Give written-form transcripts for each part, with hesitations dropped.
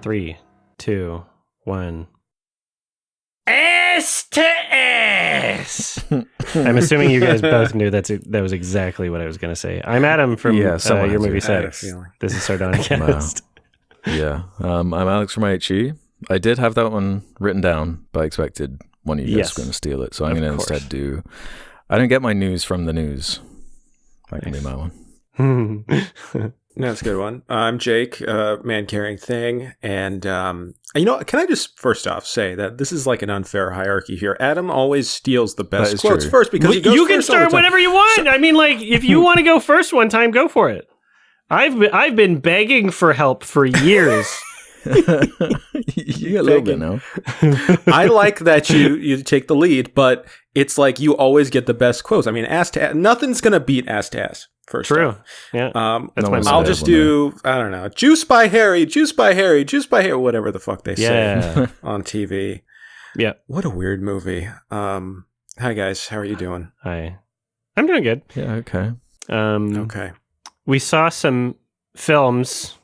3, 2, 1. S to S. I'm assuming you guys both knew that was exactly what I was going to say. I'm Adam from Your Movie Sex. This is Sardonicast. Wow. Yeah. I'm Alex from HE. I did have that one written down, but I expected one of you guys was going to steal it. So I'm going to instead do... I don't get my news from the news. That can be my one. That's a good one. I'm Jake, man-carrying thing. And, can I just first off say that this is like an unfair hierarchy here. Adam always steals the best quotes first because he goes you can start whenever you want. So, I mean, like, if you want to go first one time, go for it. I've been begging for help for years. You get a little bit now. I like that you take the lead, but it's like you always get the best quotes. I mean, ass to ass, nothing's gonna beat ass to ass. True. Yeah. I'll just do I don't know, juice by Harry, whatever the fuck they say on TV. Yeah. What a weird movie. Hi guys, how are you doing? Hi. I'm doing good. Yeah. Okay. Okay. We saw some films.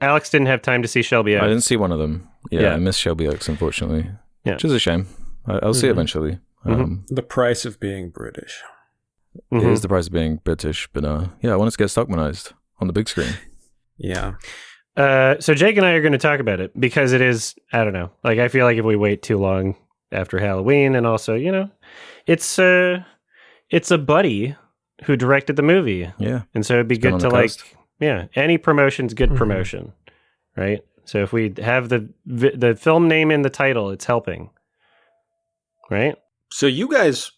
Alex didn't have time to see Shelby Oaks. I didn't see one of them. Yeah. I missed Shelby Oaks, unfortunately. Yeah. Which is a shame. I'll see it eventually. The price of being British. It is the price of being British, but I wanted to get Stockmanized on the big screen. Yeah. So Jake and I are going to talk about it because it is, I don't know, like I feel like if we wait too long after Halloween, and also, it's a buddy who directed the movie. Yeah. And so it'd be good to any promotion's good promotion, right? So if we have the film name in the title, it's helping, right? So you guys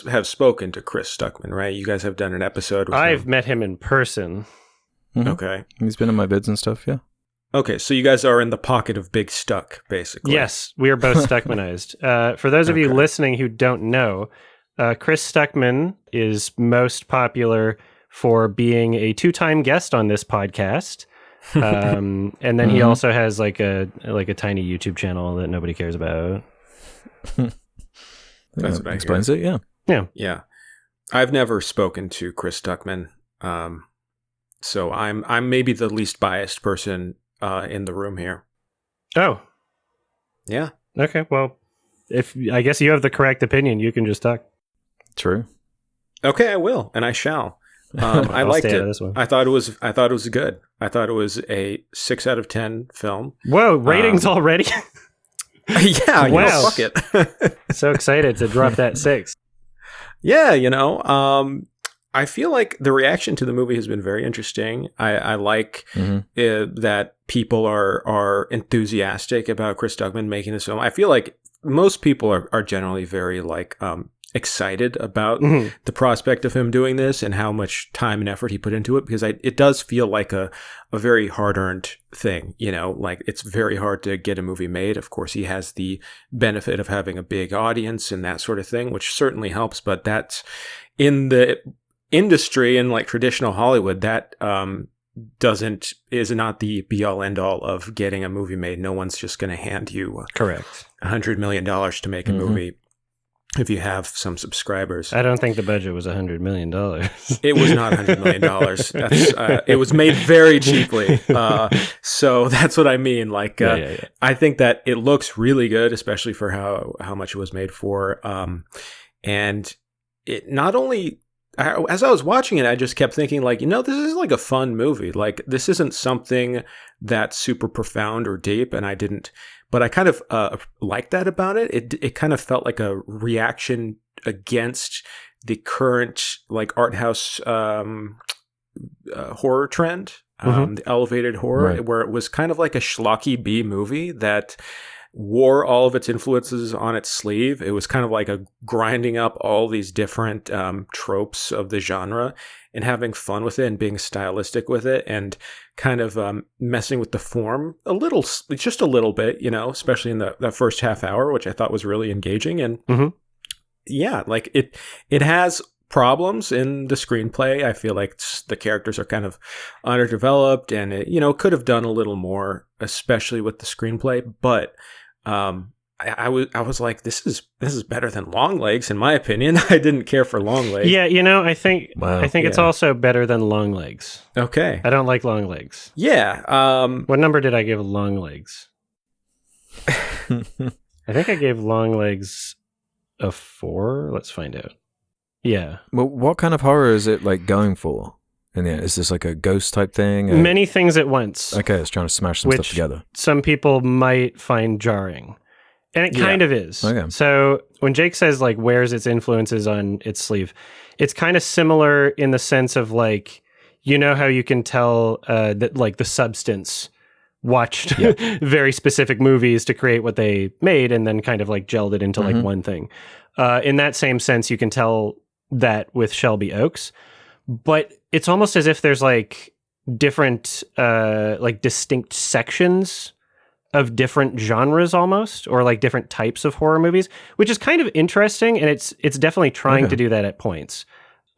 have spoken to Chris Stuckman, right? You guys have done an episode with I've him. met him in person. Mm-hmm. Okay. He's been in my bids and stuff, yeah. Okay, so you guys are in the pocket of Big Stuck, basically. Yes, we are both Stuckmanized. For those of you listening who don't know, Chris Stuckman is most popular for being a 2-time guest on this podcast. And then he also has like a tiny YouTube channel that nobody cares about. That's what explains it, yeah. Yeah. I've never spoken to Chris Stuckman. So I'm maybe the least biased person in the room here. Oh. Yeah. Okay, well, I guess you have the correct opinion, you can just talk. True. Okay, I will, and I shall. I liked it. I thought it was good. I thought it was a 6 out of 10 film. Whoa, ratings already? Yeah, wow. Fuck it. So excited to drop that 6. Yeah, I feel like the reaction to the movie has been very interesting. I like that people are enthusiastic about Chris Stuckman making this film. I feel like most people are generally very excited about the prospect of him doing this and how much time and effort he put into it, because it does feel like a very hard-earned thing, like it's very hard to get a movie made. Of course, he has the benefit of having a big audience and that sort of thing, which certainly helps, but that's in the industry and like traditional Hollywood, that is not the be-all end-all of getting a movie made. No one's just going to hand you correct $100 million to make a movie. If you have some subscribers. I don't think the budget was $100 million. It was not $100 million. It was made very cheaply. So that's what I mean. I think that it looks really good, especially for how much it was made for. And it not only, as I was watching it, I just kept thinking this is like a fun movie. Like, this isn't something that's super profound or deep, and but I kind of liked that about it. It kind of felt like a reaction against the current art house horror trend, the elevated horror, where it was kind of like a schlocky B movie that wore all of its influences on its sleeve. It was kind of like a grinding up all these different tropes of the genre and having fun with it and being stylistic with it and kind of messing with the form just a little bit, especially in the first half hour, which I thought was really engaging. And it has problems in the screenplay. I feel like the characters are kind of underdeveloped, and it, could have done a little more, especially with the screenplay. But I was like, this is better than Longlegs, in my opinion. I didn't care for Longlegs. Yeah, I think it's also better than Longlegs. Okay. I don't like Longlegs. Yeah. What number did I give Longlegs? I think I gave Longlegs a 4. Let's find out. Yeah. Well, what kind of horror is it like going for? And yeah, is this like a ghost type thing? Many things at once. Okay, it's trying to smash some stuff together. Some people might find jarring. And it kind of is. Okay. So when Jake says like wears its influences on its sleeve, it's kind of similar in the sense of like, how you can tell that like The Substance watched very specific movies to create what they made and then kind of like gelled it into like one thing. In that same sense, you can tell that with Shelby Oaks, but it's almost as if there's like different like distinct sections of different genres almost, or like different types of horror movies, which is kind of interesting. And it's definitely trying to do that at points.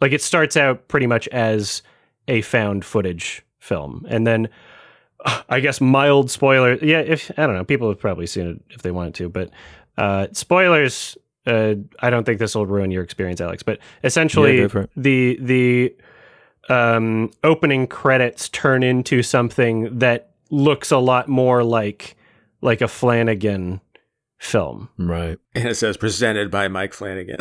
Like it starts out pretty much as a found footage film. And then I guess mild spoiler. Yeah. I don't know, people have probably seen it if they wanted to, but spoilers, I don't think this will ruin your experience, Alex, but essentially the opening credits turn into something that looks a lot more like a Flanagan film. Right. And it says presented by Mike Flanagan,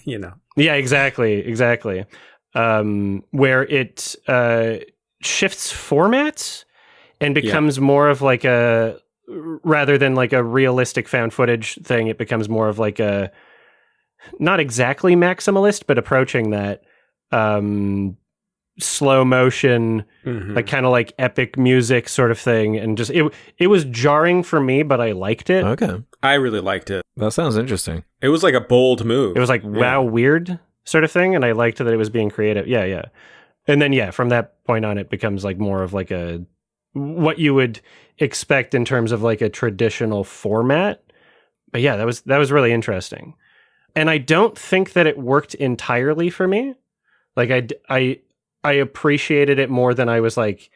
Yeah, exactly. Where it shifts formats and becomes more of like rather than like a realistic found footage thing, it becomes more of like a, not exactly maximalist, but approaching that slow motion, like kind of like epic music sort of thing. And just, it was jarring for me, but I liked it. Okay. I really liked it. That sounds interesting. It was like a bold move. It was like, wow, weird sort of thing. And I liked that it was being creative. Yeah. And then, from that point on, it becomes like more of like what you would expect in terms of like a traditional format. But yeah, that was really interesting. And I don't think that it worked entirely for me. Like I appreciated it more than I was like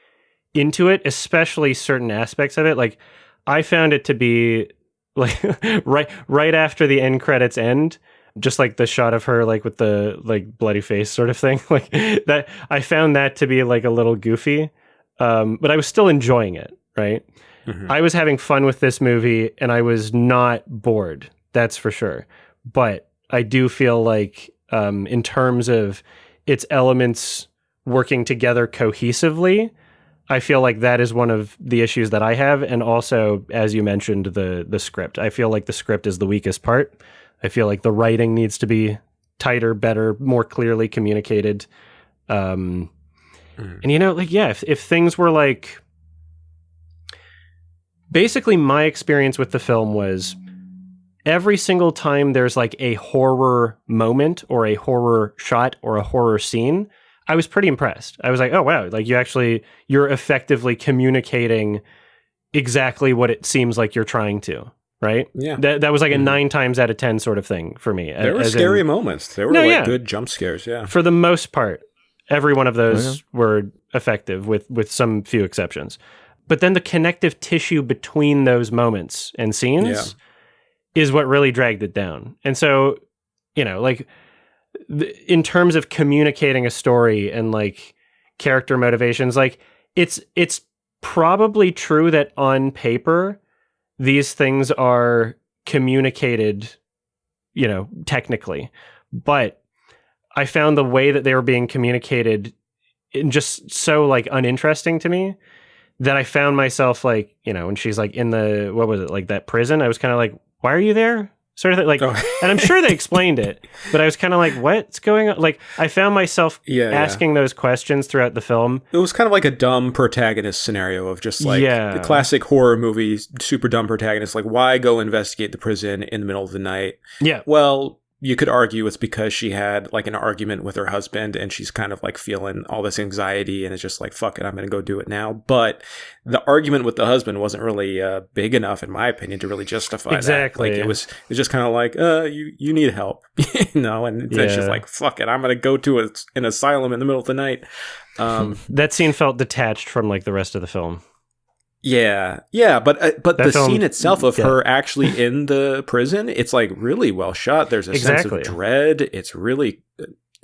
into it, especially certain aspects of it. Like I found it to be like right after the end credits end, just like the shot of her like with the like bloody face sort of thing. Like that, I found that to be like a little goofy. But I was still enjoying it, right? I was having fun with this movie and I was not bored, that's for sure. But I do feel like in terms of its elements working together cohesively, I feel like that is one of the issues that I have. And also, as you mentioned, the script. I feel like the script is the weakest part. I feel like the writing needs to be tighter, better, more clearly communicated. And if things were like, basically my experience with the film was every single time there's like a horror moment or a horror shot or a horror scene, I was pretty impressed. I was like, oh wow, like you're effectively communicating exactly what it seems like you're trying to. Right? Yeah. That was like a 9 times out of 10 sort of thing for me. There were scary moments. There were good jump scares, yeah. For the most part, every one of those were effective with some few exceptions. But then the connective tissue between those moments and scenes is what really dragged it down. And so, like in terms of communicating a story and like character motivations, like it's probably true that on paper, these things are communicated, technically. But I found the way that they were being communicated just so like uninteresting to me that I found myself like, when she's like in the, what was it, like that prison, I was kind of like, why are you there? Sort of thing. Like, and I'm sure they explained it, but I was kind of like, what's going on? Like, I found myself asking those questions throughout the film. It was kind of like a dumb protagonist scenario of just like the classic horror movie, super dumb protagonist. Like, why go investigate the prison in the middle of the night? Yeah. Well, you could argue it's because she had like an argument with her husband and she's kind of like feeling all this anxiety and it's just like, fuck it, I'm going to go do it now. But the argument with the husband wasn't really big enough, in my opinion, to really justify that. Like it was just kind of like, you need help, and then she's like, fuck it, I'm going to go to an asylum in the middle of the night. That scene felt detached from like the rest of the film. Yeah, but the scene itself of her actually in the prison, it's like really well shot. There's a sense of dread. It's really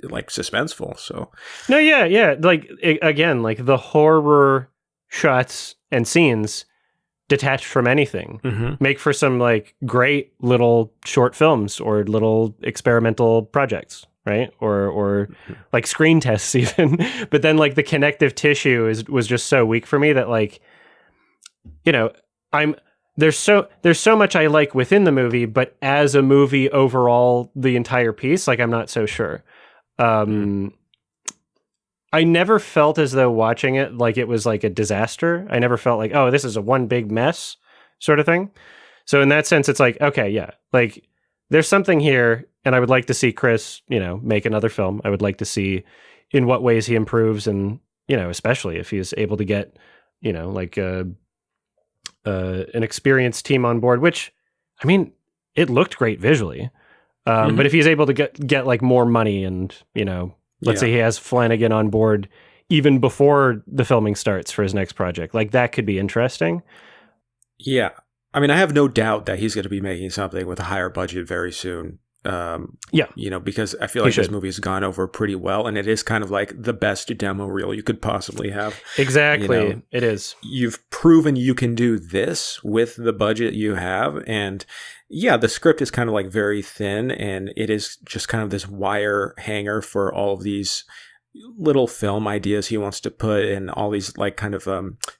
like suspenseful. So no, yeah, like again, like the horror shots and scenes detached from anything make for some like great little short films or little experimental projects, right? Or like screen tests even. But then like the connective tissue was just so weak for me that like, you know, there's so much I like within the movie, but as a movie overall, the entire piece, like I'm not so sure. I never felt as though watching it like it was like a disaster. I never felt like, oh, this is a one big mess sort of thing. So in that sense, it's like, okay, yeah, like there's something here, and I would like to see Chris, you know, make another film. I would like to see in what ways he improves, and you know, especially if he's able to get, you know, like an experienced team on board. Which, I mean, it looked great visually, but if he's able to get like more money, and you know. Let's say he has Flanagan on board even before the filming starts for his next project. Like, that could be interesting. Yeah. I mean, I have no doubt that he's going to be making something with a higher budget very soon. You know, because I feel like this movie has gone over pretty well, and it is kind of like the best demo reel you could possibly have. Exactly. You know, it is. You've proven you can do this with the budget you have, and yeah, the script is kind of like very thin, and it is just kind of this wire hanger for all of these little film ideas he wants to put in, all these like kind of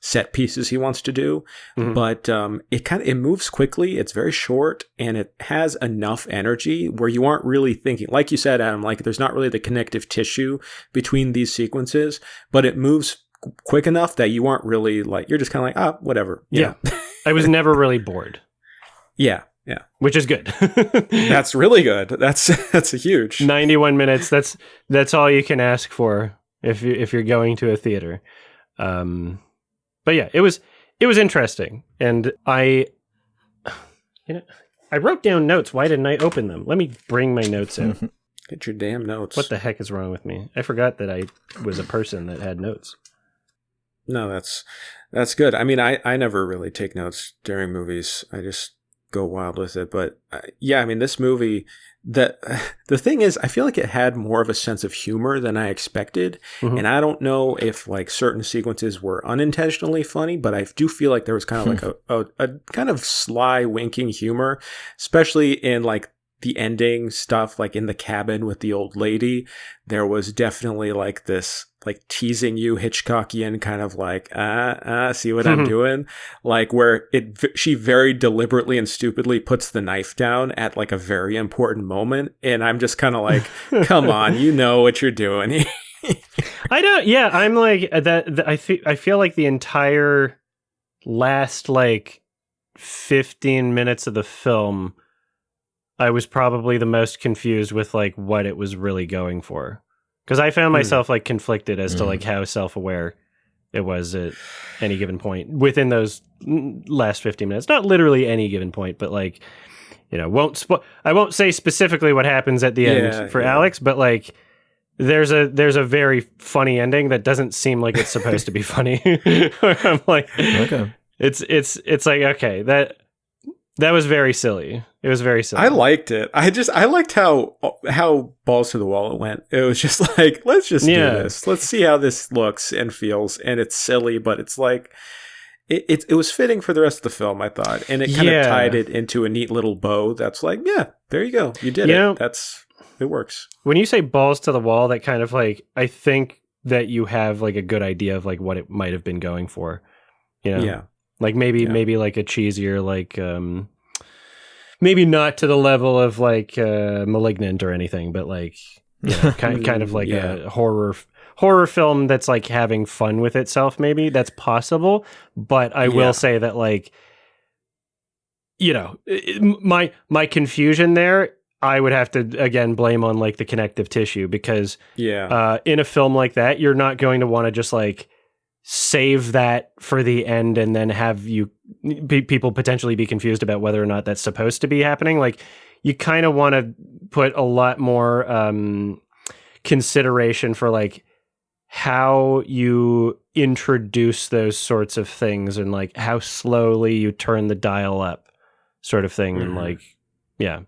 set pieces he wants to do. But it moves quickly. It's very short, and it has enough energy where you aren't really thinking, like you said, Adam, like there's not really the connective tissue between these sequences, but it moves quick enough that you aren't really like, you're just kind of like, whatever. Yeah. I was never really bored. Yeah. Which is good. That's really good. That's a huge 91 minutes. That's all you can ask for if you're going to a theater. But yeah, it was interesting, and I wrote down notes. Why didn't I open them? Let me bring my notes out. Get your damn notes. What the heck is wrong with me? I forgot that I was a person that had notes. No, that's good. I mean, I never really take notes during movies. I just go wild with it. But yeah, I mean, this movie, the thing is, I feel like it had more of a sense of humor than I expected. And I don't know if like certain sequences were unintentionally funny, but I do feel like there was kind of like a kind of sly winking humor, especially in like the ending stuff, like in the cabin with the old lady. There was definitely like this like teasing you Hitchcockian kind of like, see what I'm doing? Like where she very deliberately and stupidly puts the knife down at like a very important moment. And I'm just kind of like, come on, you know what you're doing. I don't, yeah, I'm like that. I feel like the entire last like 15 minutes of the film, I was probably the most confused with like what it was really going for. Because I found myself like conflicted as to like how self-aware it was at any given point within those last 15 minutes. Not literally any given point, but like, you know, I won't say specifically what happens at the end for Alex, but like there's a very funny ending that doesn't seem like it's supposed to be funny. I'm like, okay, it's like, okay, that was very silly. It was very silly. I liked it. I liked how balls to the wall it went. It was just like, let's just do this. Let's see how this looks and feels. And it's silly, but it's like, it was fitting for the rest of the film, I thought. And it kind of tied it into a neat little bow that's like, yeah, there you go. You did it. It works. When you say balls to the wall, that kind of like, I think that you have like a good idea of like what it might have been going for. You know? Yeah. Like maybe like a cheesier, like maybe not to the level of like Malignant or anything, but like you know, kind of like a horror film that's like having fun with itself. Maybe that's possible, but I will say that like, you know, my confusion there, I would have to again blame on like the connective tissue, because in a film like that, you're not going to want to just like save that for the end and then have people potentially be confused about whether or not that's supposed to be happening. Like you kind of want to put a lot more consideration for like how you introduce those sorts of things and like how slowly you turn the dial up sort of thing. And like, yeah.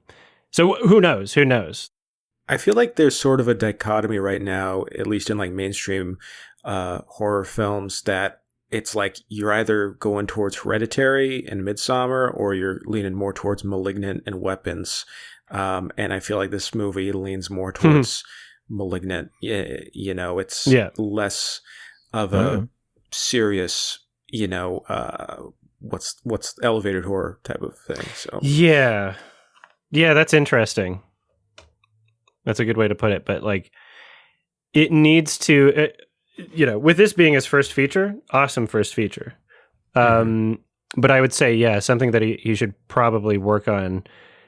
So who knows? I feel like there's sort of a dichotomy right now, at least in like mainstream horror films, that it's like you're either going towards Hereditary and Midsommar, or you're leaning more towards Malignant and Weapons. And I feel like this movie leans more towards Malignant. You know, it's less of a serious, you know, what's elevated horror type of thing. So yeah, that's interesting. That's a good way to put it. But like, it needs to, you know, with this being his first feature, awesome first feature. But I would say, something that he should probably work on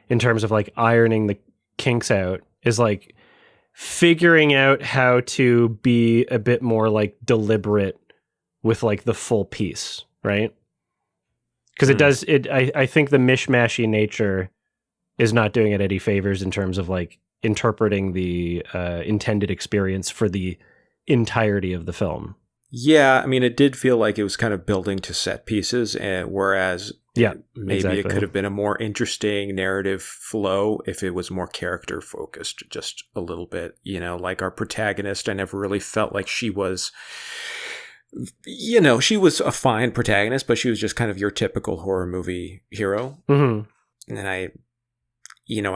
in terms of like ironing the kinks out is like figuring out how to be a bit more like deliberate with like the full piece, right? Because I think the mishmashy nature is not doing it any favors in terms of like interpreting the intended experience for the entirety of the film. Yeah, I mean, it did feel like it was kind of building to set pieces, whereas maybe it could have been a more interesting narrative flow if it was more character focused just a little bit. You know, like our protagonist, I never really felt like she was, you know, she was a fine protagonist, but she was just kind of your typical horror movie hero. And I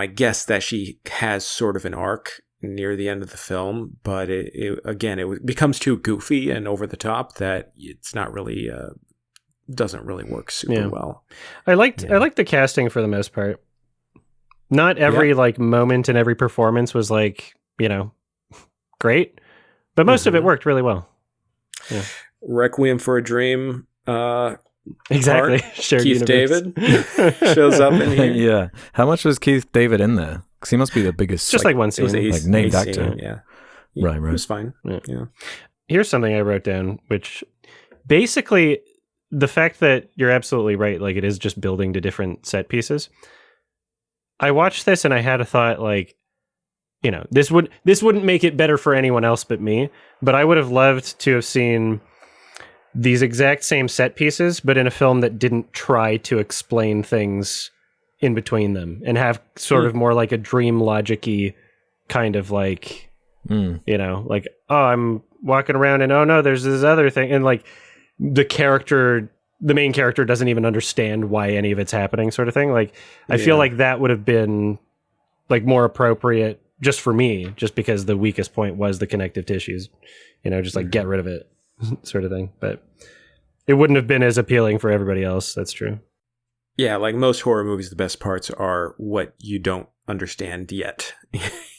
guess that she has sort of an arc near the end of the film, but it becomes too goofy and over the top that it's not really doesn't really work super well. I liked the casting for the most part. Not every like moment in every performance was like, you know, great, but most of it worked really well. Yeah. Requiem for a Dream. Exactly. Keith universe. David shows up in here. Yeah. How much was Keith David in there? Because he must be the biggest. Just like one scene. It was like named actor. Scene, yeah. Right. It was fine. Yeah. Here's something I wrote down, which basically the fact that you're absolutely right, like it is just building to different set pieces. I watched this and I had a thought like, you know, this wouldn't make it better for anyone else but me, but I would have loved to have seen these exact same set pieces, but in a film that didn't try to explain things in between them and have sort of more like a dream logic-y kind of like, you know, like, oh, I'm walking around and oh no, there's this other thing. And like the main character doesn't even understand why any of it's happening sort of thing. Like, I feel like that would have been like more appropriate just for me, just because the weakest point was the connective tissues, you know, just like get rid of it. Sort of thing, but it wouldn't have been as appealing for everybody else. That's true. Yeah, like most horror movies, the best parts are what you don't understand yet.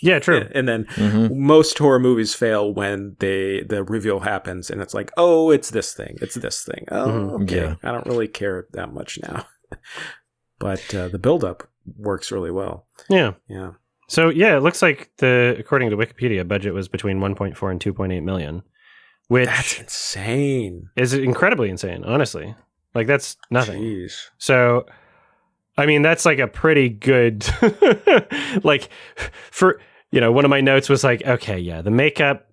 Yeah, true. And then most horror movies fail when the reveal happens, and it's like, oh, it's this thing. Oh, okay. Yeah. I don't really care that much now. But the buildup works really well. Yeah. Yeah. So yeah, it looks like according to Wikipedia, budget was between 1.4 and 2.8 million. Which that's insane. Is incredibly insane, honestly. Like that's nothing. Jeez. So, I mean, that's like a pretty good, like for, you know, one of my notes was like, okay, yeah, the makeup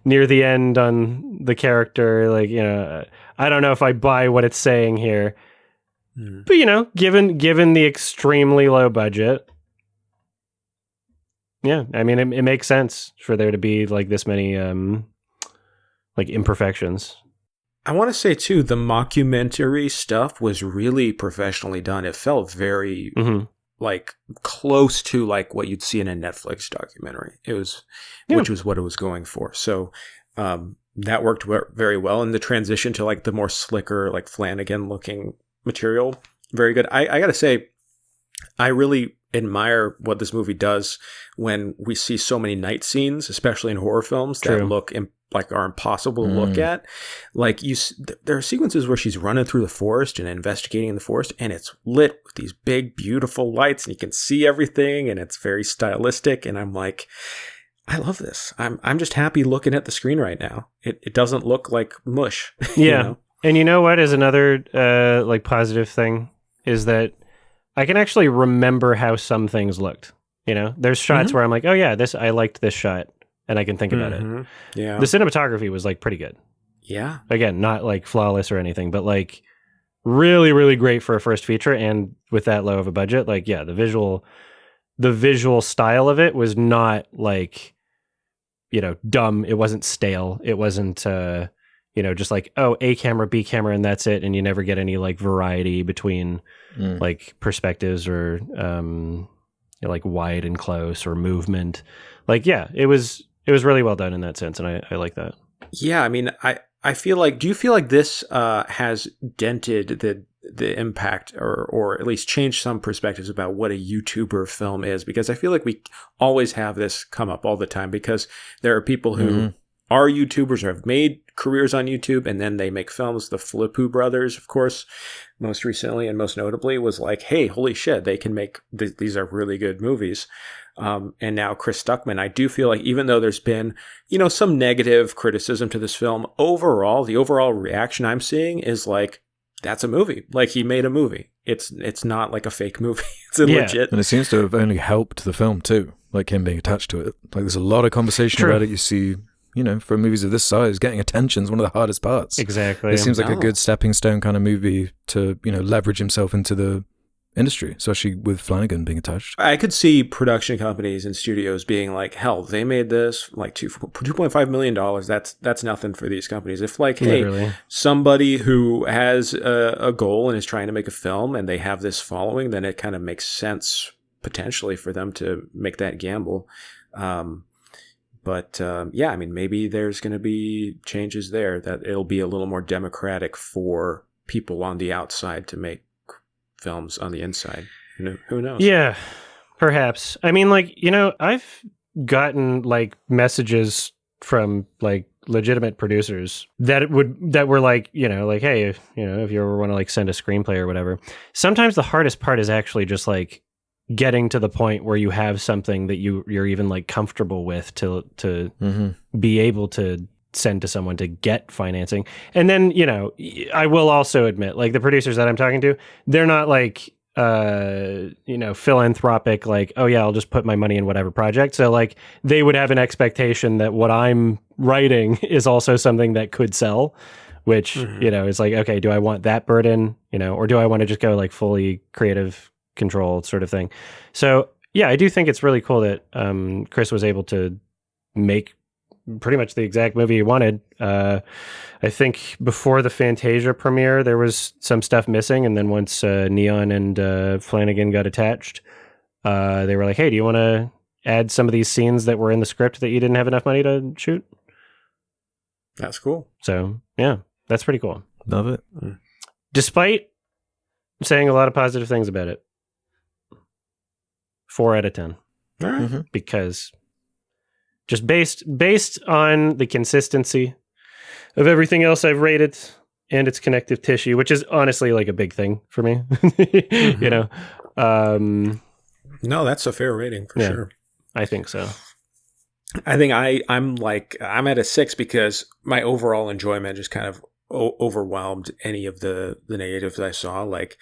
near the end on the character, like, you know, I don't know if I buy what it's saying here, but you know, given the extremely low budget, yeah, I mean, it makes sense for there to be like this many, like imperfections. I want to say too, the mockumentary stuff was really professionally done. It felt very like close to like what you'd see in a Netflix documentary. It was, which was what it was going for. So that worked very well. And the transition to like the more slicker, like Flanagan looking material, very good. I got to say, I really admire what this movie does when we see so many night scenes, especially in horror films that look like are impossible to look at. Like there are sequences where she's running through the forest and investigating the forest, and it's lit with these big, beautiful lights, and you can see everything, and it's very stylistic. And I'm like, I love this. I'm just happy looking at the screen right now. It doesn't look like mush. Yeah. You know? And you know what is another like positive thing is that I can actually remember how some things looked. You know, there's shots where I'm like, oh yeah, I liked this shot. and I can think about it. Yeah. The cinematography was like pretty good. Yeah. Again, not like flawless or anything, but like really, really great for a first feature. And with that low of a budget, like, yeah, the visual style of it was not like, dumb. It wasn't stale. It wasn't, just like, oh, A camera, B camera, and that's it. And you never get any like variety between like perspectives or like wide and close or movement. Like, yeah, it was really well done in that sense. And I like that. Yeah. I mean, I feel like, do you feel like this has dented the impact or at least changed some perspectives about what a YouTuber film is? Because I feel like we always have this come up all the time because there are people who are YouTubers or have made careers on YouTube and then they make films. The Flippu brothers, of course, most recently and most notably was like, hey, holy shit, they can make, these are really good movies. And now Chris Stuckman, I do feel like even though there's been, some negative criticism to this film, overall, the overall reaction I'm seeing is like, that's a movie. Like he made a movie. It's not like a fake movie. It's legit. And it seems to have only helped the film too, like him being attached to it. Like there's a lot of conversation about it. You see, for movies of this size, getting attention is one of the hardest parts. Exactly. It seems like a good stepping stone kind of movie to, leverage himself into the industry, especially with Flanagan being attached. I could see production companies and studios being like, hell, they made this like $2.5 million. That's nothing for these companies. If like, hey, somebody who has a goal and is trying to make a film and they have this following, then it kind of makes sense potentially for them to make that gamble. But I mean, maybe there's going to be changes there that it'll be a little more democratic for people on the outside to make films on the inside. Who knows? Yeah, perhaps. I mean, like, I've gotten like messages from like legitimate producers that were like, like, hey, if you ever want to like send a screenplay or whatever. Sometimes the hardest part is actually just like getting to the point where you have something that you're even like comfortable with to be able to send to someone to get financing. And then, I will also admit, like the producers that I'm talking to, they're not like, philanthropic, like, oh yeah, I'll just put my money in whatever project. So like they would have an expectation that what I'm writing is also something that could sell, which, is like, okay, do I want that burden, or do I want to just go like fully creative control sort of thing? So yeah, I do think it's really cool that Chris was able to make pretty much the exact movie he wanted. I think before the Fantasia premiere, there was some stuff missing, and then once Neon and Flanagan got attached, they were like, hey, do you want to add some of these scenes that were in the script that you didn't have enough money to shoot? That's cool. So yeah, that's pretty cool. Love it. Despite saying a lot of positive things about it, 4 out of 10. All right. Because just based on the consistency of everything else I've rated and its connective tissue, which is honestly like a big thing for me. No, that's a fair rating for sure. I think so. I think I'm at a 6 because my overall enjoyment just kind of overwhelmed any of the negatives I saw, like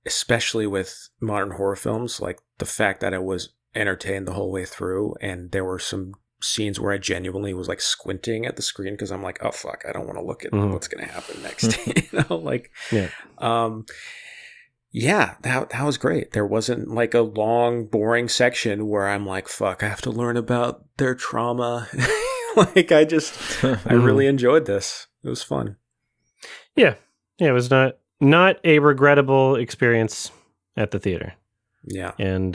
especially with modern horror films, like the fact that I was entertained the whole way through, and there were some scenes where I genuinely was like squinting at the screen because I'm like, oh fuck, I don't want to look at what's going to happen next. That was great. There wasn't like a long boring section where I'm like, fuck, I have to learn about their trauma. Like I really enjoyed this. It was fun. Yeah, it was not a regrettable experience at the theater. Yeah. And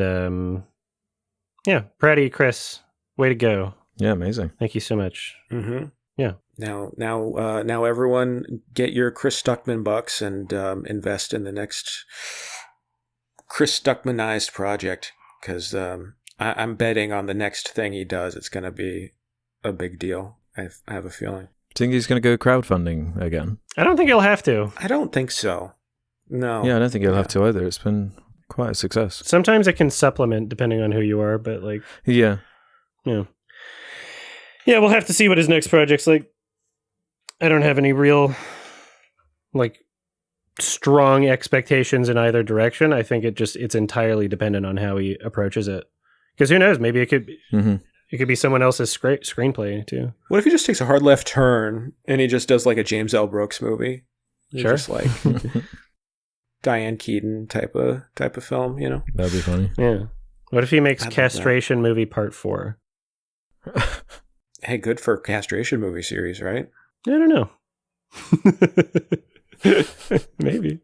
proud of you, Chris. Way to go. Yeah, amazing. Thank you so much. Mm-hmm. Yeah. Now everyone get your Chris Stuckman bucks and invest in the next Chris Stuckmanized project, because I'm betting on the next thing he does, it's going to be a big deal. I have a feeling. Think he's going to go crowdfunding again? I don't think he'll have to. I don't think so. No. Yeah, I don't think he'll have to either. It's been quite a success. Sometimes it can supplement depending on who you are, but like... Yeah. Yeah, we'll have to see what his next project's like. I don't have any real, like, strong expectations in either direction. I think it's entirely dependent on how he approaches it. Because who knows? Maybe it could... It could be someone else's screenplay too. What if he just takes a hard left turn and he just does like a James L. Brooks movie? Sure. Just like Diane Keaton type of film, you know? That'd be funny. Yeah. What if he makes Castration movie part 4? Hey, good for castration movie series, right? I don't know. Maybe.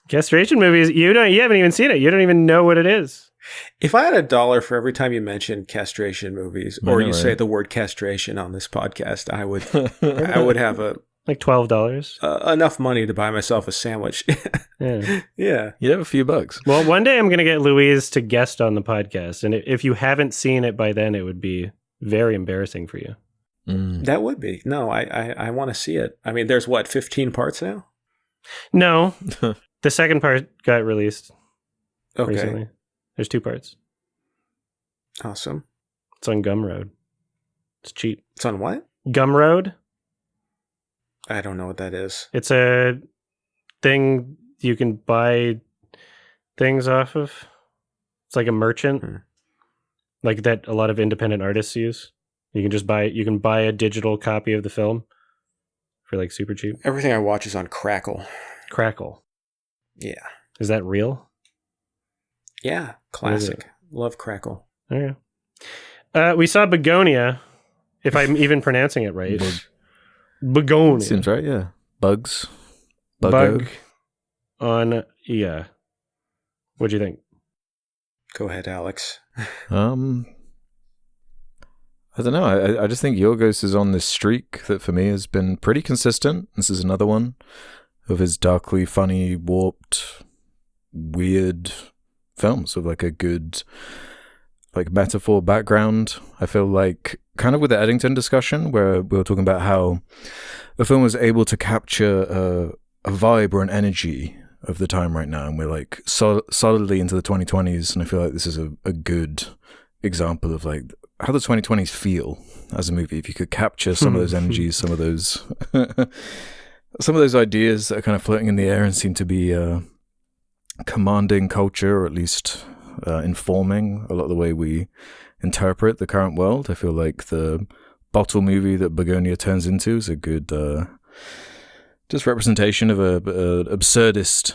Castration movies, you haven't even seen it. You don't even know what it is. If I had $1 for every time you mention castration movies or you say the word castration on this podcast, I would have like $12. Enough money to buy myself a sandwich. Yeah. Yeah. You have a few bucks. Well, one day I'm going to get Louise to guest on the podcast. And if you haven't seen it by then, it would be very embarrassing for you. That would be. No, I want to see it. I mean, there's 15 parts now? No. The second part got released Okay. recently. There's 2 parts. Awesome. It's on Gumroad. It's cheap. It's on what? Gumroad? I don't know what that is. It's a thing you can buy things off of. It's like a merchant. Like that a lot of independent artists use. You can buy a digital copy of the film for like super cheap. Everything I watch is on Crackle. Crackle. Yeah. Is that real? Yeah. Classic. Love Crackle. Okay. We saw Bugonia, if I'm even pronouncing it right. Bugonia. Seems right, yeah. Bugs. Bug on, yeah. What'd you think? Go ahead, Alex. I don't know. I just think Yorgos is on this streak that for me has been pretty consistent. This is another one of his darkly funny, warped, weird films with like a good like metaphor background. I feel like kind of with the Eddington discussion where we were talking about how the film was able to capture a vibe or an energy of the time right now, and we're like solidly into the 2020s, and I feel like this is a good example of like how the 2020s feel as a movie. If you could capture some of those energies, some of those ideas that are kind of floating in the air and seem to be commanding culture, or at least informing a lot of the way we interpret the current world. I feel like the bottle movie that Bugonia turns into is a good just representation of a absurdist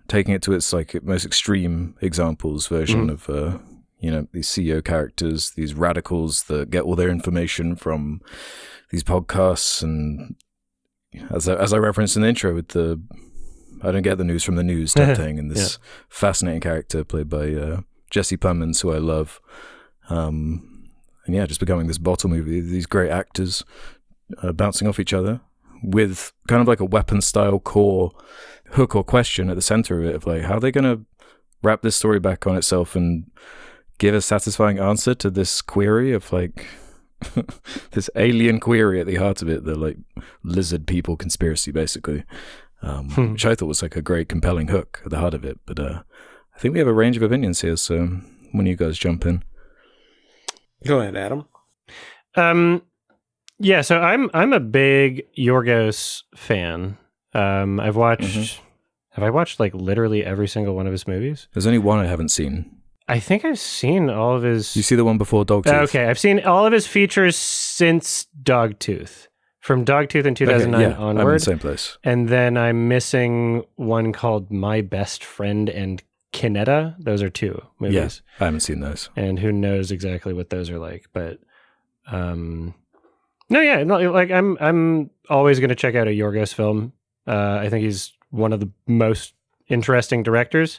taking it to its like most extreme examples version of these CEO characters, these radicals that get all their information from these podcasts, and as I referenced in the intro with the I don't get the news from the news type thing, and this fascinating character played by Jesse Plemons, who I love, and yeah, just becoming this bottle movie, these great actors bouncing off each other with kind of like a weapon style core hook or question at the center of it, of like how are they going to wrap this story back on itself and give a satisfying answer to this query of like this alien query at the heart of it, the like lizard people conspiracy basically, which I thought was like a great compelling hook at the heart of it. But I think we have a range of opinions here, so when you guys jump in. Go ahead, Adam. Yeah, so I'm a big Yorgos fan. I've watched have I watched like literally every single one of his movies? There's only one I haven't seen. I think I've seen all of his... You see the one before Dogtooth? Okay, I've seen all of his features since Dogtooth. From Dogtooth in 2009 onward. I'm in the same place. And then I'm missing one called My Best Friend and Kinetta. Those are 2 movies. Yes, I haven't seen those. And who knows exactly what those are like. But, I'm always going to check out a Yorgos film. I think he's one of the most interesting directors.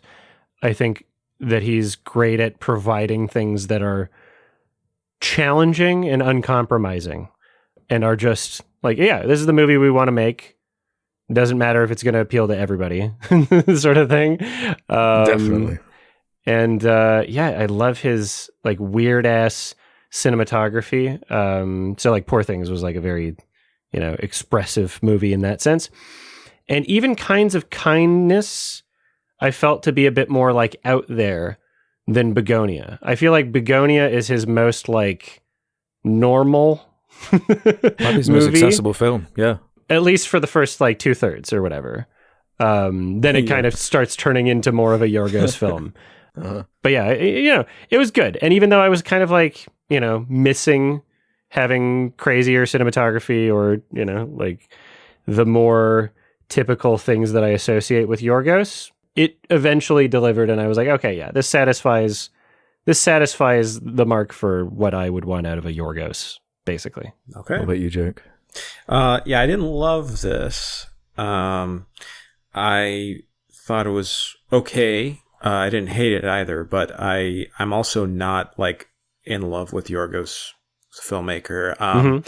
I think that he's great at providing things that are challenging and uncompromising and are just like, yeah, this is the movie we want to make. It doesn't matter if it's going to appeal to everybody sort of thing. Definitely. And I love his like weird ass cinematography. So like Poor Things was like a very, expressive movie in that sense. And even Kinds of Kindness, I felt to be a bit more like out there than Bugonia. I feel like Bugonia is his most like normal his most accessible film, yeah. At least for the first like 2/3 or whatever. Then it kind of starts turning into more of a Yorgos film. But yeah, it was good. And even though I was kind of like, missing having crazier cinematography or, like the more typical things that I associate with Yorgos, it eventually delivered. And I was like, okay, yeah, this satisfies the mark for what I would want out of a Yorgos, basically. Okay. What about you, Jake? Yeah, I didn't love this. I thought it was okay. I didn't hate it either, but I'm also not like in love with Yorgos, filmmaker. I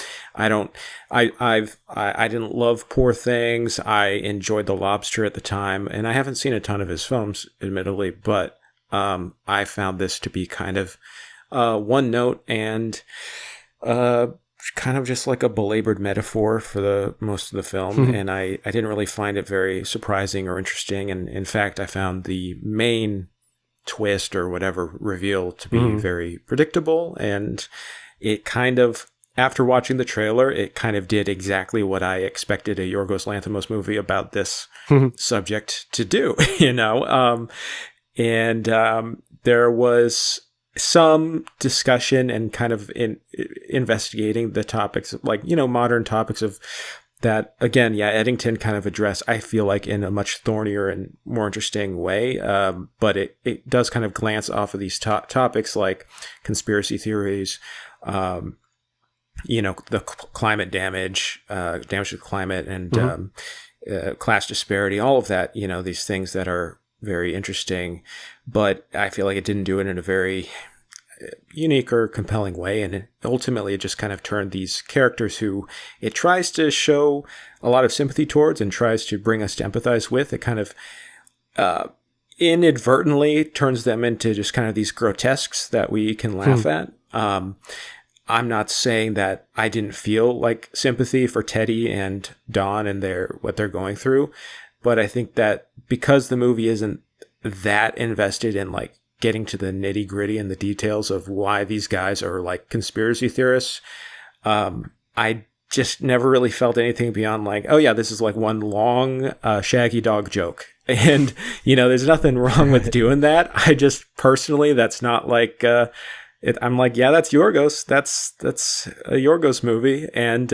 didn't love Poor Things. I enjoyed The Lobster at the time, and I haven't seen a ton of his films, admittedly, but I found this to be kind of one note and kind of just like a belabored metaphor for the most of the film. And I didn't really find it very surprising or interesting. And in fact, I found the main twist or whatever reveal to be very predictable. And it kind of, after watching the trailer, it kind of did exactly what I expected a Yorgos Lanthimos movie about this subject to do, there was some discussion and kind of investigating the topics, like, modern topics of that. Again, yeah, Eddington kind of addressed, I feel like, in a much thornier and more interesting way. But it does kind of glance off of these topics like conspiracy theories, the climate damage to the climate, and class disparity, all of that, these things that are very interesting, but I feel like it didn't do it in a very unique or compelling way. And ultimately it just kind of turned these characters who it tries to show a lot of sympathy towards and tries to bring us to empathize with. It kind of inadvertently turns them into just kind of these grotesques that we can laugh at. I'm not saying that I didn't feel like sympathy for Teddy and Dawn and what they're going through, but I think that because the movie isn't that invested in like getting to the nitty gritty and the details of why these guys are like conspiracy theorists, I just never really felt anything beyond like, oh yeah, this is like one long Shaggy Dog joke. And, there's nothing wrong with doing that. I just personally, that's not like, I'm like, yeah, that's Yorgos. That's a Yorgos movie. And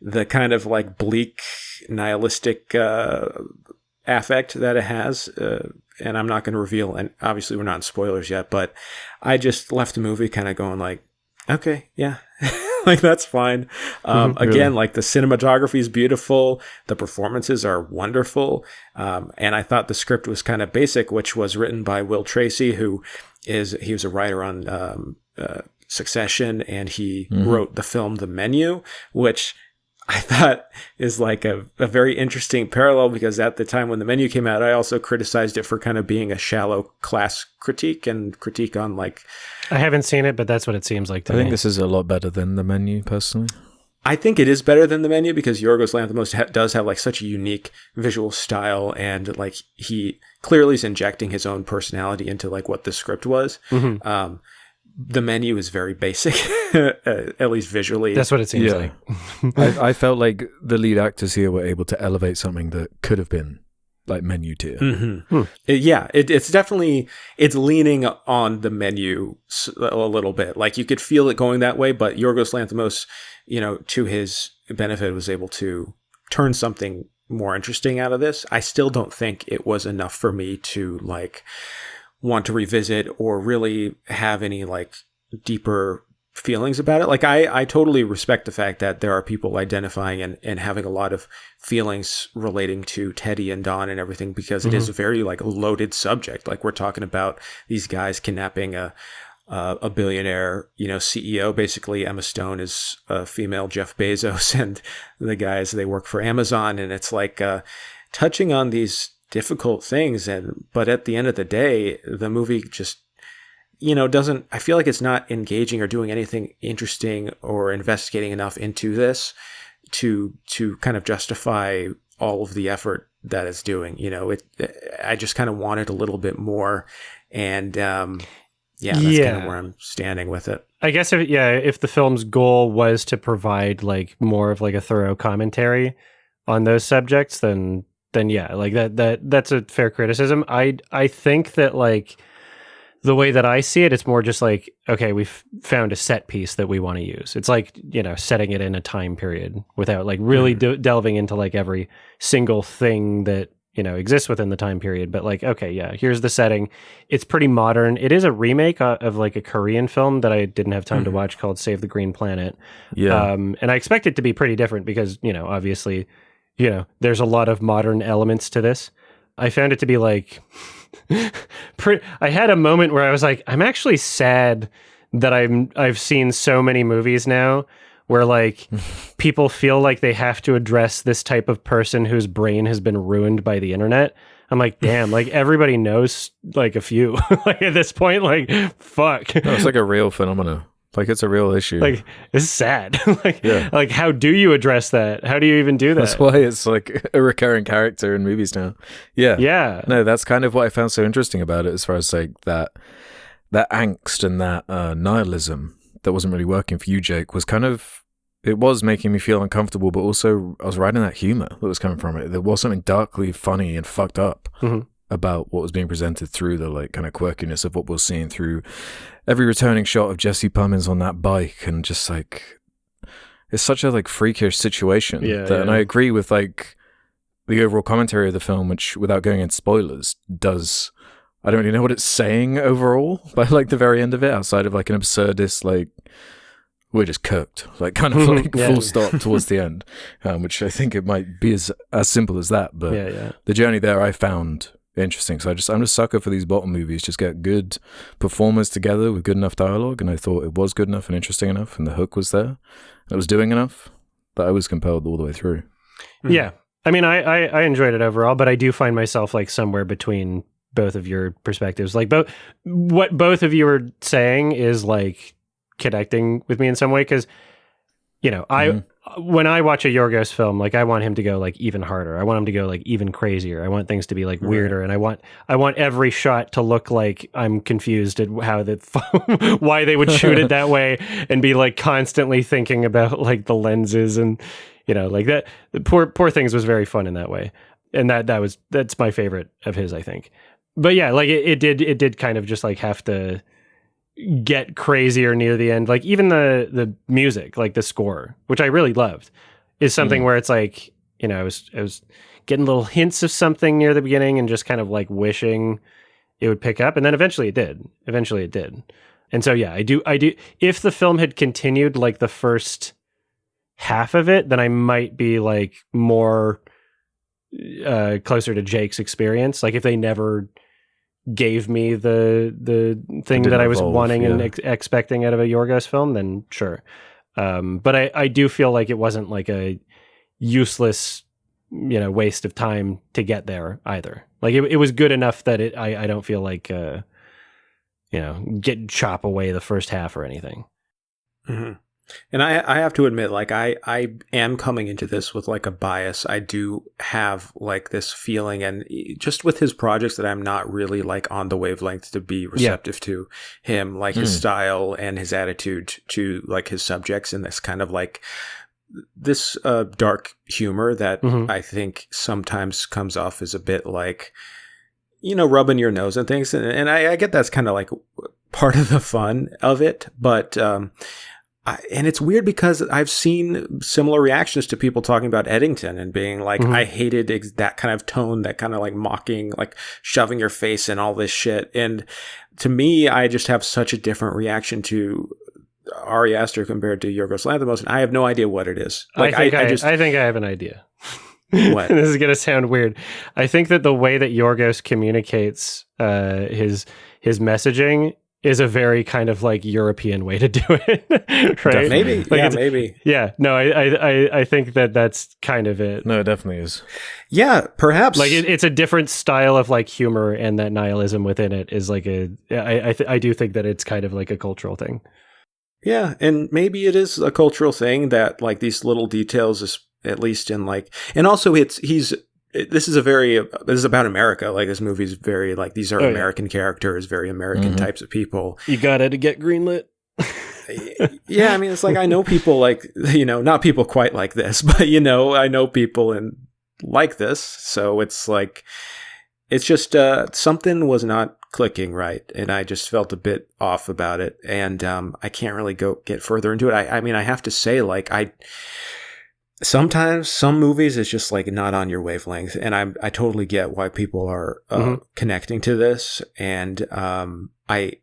the kind of like bleak, nihilistic affect that it has, and I'm not going to reveal, and obviously we're not in spoilers yet, but I just left the movie kind of going like, okay, yeah, like that's fine. Again, like the cinematography is beautiful, the performances are wonderful, and I thought the script was kind of basic, which was written by Will Tracy, he was a writer on Succession, and he wrote the film The Menu, which I thought is like a very interesting parallel, because at the time when The Menu came out, I also criticized it for kind of being a shallow class critique and critique on like... I haven't seen it, but that's what it seems like to me. I think this is a lot better than The Menu, personally. I think it is better than The Menu because Yorgos Lanthimos does have like such a unique visual style, and like he clearly is injecting his own personality into like what the script was. The Menu is very basic, at least visually. That's what it seems like. I felt like the lead actors here were able to elevate something that could have been like Menu tier. It's definitely, it's leaning on The Menu a little bit. Like you could feel it going that way, but Yorgos Lanthimos, to his benefit, was able to turn something more interesting out of this. I still don't think it was enough for me to like want to revisit or really have any like deeper feelings about it. Like I totally respect the fact that there are people identifying and having a lot of feelings relating to Teddy and Dawn and everything, because it is a very like loaded subject. Like we're talking about these guys kidnapping a billionaire, CEO. Basically, Emma Stone is a female Jeff Bezos, and the guys, they work for Amazon, and it's like touching on these difficult things. But at the end of the day, the movie just, doesn't, I feel like it's not engaging or doing anything interesting or investigating enough into this to kind of justify all of the effort that it's doing. I just kind of wanted a little bit more, and that's kind of where I'm standing with it. I guess if the film's goal was to provide like more of like a thorough commentary on those subjects, then yeah, like that's a fair criticism. I think that like the way that I see it, it's more just like, okay, we've found a set piece that we want to use. It's like, setting it in a time period without like really delving into like every single thing that, exists within the time period. But like, okay, yeah, here's the setting. It's pretty modern. It is a remake of like a Korean film that I didn't have time to watch called Save the Green Planet. Yeah. And I expect it to be pretty different because, obviously, there's a lot of modern elements to this. I found it to be like, I had a moment where I was like, I'm actually sad that I've seen so many movies now where like people feel like they have to address this type of person whose brain has been ruined by the internet. I'm like, damn, like everybody knows like a few. Like at this point, like, fuck. No, it's like a real phenomenon. Like it's a real issue. Like it's sad. Like how do you address that? How do you even do that? That's why it's like a recurring character in movies now. Yeah. Yeah. No, that's kind of what I found so interesting about it, as far as like that angst and that nihilism that wasn't really working for you, Jake, was kind of, it was making me feel uncomfortable, but also I was riding that humor that was coming from it. There was something darkly funny and fucked up about what was being presented through the like kind of quirkiness of what we're seeing through every returning shot of Jesse Plemons on that bike, and just like it's such a like freakish situation. And I agree with like the overall commentary of the film, which without going into spoilers does, I don't really know what it's saying overall by like the very end of it, outside of like an absurdist like we're just cooked, like kind of like full stop towards the end, which I think it might be as simple as that. But the journey there I found interesting. So I'm a sucker for these bottom movies. Just get good performers together with good enough dialogue, and I thought it was good enough and interesting enough, and the hook was there. It was doing enough that I was compelled all the way through. Yeah, I mean, I enjoyed it overall, but I do find myself like somewhere between both of your perspectives. Like what both of you are saying is like connecting with me in some way, because when I watch a Yorgos film, like I want him to go like even harder. I want him to go like even crazier. I want things to be like weirder, and I want every shot to look like I'm confused at how why they would shoot it that way, and be like constantly thinking about like the lenses and like that. Poor Things was very fun in that way, and that's my favorite of his, I think. But yeah, like it did kind of just like have to get crazier near the end. Like even the music, like the score, which I really loved, is something where it's like, I was getting little hints of something near the beginning and just kind of like wishing it would pick up, and then eventually it did. And so yeah, I do if the film had continued like the first half of it, then I might be like more closer to Jake's experience. Like if they never gave me the thing that I was wanting and expecting out of a Yorgos film, then sure. But I do feel like it wasn't like a useless, waste of time to get there either. Like it was good enough that I don't feel like, chop away the first half or anything. Mm-hmm. And I have to admit, like I am coming into this with like a bias. I do have like this feeling, and just with his projects, that I'm not really like on the wavelength to be receptive to him, like his style and his attitude to like his subjects, and this kind of like this dark humor that I think sometimes comes off as a bit like, rubbing your nose and things. And I get that's kind of like part of the fun of it, but and it's weird because I've seen similar reactions to people talking about Eddington and being like, I hated that kind of tone, that kind of like mocking, like shoving your face in all this shit. And to me, I just have such a different reaction to Ari Aster compared to Yorgos Lanthimos, and I have no idea what it is. Like, I think I have an idea. What? This is going to sound weird. I think that the way that Yorgos communicates his messaging is a very kind of like European way to do it, right? Maybe, like maybe. Yeah, no, I think that's kind of it. No, it definitely is. Yeah, perhaps. Like it's a different style of like humor, and that nihilism within it is like I do think that it's kind of like a cultural thing. Yeah, and maybe it is a cultural thing that like these little details is at least in like, and also this is about America. Like this movie is very like, these are American characters, very American types of people. You got to get greenlit. Yeah, I mean, it's like, I know people like, not people quite like this, but I know people like this. So it's like, it's just something was not clicking right, and I just felt a bit off about it, and I can't really get further into it. I mean, I have to say, like, sometimes some movies is just like not on your wavelength, and I totally get why people are connecting to this, and I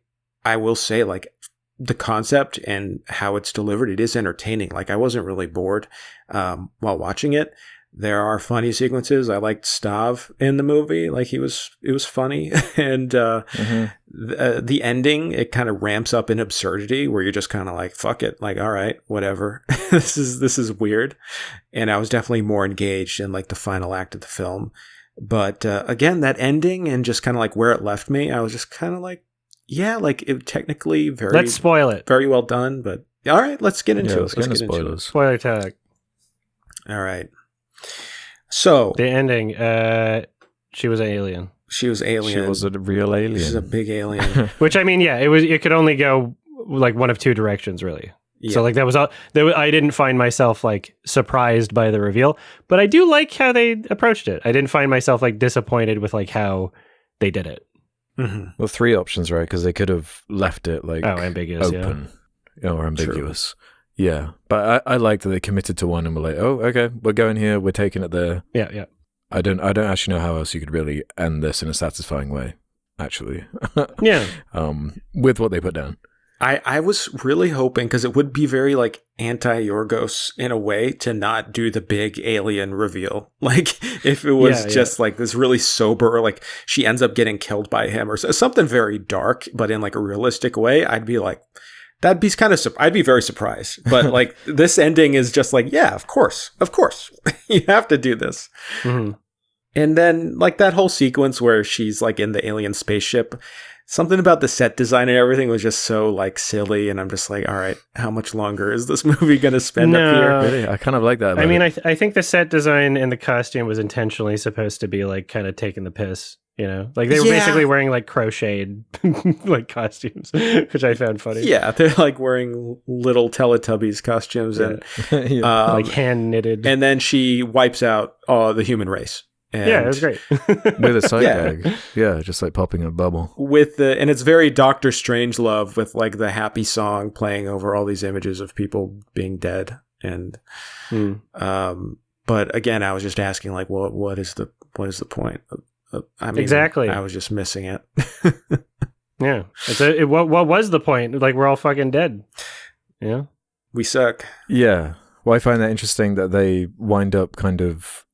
will say, like, the concept and how it's delivered, it is entertaining. Like, I wasn't really bored while watching it. There are funny sequences. I liked Stav in the movie. Like, it was funny. And the ending, it kind of ramps up in absurdity where you're just kind of like, fuck it. Like, all right, whatever. This is weird. And I was definitely more engaged in like the final act of the film. But again, that ending and just kind of like where it left me, I was just kind of like, yeah, like it technically let's spoil it. Very well done. But all right, let's get into it. Let's get into spoilers. Spoiler tag. All right. So the ending, she was an alien. She was alien. She was a real alien. She's a big alien. Which, I mean, yeah, it could only go like one of two directions, really. Yeah. So like that was all. I didn't find myself like surprised by the reveal, but I do like how they approached it. I didn't find myself like disappointed with like how they did it. Mm-hmm. Well, three options, right? Because they could have left it like ambiguous, open, or ambiguous. True. Yeah, but I like that they committed to one and were like, oh, okay, we're going here, we're taking it there. Yeah. I don't actually know how else you could really end this in a satisfying way, actually. Yeah. With what they put down. I was really hoping, because it would be very like anti-Yorgos in a way to not do the big alien reveal. Like if it was just like this really sober, like she ends up getting killed by him or something very dark, but in like a realistic way, I'd be like, that'd be kind of, I'd be very surprised. But like this ending is just like, yeah, of course. You have to do this. Mm-hmm. And then like that whole sequence where she's like in the alien spaceship, something about the set design and everything was just so like silly. And I'm just like, all right, how much longer is this movie going to spend up here? Really? I kind of like that. I mean, I think the set design and the costume was intentionally supposed to be like kind of taking the piss. You know, like they were basically wearing like crocheted like costumes, which I found funny. Yeah, they're like wearing little Teletubbies costumes and like hand knitted. And then she wipes out the human race. And it was great. With a side gag. Yeah, just like popping a bubble. And it's very Doctor Strangelove with like the happy song playing over all these images of people being dead. And but again, I was just asking like, well, what is the point? I mean, exactly. I was just missing it. Yeah. What was the point? Like, we're all fucking dead. Yeah. We suck. Yeah. Well, I find that interesting that they wind up kind of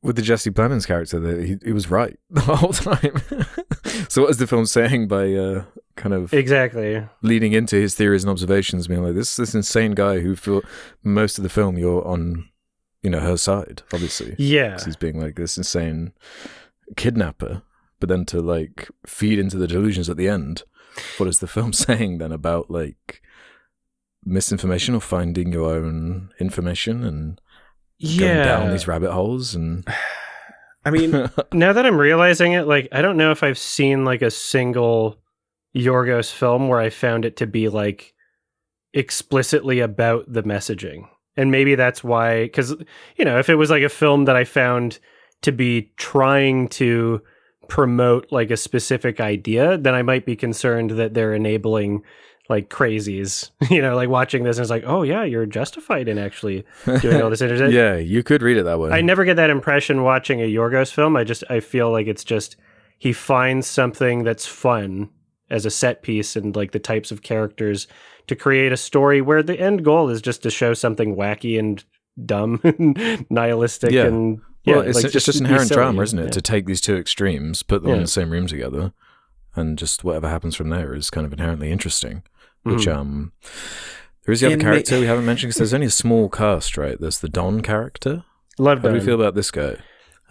with the Jesse Plemons character that he was right the whole time. So what is the film saying by kind of exactly leading into his theories and observations, being like this insane guy who for most of the film you're on, her side, obviously. Yeah. He's being like this insane kidnapper, but then to like feed into the delusions at the end. What is the film saying then about like misinformation or finding your own information and going down these rabbit holes? And I mean, now that I'm realizing it, like I don't know if I've seen like a single Yorgos film where I found it to be like explicitly about the messaging. And maybe that's why, because if it was like a film that I found to be trying to promote like a specific idea, then I might be concerned that they're enabling like crazies, like watching this and it's like, oh yeah, you're justified in actually doing all this. Yeah, you could read it that way. I never get that impression watching a Yorgos film. I feel like it's just, he finds something that's fun as a set piece and like the types of characters to create a story where the end goal is just to show something wacky and dumb and nihilistic and well, it's just inherent drama, isn't it? To take these two extremes, put them in the same room together, and just whatever happens from there is kind of inherently interesting. Which there is the other character we haven't mentioned because there's only a small cast, right? There's the Don character. Love Don. How do you feel about this guy?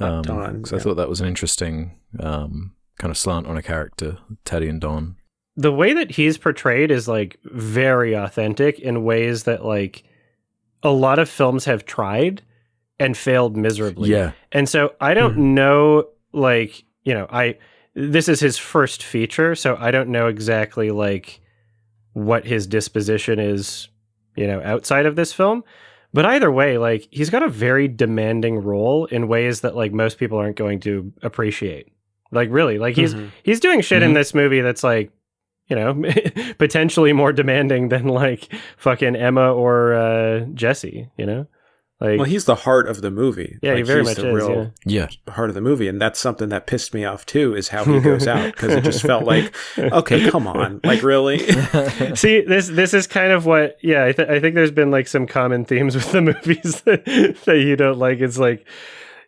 Don. Because I thought that was an interesting kind of slant on a character, Teddy and Don. The way that he's portrayed is like very authentic in ways that like a lot of films have tried and failed miserably. Yeah. And so I don't know, like, this is his first feature, so I don't know exactly like what his disposition is, outside of this film. But either way, like he's got a very demanding role in ways that like most people aren't going to appreciate. Like really, like he's doing shit in this movie that's like, you know, potentially more demanding than like fucking Emma or Jesse, you know? Like, well, he's the heart of the movie. Yeah, like, he very much the is. Real yeah, heart of the movie, and that's something that pissed me off too. Is how he goes out, because it just felt like, okay, come on, like really. See, this is kind of what. Yeah, I think there's been like some common themes with the movies that you don't like. It's like,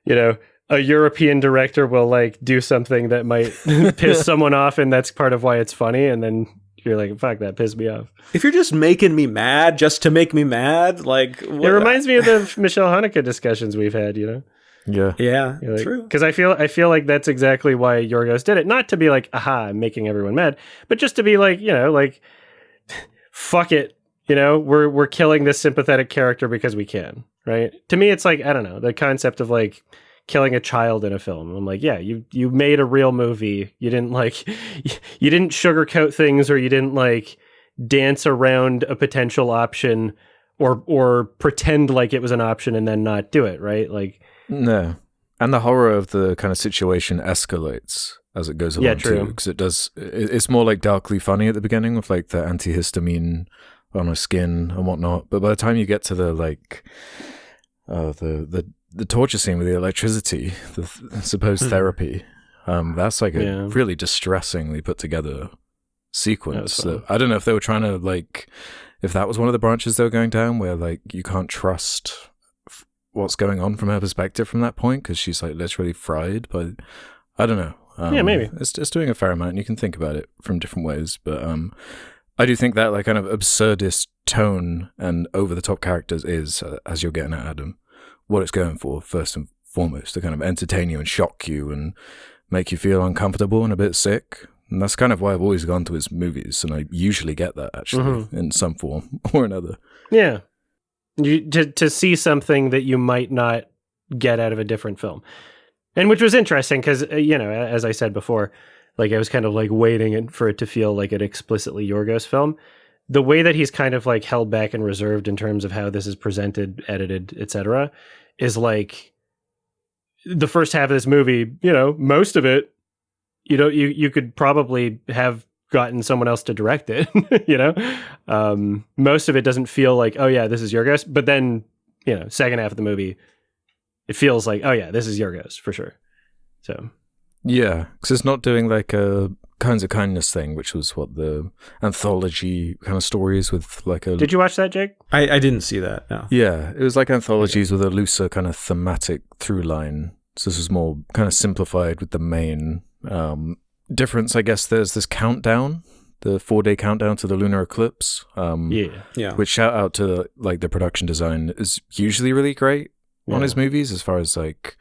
you know, a European director will like do something that might piss someone off, and that's part of why it's funny, and then you're like, fuck, that pissed me off. If you're just making me mad just to make me mad, like... It reminds me of the Michelle Haneke discussions we've had, you know? Yeah, like, true. Because I feel like that's exactly why Yorgos did it. Not to be like, aha, I'm making everyone mad, but just to be like, you know, like, fuck it, you know, we're killing this sympathetic character because we can, right? To me, it's like, I don't know, the concept of like killing a child in a film. I'm like, yeah, you made a real movie. You didn't sugarcoat things, or you didn't like dance around a potential option or pretend like it was an option and then not do it, right? Like, no. And the horror of the kind of situation escalates as it goes along too, because it's more like darkly funny at the beginning with like the antihistamine on her skin and whatnot, but by the time you get to the like the torture scene with the electricity, the supposed therapy, that's like a really distressingly put together sequence. That, I don't know if they were trying to like, if that was one of the branches they were going down, where like you can't trust what's going on from her perspective from that point, because she's like literally fried. But I don't know. Yeah, maybe it's doing a fair amount, and you can think about it from different ways. But I do think that like kind of absurdist tone and over the top characters is, as you're getting at, Adam, what it's going for first and foremost, to kind of entertain you and shock you and make you feel uncomfortable and a bit sick. And that's kind of why I've always gone to his movies, and I usually get that actually in some form or another. Yeah, to see something that you might not get out of a different film, and which was interesting because you know, as I said before, like I was kind of like waiting for it to feel like an explicitly Yorgos film. The way that he's kind of like held back and reserved in terms of how this is presented, edited, etc., is like the first half of this movie. You know, most of it, you know, you could probably have gotten someone else to direct it. You know, most of it doesn't feel like, oh yeah, this is Yorgos. But then, you know, second half of the movie, it feels like, oh yeah, this is Yorgos for sure. So yeah, because it's not doing like a Kinds of Kindness thing, which was what the anthology kind of stories with like a... Did you watch that, Jake? I didn't see that, no. Yeah, it was like anthologies with a looser kind of thematic through line. So this was more kind of simplified with the main difference. I guess there's this countdown, the 4-day countdown to the lunar eclipse. Yeah. Which, shout out to like the production design, is usually really great on his movies, as far as like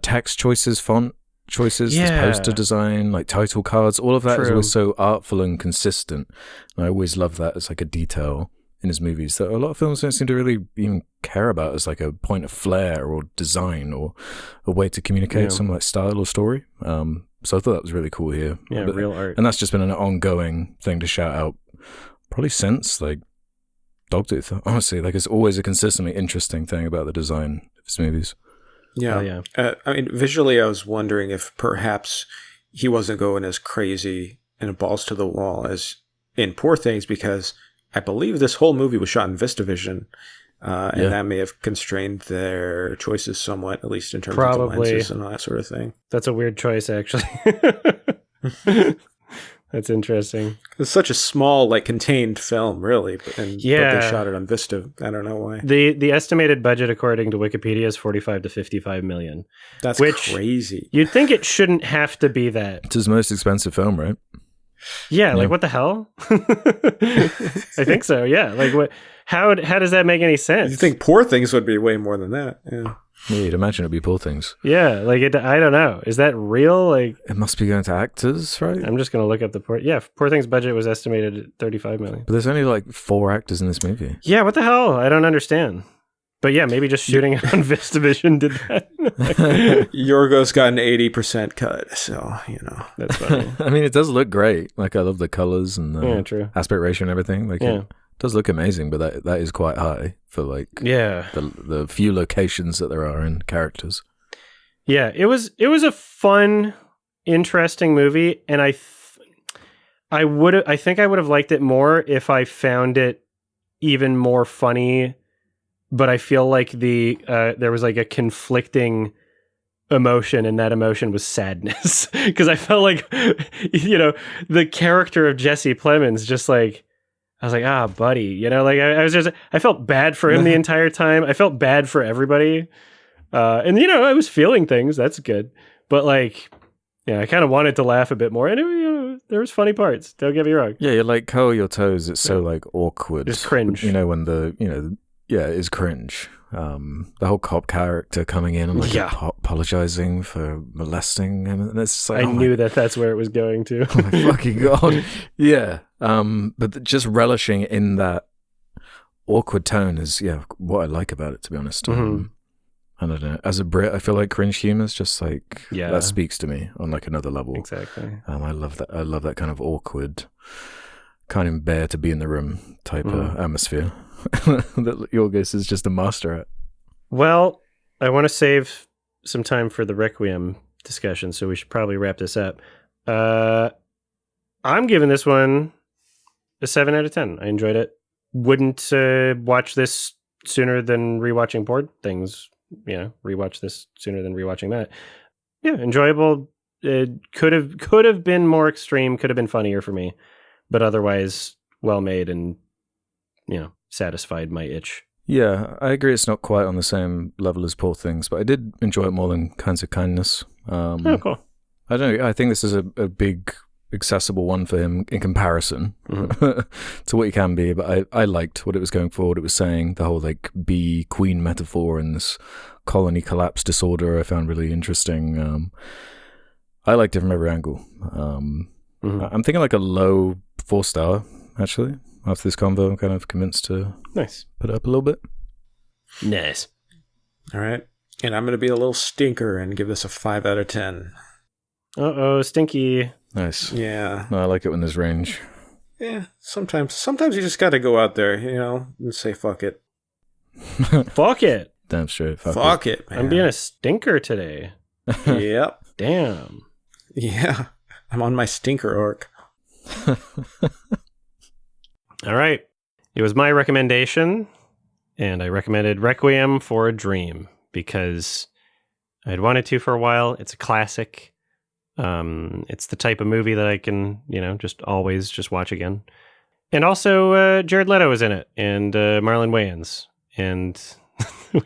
text choices, font choices, this poster design, like title cards, all of that is always so artful and consistent. And I always love that as like a detail in his movies that a lot of films don't seem to really even care about as like a point of flair or design or a way to communicate some like style or story. So I thought that was really cool here. Yeah, real art. And that's just been an ongoing thing to shout out probably since like Dogtooth. Honestly, like it's always a consistently interesting thing about the design of his movies. Yeah. I mean, visually, I was wondering if perhaps he wasn't going as crazy and balls to the wall as in Poor Things, because I believe this whole movie was shot in VistaVision, and that may have constrained their choices somewhat, at least in terms of the lenses and all that sort of thing. That's a weird choice, actually. That's interesting. It's such a small, like, contained film, really. But they shot it on Vista. I don't know why. The estimated budget, according to Wikipedia, is 45 to 55 million. That's crazy. You'd think it shouldn't have to be that. It's his most expensive film, right? Yeah, like what the hell? I think so. Yeah, like what? How does that make any sense? You think Poor Things would be way more than that? Yeah. Yeah, you'd imagine it'd be Poor Things. Yeah, like I don't know. Is that real? Like it must be going to actors, right? I'm just gonna look up the Poor Things budget was estimated at 35 million. But there's only like 4 actors in this movie. Yeah, what the hell? I don't understand. But yeah, maybe just shooting it on VistaVision did that. Yorgos got an 80% cut, so you know that's funny. I mean, it does look great. Like I love the colors and the aspect ratio and everything. Like it does look amazing, but that is quite high for like the few locations that there are in characters. Yeah, it was a fun interesting movie, and I think I would have liked it more if I found it even more funny. But I feel like there was like a conflicting emotion, and that emotion was sadness, because I felt like, the character of Jesse Plemons, just like, I was like, buddy, like I felt bad for him the entire time. I felt bad for everybody, and I was feeling things. That's good, but like, yeah, I kind of wanted to laugh a bit more, and there was funny parts. Don't get me wrong. Yeah, you're like curl your toes. It's so like awkward. Just cringe. When yeah, it is cringe. The whole cop character coming in and like apologizing for molesting him, and it's like, I knew that's where it was going to. Oh my fucking god! Yeah, but just relishing in that awkward tone is what I like about it. To be honest, I don't know. As a Brit, I feel like cringe humor is just like that speaks to me on like another level. Exactly. I love that. I love that kind of awkward, kind of bear to be in the room type of atmosphere. That Yorgos is just a master at. Well, I want to save some time for the Requiem discussion, so we should probably wrap this up. I'm giving this one a 7 out of 10. I enjoyed it. Wouldn't watch this sooner than rewatching Bored Things. Rewatch this sooner than rewatching that. Yeah, enjoyable. It could have been more extreme, could have been funnier for me, but otherwise well made and satisfied my itch. Yeah, I agree. It's not quite on the same level as Poor Things, but I did enjoy it more than Kinds of Kindness. Cool. I don't know. I think this is a big, accessible one for him in comparison to what he can be. But I liked what it was going for, what it was saying, the whole like bee queen metaphor and this colony collapse disorder. I found really interesting. I liked it from every angle. I'm thinking like a low 4-star actually. After this convo, I'm kind of convinced to put it up a little bit. Nice. All right. And I'm going to be a little stinker and give this a 5 out of 10. Uh-oh, stinky. Nice. Yeah. No, I like it when there's range. Yeah, sometimes you just got to go out there, and say fuck it. Fuck it. Damn straight. Fuck it, man. I'm being a stinker today. Yep. Damn. Yeah. I'm on my stinker arc. All right. It was my recommendation, and I recommended Requiem for a Dream because I'd wanted to for a while. It's a classic. It's the type of movie that I can, just always just watch again. And also, Jared Leto is in it, and Marlon Wayans. And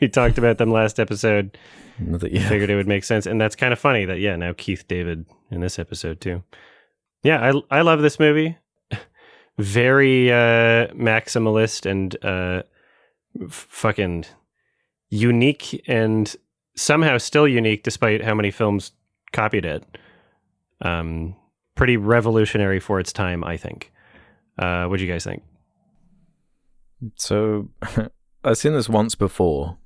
we talked about them last episode. Figured it would make sense. And that's kind of funny that, now Keith David in this episode, too. Yeah, I love this movie. Very maximalist and fucking unique, and somehow still unique despite how many films copied it. Pretty revolutionary for its time, I think. What do you guys think? So I've seen this once before,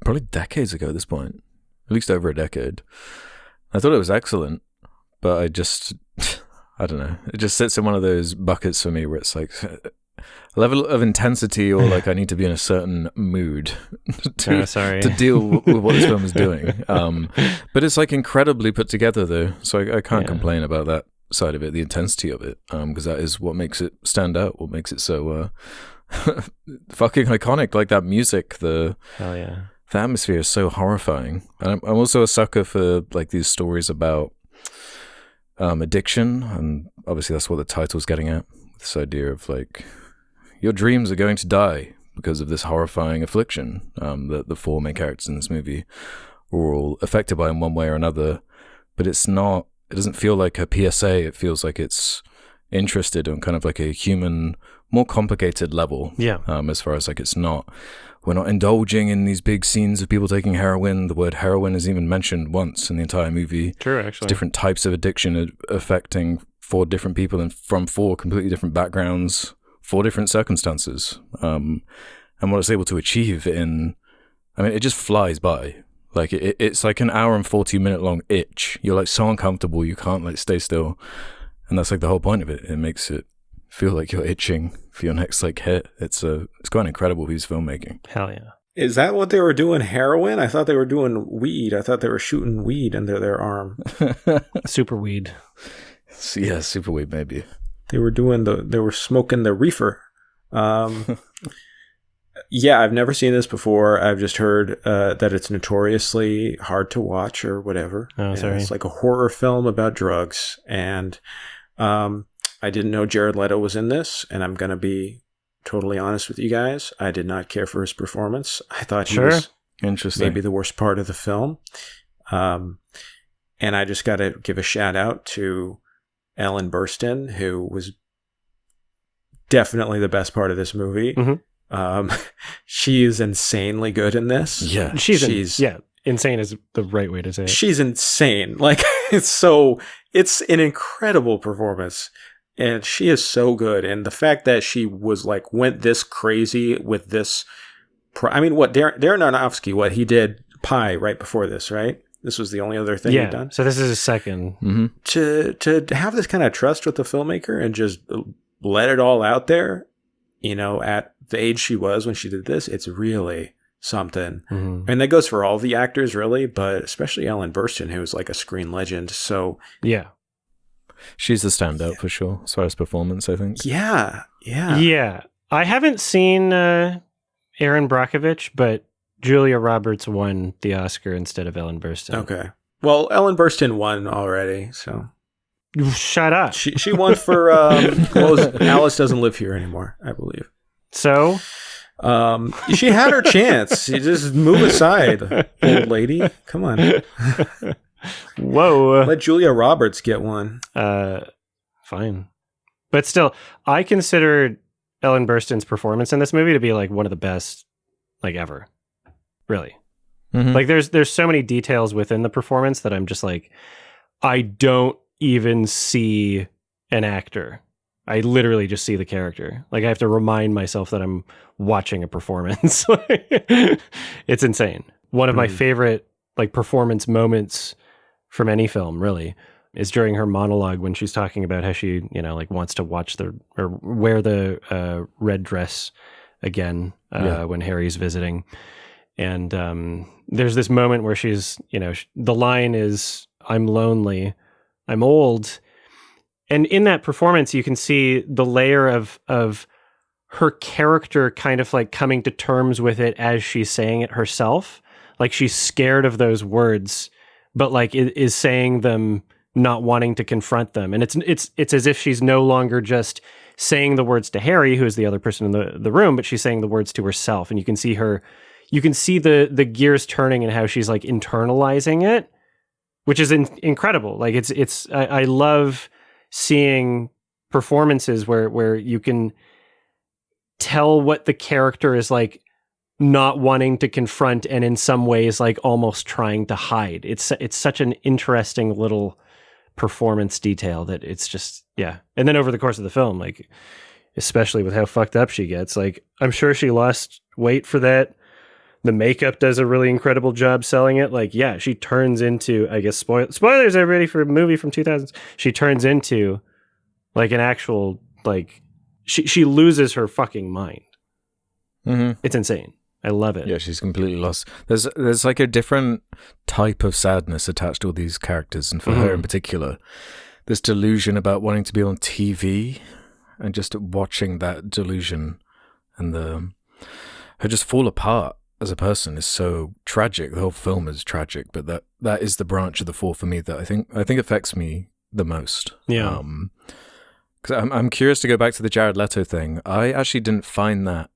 probably decades ago at this point, at least over a decade. I thought it was excellent, but I don't know. It just sits in one of those buckets for me where it's like a level of intensity, or like I need to be in a certain mood to deal with what this film is doing. But it's like incredibly put together though, so I can't complain about that side of it, the intensity of it, because that is what makes it stand out, what makes it so fucking iconic. Like that music, the atmosphere is so horrifying. And I'm also a sucker for like these stories about addiction, and obviously that's what the title's getting at, this idea of like your dreams are going to die because of this horrifying affliction that the 4 main characters in this movie are all affected by in one way or another. But it doesn't feel like a PSA. It feels like it's interested on kind of like a human, more complicated level. As far as like we're not indulging in these big scenes of people taking heroin. The word heroin is even mentioned once in the entire movie. True, actually. It's different types of addiction affecting 4 different people and from 4 completely different backgrounds, 4 different circumstances. And what it's able to achieve it just flies by. Like it's like an hour and 40-minute long itch. You're like so uncomfortable, you can't like stay still. And that's like the whole point of it. It makes it feel like you're itching for your next like hit. It's quite an incredible piece of filmmaking. Hell yeah. Is that what they were doing? Heroin? I thought they were doing weed. I thought they were shooting weed under their arm. Super weed. Yeah, super weed maybe. They were smoking the reefer. Yeah, I've never seen this before. I've just heard that it's notoriously hard to watch or whatever. Oh, sorry. It's like a horror film about drugs. And I didn't know Jared Leto was in this, and I'm going to be totally honest with you guys. I did not care for his performance. I thought he was maybe the worst part of the film. And I just got to give a shout out to Ellen Burstyn, who was definitely the best part of this movie. Mm-hmm. She is insanely good in this. Yeah, insane is the right way to say it. She's insane. Like it's an incredible performance. And she is so good. And the fact that she was like, went this crazy with this. Darren Aronofsky, he did Pi right before this, right? This was the only other thing he'd done. So this is his second. Mm-hmm. To have this kind of trust with the filmmaker and just let it all out there, at the age she was when she did this, it's really something. Mm-hmm. And that goes for all the actors, really, but especially Ellen Burstyn, who's like a screen legend. So yeah. She's the standout for sure, as far as performance, I think. Yeah. I haven't seen Aaron Brockovich, but Julia Roberts won the Oscar instead of Ellen Burstyn. Okay. Well, Ellen Burstyn won already, so... Shut up. She won for... Alice Doesn't Live Here Anymore, I believe. So? She had her chance. You just move aside, old lady. Come on. Whoa. Let Julia Roberts get one. Fine. But still, I consider Ellen Burstyn's performance in this movie to be like one of the best like ever. Really. Mm-hmm. Like there's so many details within the performance that I'm just like, I don't even see an actor. I literally just see the character. Like I have to remind myself that I'm watching a performance. It's insane. One of my favorite like performance moments from any film, really, is during her monologue when she's talking about how she, like wants to watch or wear the red dress again when Harry's visiting. And there's this moment where she's, the line is, "I'm lonely, I'm old." And in that performance, you can see the layer of her character kind of like coming to terms with it as she's saying it herself. Like she's scared of those words, but like is saying them, not wanting to confront them. And it's as if she's no longer just saying the words to Harry, who is the other person in the room, but she's saying the words to herself. And you can see the gears turning and how she's like internalizing it, which is incredible. Like I love seeing performances where you can tell what the character is like not wanting to confront and in some ways like almost trying to hide. It's such an interesting little performance detail that it's just, yeah. And then over the course of the film, like especially with how fucked up she gets, like I'm sure she lost weight for that. The makeup does a really incredible job selling it. Like, yeah, she turns into, I guess, spoilers, everybody, for a movie from 2000s. She turns into like an actual, like, she loses her fucking mind. Mm-hmm. It's insane. I love it. Yeah, she's completely lost. There's like a different type of sadness attached to all these characters, and for her in particular, this delusion about wanting to be on TV, and just watching that delusion and her just fall apart as a person is so tragic. The whole film is tragic, but that is the branch of the fall for me that I think affects me the most. Yeah. Because I'm curious to go back to the Jared Leto thing. I actually didn't find that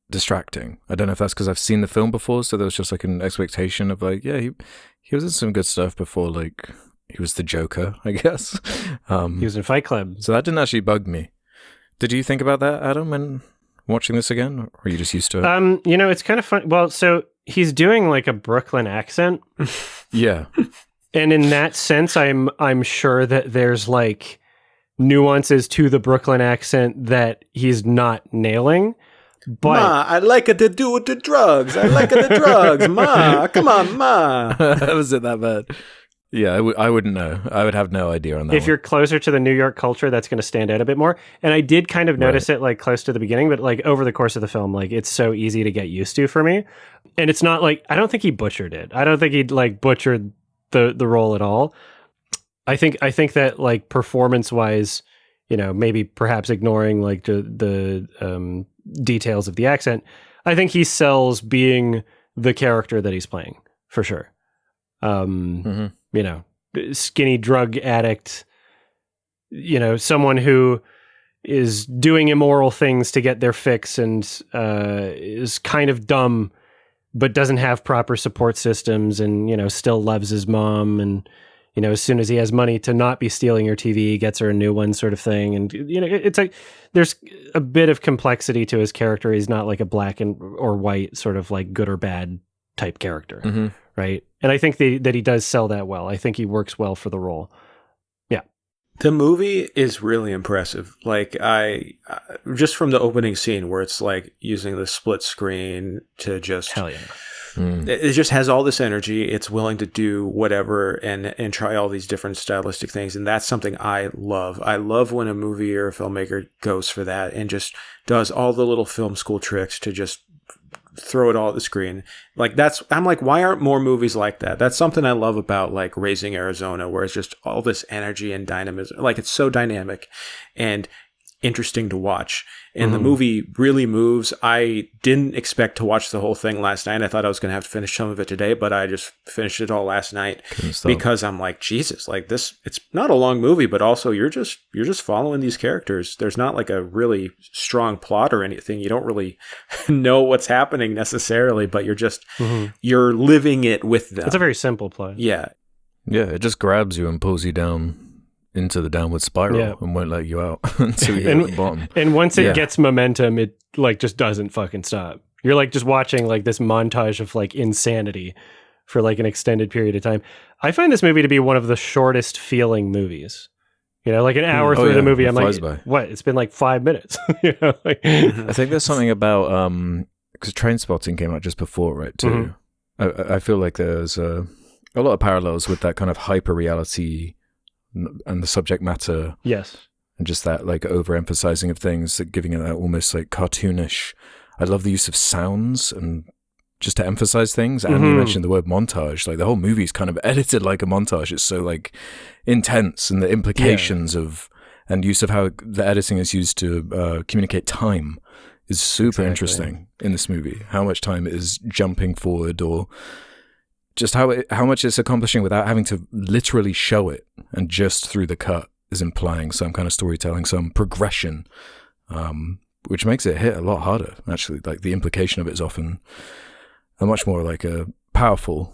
distracting. I don't know if that's because I've seen the film before, so there was just like an expectation of like, yeah, he was in some good stuff before, like he was the Joker, I guess. He was in Fight Club. So that didn't actually bug me. Did you think about that, Adam, when watching this again, or are you just used to it? It's kind of fun. Well, so he's doing like a Brooklyn accent. Yeah. And in that sense, I'm sure that there's like nuances to the Brooklyn accent that he's not nailing. But Ma, I like it to do with the drugs. I like it the drugs. Ma, come on, Ma. Was it that bad? Yeah, I wouldn't know. I would have no idea on that. If you're closer to the New York culture, that's going to stand out a bit more. And I did kind of notice it like close to the beginning, but like over the course of the film, like it's so easy to get used to for me. And it's not like, I don't think he butchered it. I don't think he'd like butchered the role at all. I think that like performance wise, you know, maybe perhaps ignoring like the details of the accent, I think he sells being the character that he's playing for sure. You know, skinny drug addict, you know, someone who is doing immoral things to get their fix and is kind of dumb, but doesn't have proper support systems and, you know, still loves his mom. And, you know, as soon as he has money to not be stealing her TV, he gets her a new one sort of thing. And, you know, it's like there's a bit of complexity to his character. He's not like a black or white sort of like good or bad type character. Right. And I think that he does sell that well. I think he works well for the role. Yeah. The movie is really impressive. Like just from the opening scene where it's like using the split screen to just, hell yeah. It just has all this energy. It's willing to do whatever and try all these different stylistic things. And that's something I love. I love when a movie or a filmmaker goes for that and just does all the little film school tricks to just throw it all at the screen. Like I'm like, why aren't more movies like that? That's something I love about like Raising Arizona, where it's just all this energy and dynamism. Like it's so dynamic and interesting to watch. And the movie really moves. I didn't expect to watch the whole thing last night. I thought I was going to have to finish some of it today, but I just finished it all last night because I'm like, Jesus, like this, it's not a long movie, but also you're just following these characters. There's not like a really strong plot or anything. You don't really know what's happening necessarily, but you're just, you're living it with them. It's a very simple plot. Yeah. Yeah. It just grabs you and pulls you down into the downward spiral and won't let you out until you hit the bottom. And once it gets momentum, it like just doesn't fucking stop. You're like just watching like this montage of like insanity for like an extended period of time. I find this movie to be one of the shortest feeling movies. You know, like an hour through the movie, I'm like, what? It's been like 5 minutes. You know, like, I think there's something about because Trainspotting came out just before, right? Too. I feel like there's a lot of parallels with that kind of hyper reality and the subject matter, yes, and just that like overemphasizing of things, that giving it that almost like cartoonish. I love the use of sounds and just to emphasize things. And you mentioned the word montage. Like the whole movie is kind of edited like a montage. It's so like intense, and the implications of and use of how the editing is used to communicate time is super interesting in this movie. How much time is jumping forward, or just how much it's accomplishing without having to literally show it, and just through the cut is implying some kind of storytelling, some progression, which makes it hit a lot harder. Actually, like the implication of it is often a much more like a powerful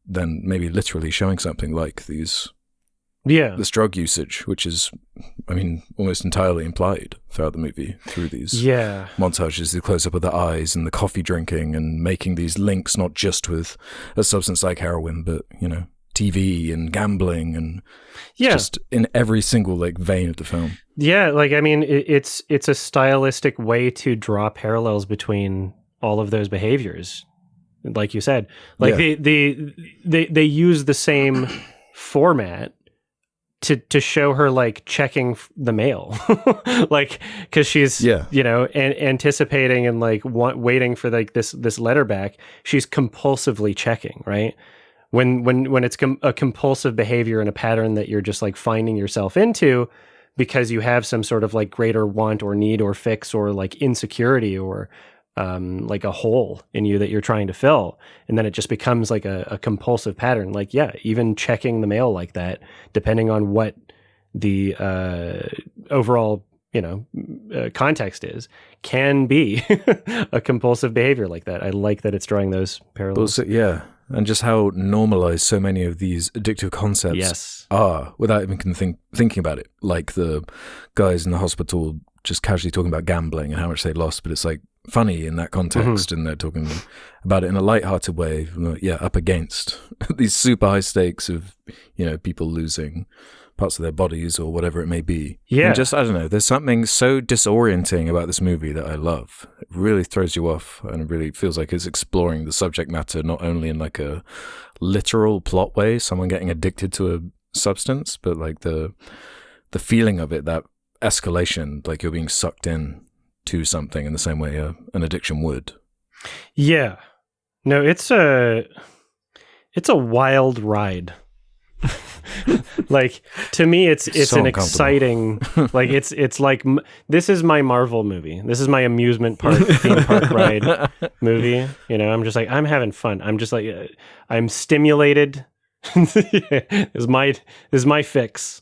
than maybe literally showing something like these. This drug usage, which is, I mean, almost entirely implied throughout the movie through these montages, the close-up of the eyes and the coffee drinking and making these links not just with a substance like heroin, but, you know, TV and gambling and just in every single like vein of the film. Yeah, like, I mean, it's a stylistic way to draw parallels between all of those behaviors. Like you said, like they use the same format to show her like checking the mail, like because she's you know anticipating and like waiting for like this letter back. She's compulsively checking, right? When it's a compulsive behavior and a pattern that you're just like finding yourself into because you have some sort of like greater want or need or fix or like insecurity or like a hole in you that you're trying to fill. And then it just becomes like a compulsive pattern. Like, even checking the mail like that, depending on what the overall, you know, context is, can be a compulsive behavior like that. I like that it's drawing those parallels. Also, and just how normalized so many of these addictive concepts are without even thinking about it. Like the guys in the hospital just casually talking about gambling and how much they lost, but it's like funny in that context, and they're talking about it in a lighthearted way, up against these super high stakes of, you know, people losing parts of their bodies or whatever it may be. Yeah. And just, I don't know, there's something so disorienting about this movie that I love. It really throws you off, and it really feels like it's exploring the subject matter not only in like a literal plot way, someone getting addicted to a substance, but like the feeling of it, that escalation, like you're being sucked in to something in the same way an addiction would. Yeah. No, it's a wild ride. Like, to me, it's so an exciting, like, it's like, this is my Marvel movie. This is my amusement park, theme park ride movie. You know, I'm just like, I'm having fun. I'm just like, I'm stimulated. This is my fix,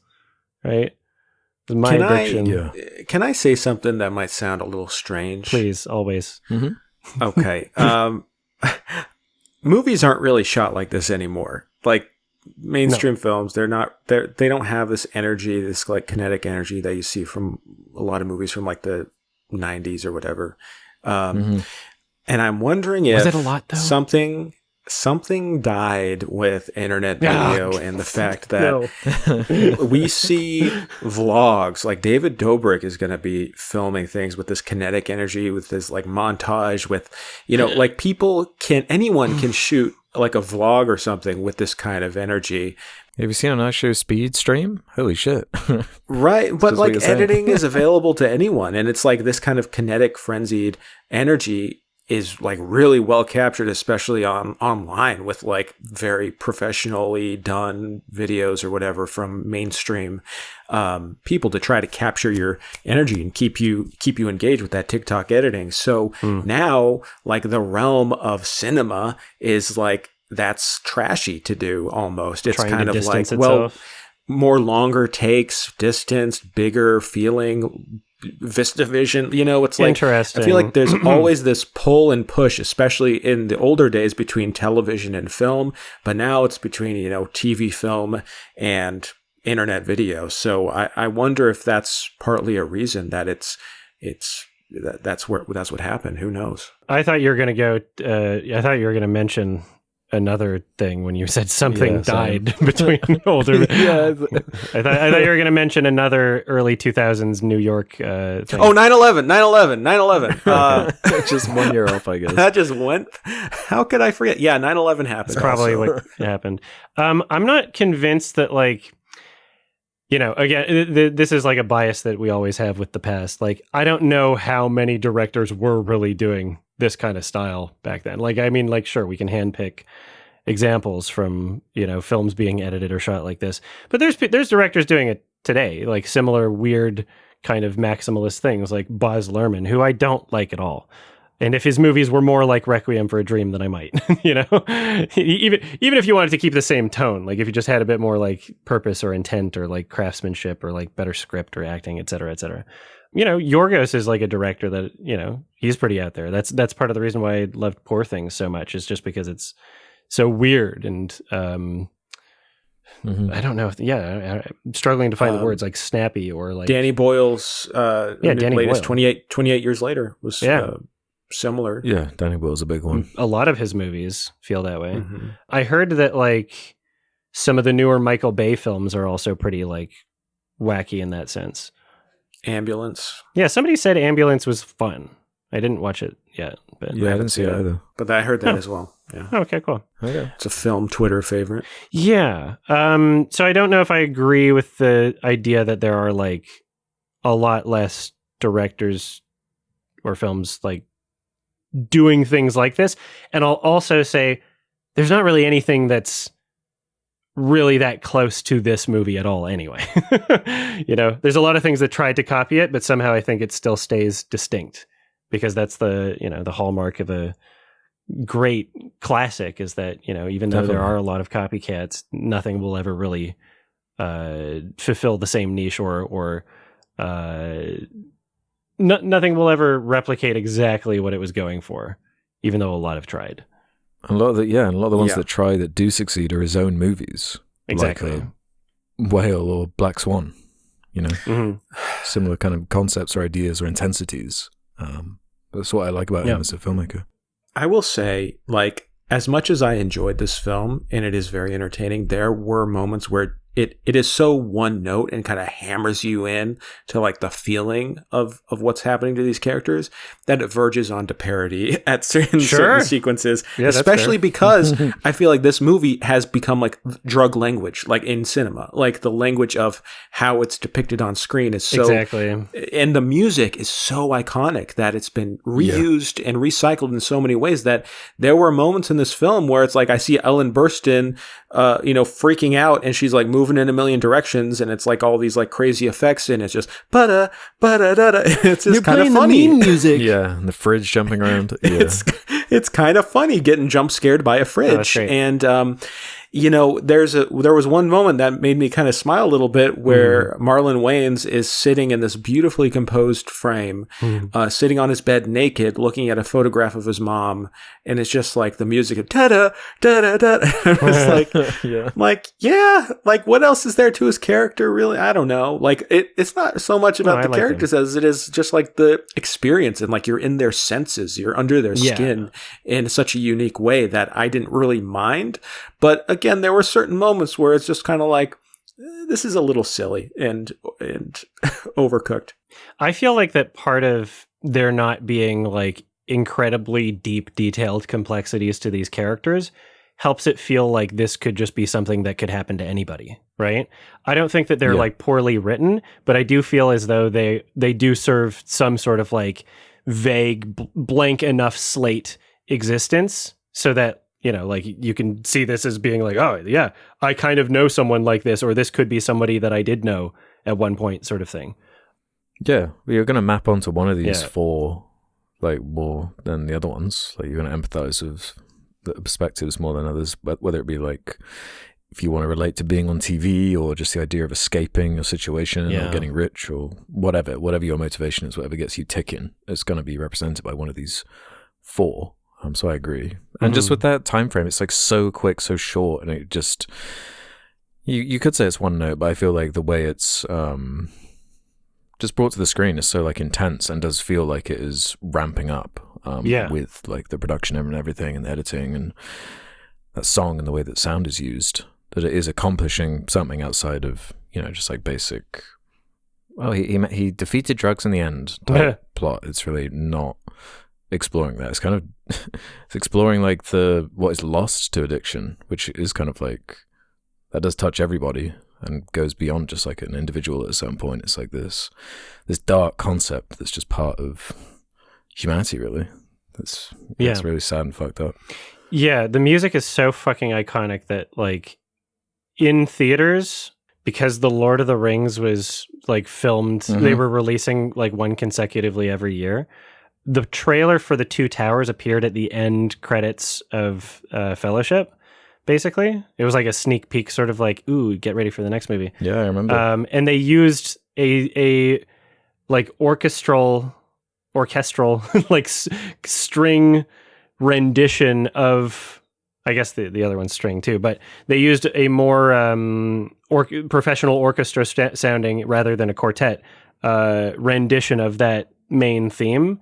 right? This is my addiction. Can I say something that might sound a little strange? Please, always. Mm-hmm. Okay. Movies aren't really shot like this anymore. Like, mainstream films, they don't have this energy, this like kinetic energy that you see from a lot of movies from like the 90s or whatever. And I'm wondering if was it a lot, though? something died with internet video and the fact that we see vlogs, like David Dobrik is going to be filming things with this kinetic energy, with this like montage, with, you know, like anyone can shoot like a vlog or something with this kind of energy. Have you seen on our show Speed Stream? Holy shit. Right. But like editing is available to anyone. And it's like this kind of kinetic frenzied energy is like really well captured, especially online with like very professionally done videos or whatever from mainstream people to try to capture your energy and keep you engaged with that TikTok editing. So now like the realm of cinema is like, that's trashy to do almost. It's kind of like, well, more longer takes, distance, bigger feeling, Vista Vision, you know, it's like, interesting. I feel like there's always this pull and push, especially in the older days between television and film, but now it's between, you know, TV, film, and internet video. So I wonder if that's partly a reason that that's what happened. Who knows? I thought you were going to mention another thing when you said something died between older. I thought you were going to mention another early 2000s New York thing. Oh, 9/11. Just 1 year off, I guess. That just went. How could I forget? Yeah, 9/11 happened. That's probably what happened. I'm not convinced that, like, you know, again, this is like a bias that we always have with the past. Like, I don't know how many directors were really doing this kind of style back then. Like, I mean, like, sure, we can handpick examples from, you know, films being edited or shot like this, but there's directors doing it today, like similar weird kind of maximalist things, like Baz Luhrmann, who I don't like at all. And if his movies were more like Requiem for a Dream, then I might, you know, even if you wanted to keep the same tone, like if you just had a bit more like purpose or intent or like craftsmanship or like better script or acting, et cetera, et cetera. You know, Yorgos is like a director that, you know, he's pretty out there. That's part of the reason why I loved Poor Things so much, is just because it's so weird and I don't know. I'm struggling to find the words, like snappy or like Danny Boyle's Danny latest Boyle. 28 years later was similar. Yeah, Danny Boyle's a big one. A lot of his movies feel that way. I heard that like some of the newer Michael Bay films are also pretty like wacky in that sense. Ambulance. Yeah, somebody said Ambulance was fun. I didn't watch it yet, but I didn't see it either. But I heard that as well. Yeah. Okay, cool. Okay. It's a film Twitter favorite. Yeah. So I don't know if I agree with the idea that there are like a lot less directors or films like doing things like this. And I'll also say there's not really anything that's really that close to this movie at all anyway. You know, there's a lot of things that tried to copy it, but somehow I think it still stays distinct, because that's the, you know, the hallmark of a great classic, is that, you know, even though there are a lot of copycats, nothing will ever really fulfill the same niche or nothing will ever replicate exactly what it was going for, even though a lot have tried. A lot of the ones that try, that do succeed, are his own movies. Exactly. Like Whale or Black Swan, you know, similar kind of concepts or ideas or intensities. That's what I like about him as a filmmaker. I will say, like, as much as I enjoyed this film, and it is very entertaining, there were moments where it is so one note and kind of hammers you in to like the feeling of what's happening to these characters that it verges onto parody at certain sequences, especially because I feel like this movie has become like drug language, like in cinema, like the language of how it's depicted on screen is so and the music is so iconic that it's been reused and recycled in so many ways that there were moments in this film where it's like I see Ellen Burstyn freaking out, and she's like moving in a million directions, and it's like all these like crazy effects, and it's just ba-da, ba-da-da-da. It's just kind of funny. The meme music. Yeah, and the fridge jumping around. Yeah. It's kind of funny getting jump scared by a fridge. And there was one moment that made me kind of smile a little bit where Marlon Wayans is sitting in this beautifully composed frame, sitting on his bed naked, looking at a photograph of his mom, and it's just like the music of da-da, da-da, da. It's like, what else is there to his character, really? I don't know. Like, it's not so much about the characters as it is just like the experience, and like you're in their senses, you're under their skin in such a unique way that I didn't really mind. But again, there were certain moments where it's just kind of like, this is a little silly and overcooked. I feel like that part of there not being like incredibly deep, detailed complexities to these characters helps it feel like this could just be something that could happen to anybody, right? I don't think that they're like poorly written, but I do feel as though they do serve some sort of like vague, blank enough slate existence so that, like you can see this as being like, oh yeah, I kind of know someone like this, or this could be somebody that I did know at one point, sort of thing. Yeah, you're going to map onto one of these four, like more than the other ones. Like you're going to empathize with the perspectives more than others, but whether it be like if you want to relate to being on TV or just the idea of escaping your situation or getting rich or whatever your motivation is, whatever gets you ticking, it's going to be represented by one of these four. So I agree. And just with that time frame, it's like so quick, so short, and it just you could say it's one note, but I feel like the way it's just brought to the screen is so like intense and does feel like it is ramping up with like the production and everything and the editing and that song and the way that sound is used, that it is accomplishing something outside of just like basic he defeated drugs in the end type plot. It's really not exploring that. It's kind of it's exploring like what is lost to addiction, which is kind of like that does touch everybody and goes beyond just like an individual at a certain point. It's like this dark concept that's just part of humanity, really. It's really sad and fucked up. Yeah, the music is so fucking iconic that like in theaters, because the Lord of the Rings was like filmed, they were releasing like one consecutively every year. The trailer for The Two Towers appeared at the end credits of Fellowship, basically. It was like a sneak peek, sort of like, ooh, get ready for the next movie. Yeah, I remember. And they used a like orchestral like string rendition of, I guess the other one's string too, but they used a more professional orchestra sounding rather than a quartet rendition of that main theme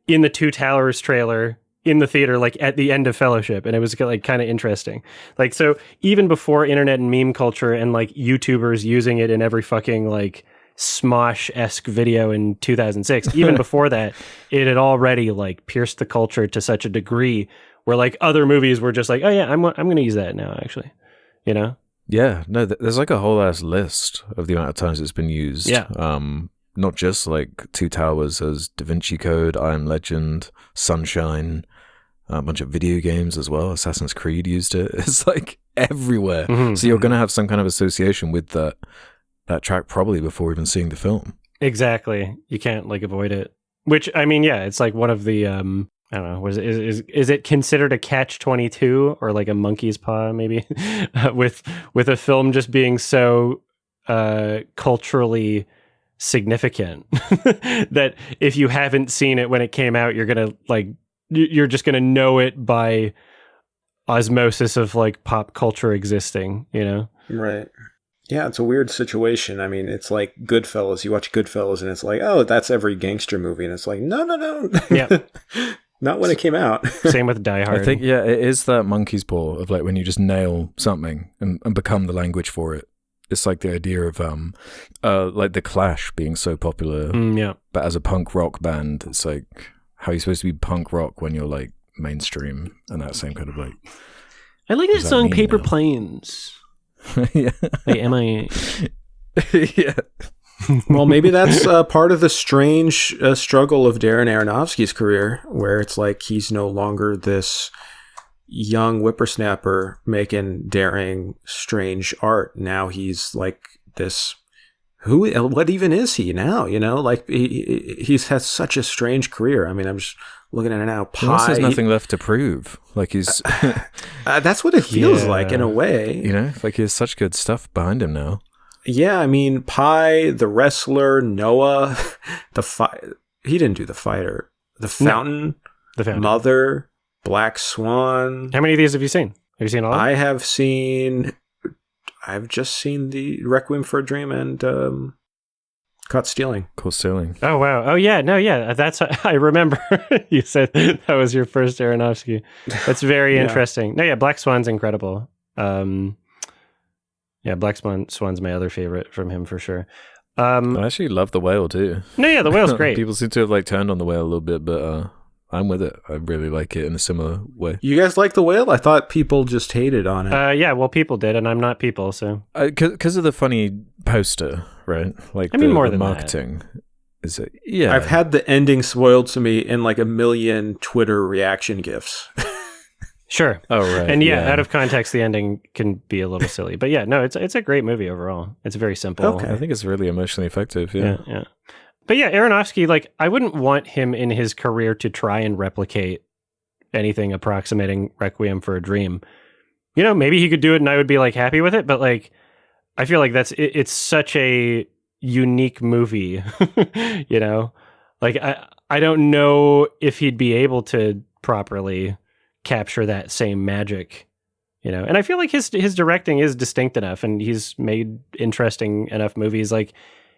in the Two Towers trailer in the theater, like at the end of Fellowship. And it was like kind of interesting. Like, so even before internet and meme culture and like YouTubers using it in every fucking like Smosh-esque video in 2006, even before that, it had already like pierced the culture to such a degree where like other movies were just like, oh yeah, I'm going to use that now, actually, Yeah, no, there's like a whole ass list of the amount of times it's been used. Yeah. Not just like Two Towers, as Da Vinci Code, I Am Legend, Sunshine, a bunch of video games as well. Assassin's Creed used it. It's like everywhere. So you're going to have some kind of association with that track probably before even seeing the film. Exactly. You can't like avoid it. Which, I mean, yeah, it's like one of the, I don't know, is it considered a catch-22 or like a monkey's paw maybe with a film just being so culturally significant that if you haven't seen it when it came out, you're just gonna know it by osmosis of like pop culture existing, Right. Yeah, it's a weird situation. I mean, it's like Goodfellas. You watch Goodfellas and it's like, oh, that's every gangster movie. And it's like, no. Yeah. Not when it came out. Same with Die Hard. I think, it is that monkey's paw of like when you just nail something and become the language for it. it's like the idea of like the Clash being so popular, but as a punk rock band, it's like how you're supposed to be punk rock when you're like mainstream, and that same kind of like. I like that song "Paper Planes." Yeah. Like, am I? Yeah. Well, maybe that's part of the strange struggle of Darren Aronofsky's career, where it's like he's no longer this young whippersnapper making daring, strange art. Now he's like this. What even is he now? You know, like he's had such a strange career. I mean, I'm just looking at it now. He almost has nothing left to prove. Like he's. That's what it feels like in a way. You know, like he has such good stuff behind him now. Yeah, I mean, Pi, The Wrestler, Noah, he didn't do The Fighter. The Fountain, The Fountain, Mother, Black Swan. How many of these have you seen? Have you seen all of them? I've just seen the Requiem for a Dream and Caught Stealing. Oh, wow. Oh, yeah. No, yeah. I remember you said that was your first Aronofsky. That's very interesting. No, yeah. Black Swan's incredible. Yeah, Black Swan's my other favorite from him for sure. I actually love The Whale too. No, yeah, The Whale's great. People seem to have like turned on The Whale a little bit, but I'm with it. I really like it in a similar way. You guys like The Whale? I thought people just hated on it. Yeah, well, people did, and I'm not people, so because of the funny poster, right? Like, I mean, more the than marketing. Is it? Yeah, I've had the ending spoiled to me in like a million Twitter reaction gifs. Sure. Oh, right. And out of context, the ending can be a little silly. But yeah, no, it's a great movie overall. It's very simple. Okay. I think it's really emotionally effective. Yeah. But yeah, Aronofsky, like, I wouldn't want him in his career to try and replicate anything approximating Requiem for a Dream. You know, maybe he could do it and I would be like happy with it. But like, I feel like it's such a unique movie, you know? Like, I don't know if he'd be able to properly capture that same magic, you know. And I feel like his directing is distinct enough, and he's made interesting enough movies. Like,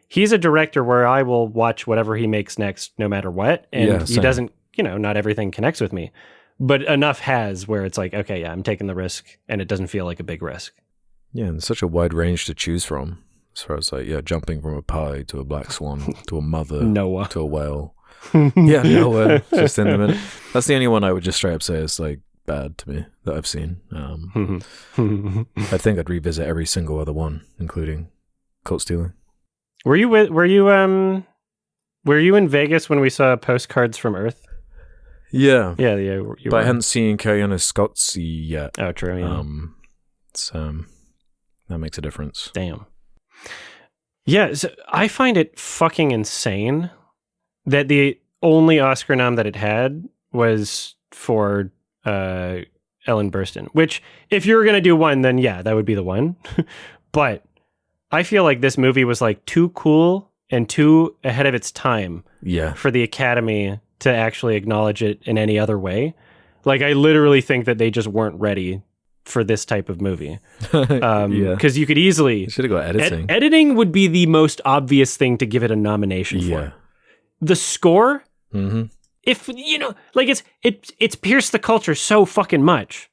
he's a director where I will watch whatever he makes next, no matter what. And he doesn't, you know, not everything connects with me, but enough has where it's like, okay, yeah, I'm taking the risk, and it doesn't feel like a big risk. Yeah, and such a wide range to choose from, as far as like, jumping from a pie to a black swan to a mother, Noah to a whale. Yeah, Noah, just in the middle. That's the only one I would just straight up say is like bad to me that I've seen. I think I'd revisit every single other one, including Caught Stealing. Were you in Vegas when we saw Postcards from Earth? Yeah. But I hadn't seen Carry On as Scotsy yet. Oh, true. Yeah. That makes a difference. Damn. Yeah, so I find it fucking insane that the only Oscar nom that it had was for Ellen Burstyn, which if you were going to do one, then yeah, that would be the one. But I feel like this movie was like too cool and too ahead of its time for the Academy to actually acknowledge it in any other way. Like, I literally think that they just weren't ready for this type of movie. Because you could easily... Should have got editing. Editing would be the most obvious thing to give it a nomination for. The score... Mm-hmm. If, you know, like, it's pierced the culture so fucking much.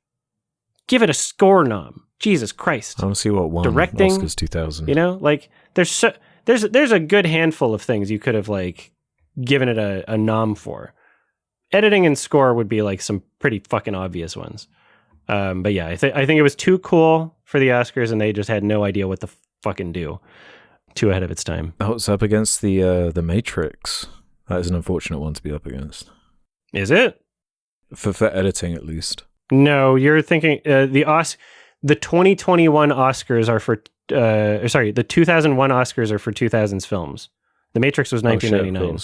Give it a score nom. Jesus Christ. I want to see what won directing, Oscars 2000. You know, like, there's a good handful of things you could have, like, given it a nom for. Editing and score would be, like, some pretty fucking obvious ones. But yeah, I think it was too cool for the Oscars, and they just had no idea what to fucking do. Too ahead of its time. Oh, it's up against the Matrix. That is an unfortunate one to be up against. Is it? For editing, at least. No, you're thinking the 2021 Oscars are for... the 2001 Oscars are for 2000's films. The Matrix was 1999.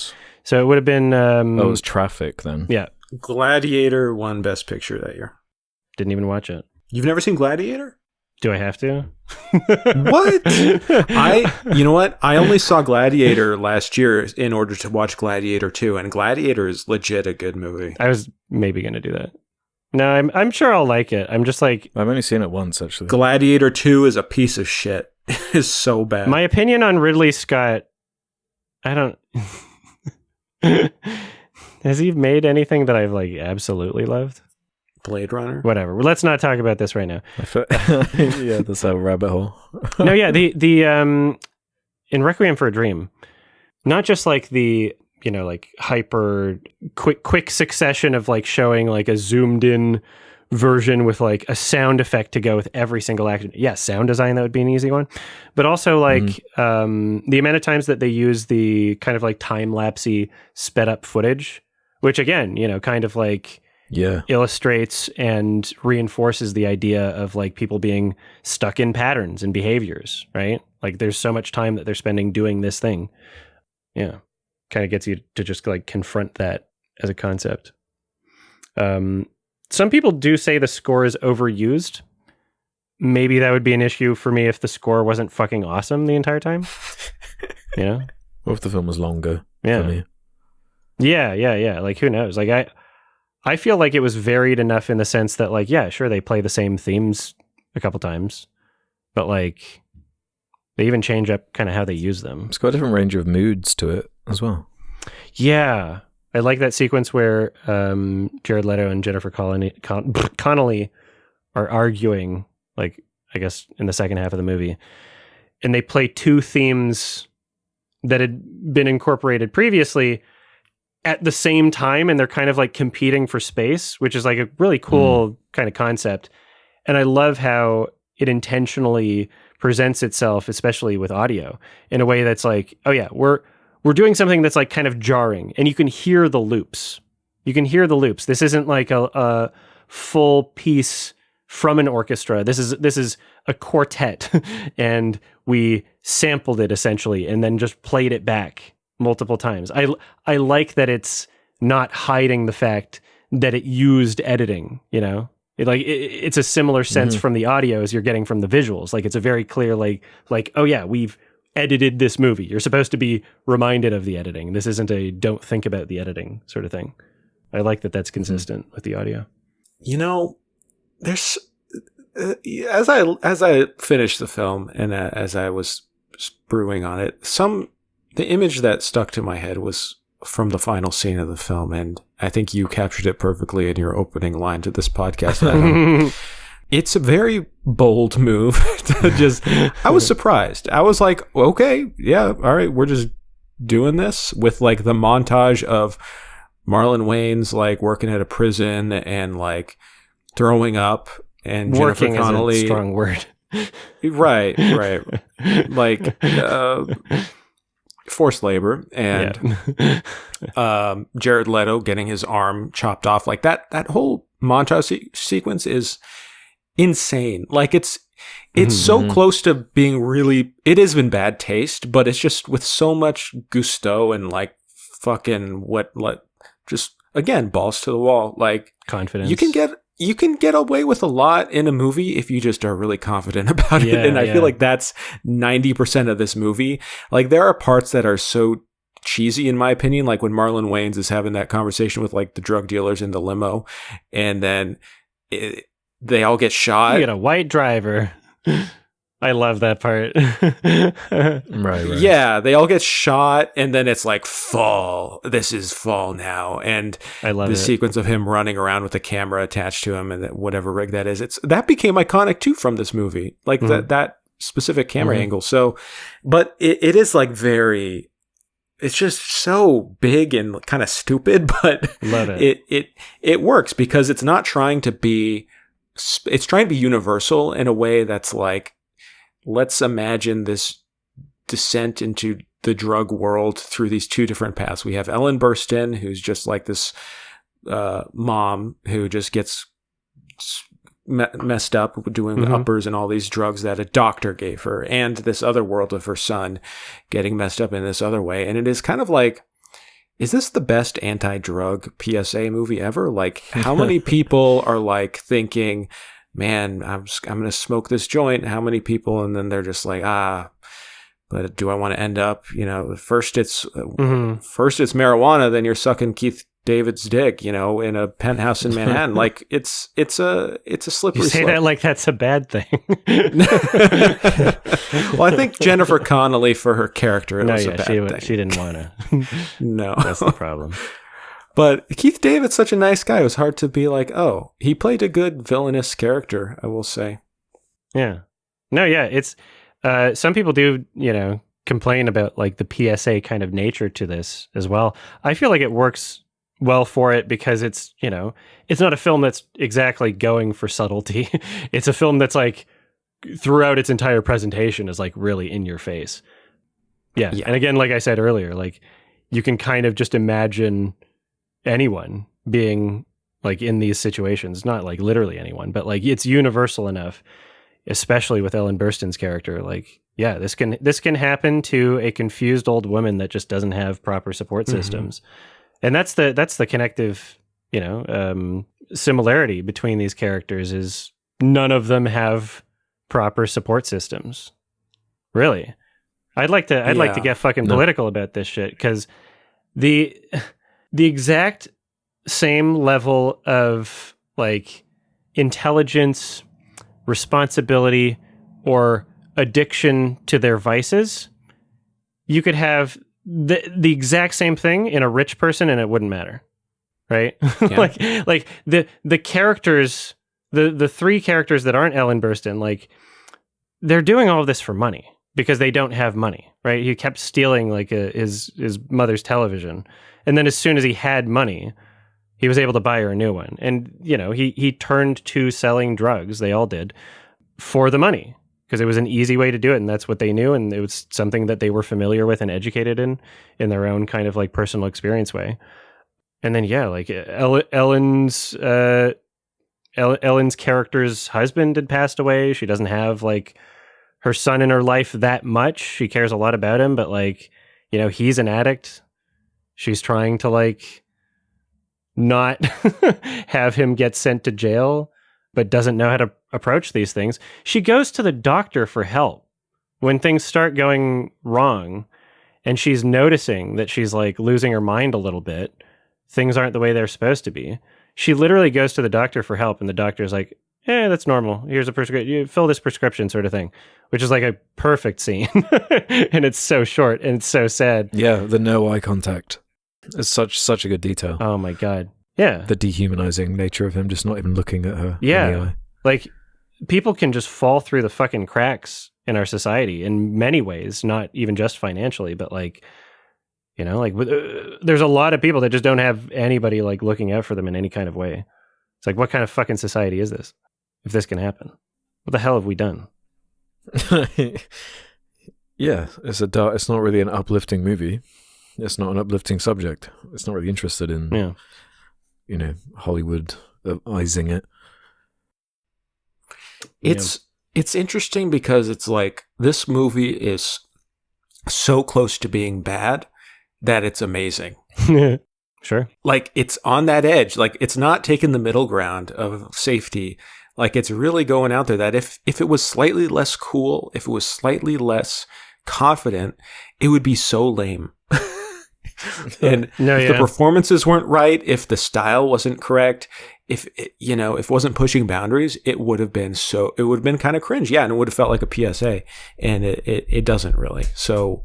So it would have been... it was Traffic then. Yeah. Gladiator won Best Picture that year. Didn't even watch it. You've never seen Gladiator? Do I have to? What? You know what? I only saw Gladiator last year in order to watch Gladiator 2, and Gladiator is legit a good movie. I was maybe going to do that. No, I'm sure I'll like it. I'm just like... I've only seen it once, actually. Gladiator 2 is a piece of shit. It is so bad. My opinion on Ridley Scott, I don't... Has he made anything that I've, like, absolutely loved? Blade Runner. Whatever. Well, let's not talk about this right now. Yeah, that's a rabbit hole. No, yeah, the in Requiem for a Dream, not just like the, you know, like hyper quick succession of like showing like a zoomed in version with like a sound effect to go with every single action. Yeah, sound design, that would be an easy one. But also like the amount of times that they use the kind of like time-lapsey sped up footage, which again, you know, kind of like illustrates and reinforces the idea of like people being stuck in patterns and behaviors, right? Like there's so much time that they're spending doing this thing. Yeah. Kind of gets you to just like confront that as a concept. Some people do say the score is overused. Maybe that would be an issue for me if the score wasn't fucking awesome the entire time. You know? Or if the film was longer for me. Yeah. Like, who knows? Like, I feel like it was varied enough in the sense that, like, yeah, sure, they play the same themes a couple times, but, like, they even change up kind of how they use them. It's got a different range of moods to it as well. Yeah. I like that sequence where Jared Leto and Jennifer Connelly are arguing, like, I guess, in the second half of the movie. And they play two themes that had been incorporated previously at the same time, and they're kind of like competing for space, which is like a really cool kind of concept. And I love how it intentionally presents itself, especially with audio, in a way that's like, oh yeah, we're doing something that's like kind of jarring, and you can hear the loops. This isn't like a full piece from an orchestra. This is a quartet, and we sampled it essentially, and then just played it back multiple times. I like that it's not hiding the fact that it used editing, you know? It's a similar sense from the audio as you're getting from the visuals. Like, it's a very clear, like, oh yeah, we've edited this movie. You're supposed to be reminded of the editing. This isn't a don't think about the editing sort of thing. I like that that's consistent with the audio. You know, there's as I finished the film and as I was brewing on it, the image that stuck to my head was from the final scene of the film, and I think you captured it perfectly in your opening line to this podcast, Adam. It's a very bold move to just... I was surprised. I was like, okay, yeah, all right, we're just doing this with like the montage of Marlon Wayans like working at a prison and like throwing up, and working Jennifer Connelly... is a strong word. Right. Like... forced labor, and Jared Leto getting his arm chopped off. Like that whole montage sequence is insane. Like it's so close to being really, it is in bad taste, but it's just with so much gusto and like fucking just again, balls to the wall. Like confidence. You can get away with a lot in a movie if you just are really confident about it. And I feel like that's 90% of this movie. Like, there are parts that are so cheesy, in my opinion, like when Marlon Wayans is having that conversation with like the drug dealers in the limo, and then they all get shot. You get a white driver. I love that part. Right. Yeah, they all get shot, and then it's like fall. This is fall now, and I love the sequence of him running around with a camera attached to him, and whatever rig that is. That became iconic too from this movie, like that specific camera angle. So, but it is like very. It's just so big and kind of stupid, but love it. It works because it's not trying to be. It's trying to be universal in a way that's like, let's imagine this descent into the drug world through these two different paths. We have Ellen Burstyn, who's just like this mom who just gets messed up doing uppers and all these drugs that a doctor gave her, and this other world of her son getting messed up in this other way. And it is kind of like, is this the best anti-drug PSA movie ever? Like, how many people are like thinking, man, I'm going to smoke this joint. How many people? And then they're just like, but do I want to end up, you know, first it's marijuana, then you're sucking Keith David's dick, you know, in a penthouse in Manhattan. Like, it's a slippery slope. You say that like that's a bad thing. Well, I think Jennifer Connelly, for her character, it was a bad thing. She didn't want to. No. That's the problem. But Keith David's such a nice guy. It was hard to be like, oh, he played a good villainous character, I will say. Yeah. No, yeah. It's some people do, complain about like the PSA kind of nature to this as well. I feel like it works well for it because it's, it's not a film that's exactly going for subtlety. It's a film that's like throughout its entire presentation is like really in your face. Yeah. And again, like I said earlier, like you can kind of just imagine anyone being like in these situations, not like literally anyone, but like it's universal enough, especially with Ellen Burstyn's character. Like, yeah, this can happen to a confused old woman that just doesn't have proper support systems. And that's the connective, similarity between these characters is none of them have proper support systems. Really. I'd like to get fucking political about this shit because the exact same level of like intelligence, responsibility, or addiction to their vices, you could have the exact same thing in a rich person and it wouldn't matter, right? Yeah. like the characters, the three characters that aren't Ellen Burstyn, like they're doing all of this for money because they don't have money, right? He kept stealing like his mother's television. And then as soon as he had money, he was able to buy her a new one. And, he turned to selling drugs, they all did, for the money because it was an easy way to do it. And that's what they knew. And it was something that they were familiar with and educated in their own kind of like personal experience way. And then, yeah, like Ellen's character's husband had passed away. She doesn't have like her son in her life that much. She cares a lot about him, but like, he's an addict. She's trying to like not have him get sent to jail, but doesn't know how to approach these things. She goes to the doctor for help when things start going wrong and she's noticing that she's like losing her mind a little bit. Things aren't the way they're supposed to be. She literally goes to the doctor for help and the doctor's like, that's normal. Here's a prescription. You fill this prescription sort of thing, which is like a perfect scene. And it's so short and it's so sad. Yeah, the no eye contact. It's such a good detail. Oh my God. Yeah. The dehumanizing nature of him just not even looking at her. Yeah. In the eye. Like people can just fall through the fucking cracks in our society in many ways, not even just financially, but like, there's a lot of people that just don't have anybody like looking out for them in any kind of way. It's like, what kind of fucking society is this? If this can happen, what the hell have we done? Yeah, it's not really an uplifting movie. It's not an uplifting subject. It's not really interested in, Hollywoodizing it. It's interesting because it's like this movie is so close to being bad that it's amazing. Sure. Like it's on that edge. Like it's not taking the middle ground of safety. Like it's really going out there that if it was slightly less cool, if it was slightly less confident, it would be so lame. And if the performances weren't right, if the style wasn't correct, if it wasn't pushing boundaries, it would have been kind of cringe. Yeah. And it would have felt like a PSA, and it doesn't really. So,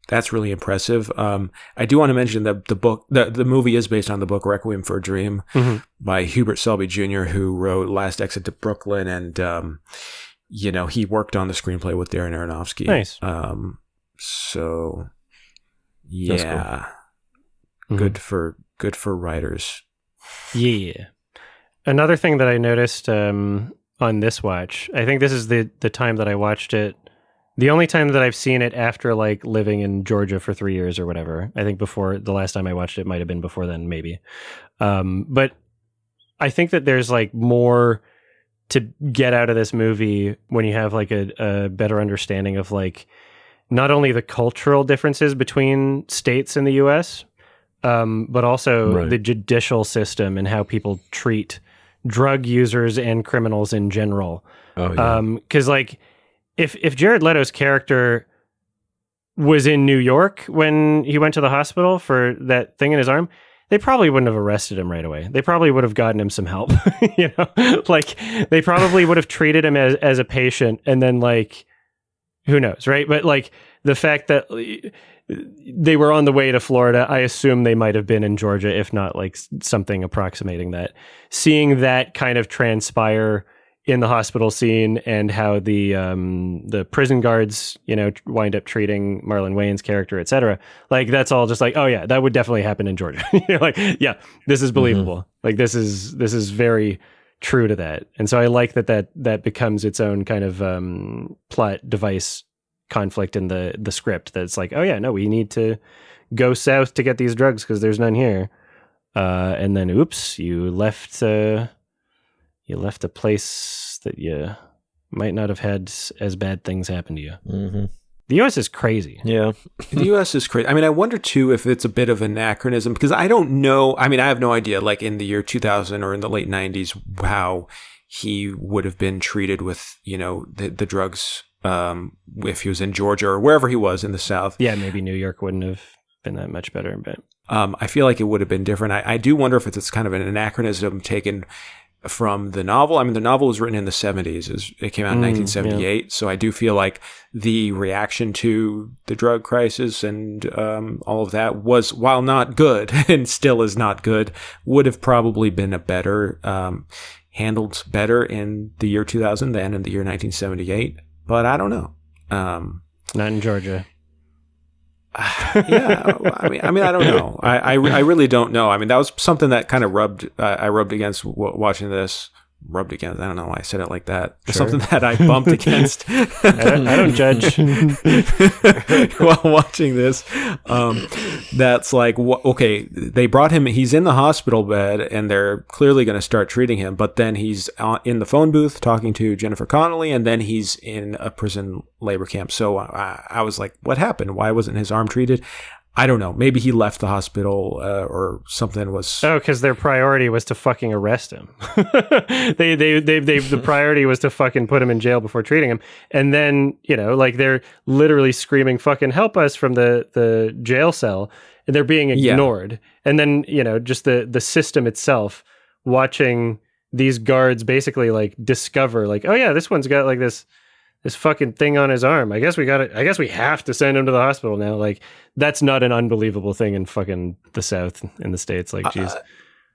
that's really impressive. I do want to mention that the movie is based on the book Requiem for a Dream by Hubert Selby Jr., who wrote Last Exit to Brooklyn, and he worked on the screenplay with Darren Aronofsky. Nice. So yeah, cool. Good for writers. Yeah. Another thing that I noticed on this watch, I think this is the time that I watched it. The only time that I've seen it after like living in Georgia for 3 years or whatever. I think before the last time I watched it might have been before then, maybe. But I think that there's like more to get out of this movie when you have like a better understanding of like not only the cultural differences between states in the US, but also the judicial system and how people treat drug users and criminals in general. Oh, yeah. 'Cause like, if Jared Leto's character was in New York when he went to the hospital for that thing in his arm, they probably wouldn't have arrested him right away. They probably would have gotten him some help. Like they probably would have treated him as a patient, and then like, who knows, right? But like the fact that they were on the way to Florida. I assume they might have been in Georgia, if not like something approximating that. Seeing that kind of transpire in the hospital scene, and how the prison guards, wind up treating Marlon Wayans' character, etc. Like, that's all just like, oh yeah, that would definitely happen in Georgia. Like, yeah, this is believable. Like, this is very true to that. And so I like that becomes its own kind of plot device conflict in the script. That's like, oh yeah, no, we need to go south to get these drugs because there's none here. And then, oops, you left a place that you might not have had as bad things happen to you. Mm-hmm. The U.S. is crazy. Yeah. The U.S. is crazy. I mean, I wonder, too, if it's a bit of anachronism, because I don't know. I mean, I have no idea, like in the year 2000 or in the late 90s, how he would have been treated with, the drugs if he was in Georgia or wherever he was in the South. Yeah, maybe New York wouldn't have been that much better. But I feel like it would have been different. I do wonder if it's kind of an anachronism taken from the novel. I mean, the novel was written in the 70s. It came out in 1978. Yeah. So I do feel like the reaction to the drug crisis and all of that was, while not good, and still is not good, would have probably been a better, handled better in the year 2000 than in the year 1978. But I don't know. Not in Georgia. Yeah, I mean, I don't know. I really don't know. I mean, that was something that kind of I rubbed against watching this. Rubbed against. I don't know why I said it like that. Sure. Something that I bumped against. I don't judge. While watching this, that's like, okay, they brought him. He's in the hospital bed, and they're clearly going to start treating him. But then he's in the phone booth talking to Jennifer Connelly, and then he's in a prison labor camp. So I was like, what happened? Why wasn't his arm treated? I don't know. Maybe he left the hospital or something was. Oh, because their priority was to fucking arrest him. The priority was to fucking put him in jail before treating him. And then, like, they're literally screaming, fucking help us from the jail cell. And they're being ignored. Yeah. And then, just the system itself watching these guards basically like discover like, oh yeah, this one's got like this fucking thing on his arm. I guess we have to send him to the hospital now. Like, that's not an unbelievable thing in fucking the South in the States. Like, geez.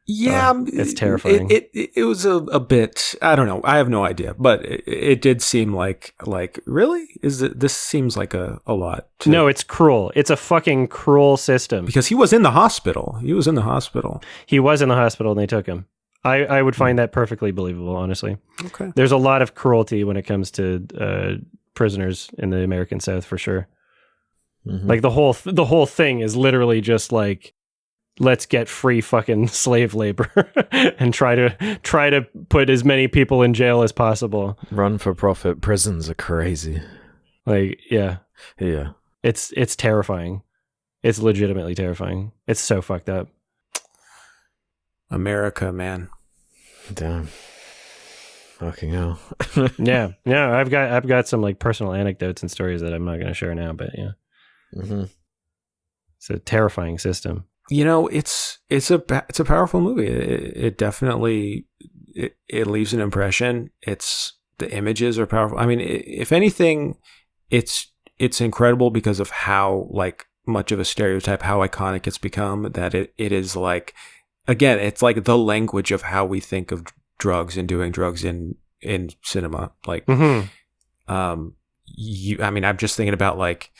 Yeah. It's terrifying. It was a bit, I don't know. I have no idea, but it did seem like really? This seems like a lot. No, it's cruel. It's a fucking cruel system. Because he was in the hospital. He was in the hospital and they took him. I would find that perfectly believable, honestly. Okay. There's a lot of cruelty when it comes to prisoners in the American South, for sure. Mm-hmm. Like, the whole thing is literally just like, let's get free fucking slave labor and try to put as many people in jail as possible. Run for profit prisons are crazy. Like, yeah. Yeah. It's terrifying. It's legitimately terrifying. It's so fucked up. America, man. Damn. Fucking hell. Yeah. I've got some like personal anecdotes and stories that I'm not going to share now, but yeah. Mm-hmm. It's a terrifying system. It's a powerful movie. It definitely it leaves an impression. The images are powerful. I mean, if anything, it's incredible because of how like much of a stereotype, how iconic it's become. That it is like, again, it's like the language of how we think of drugs and doing drugs in cinema. Like, mm-hmm. I mean, I'm just thinking about like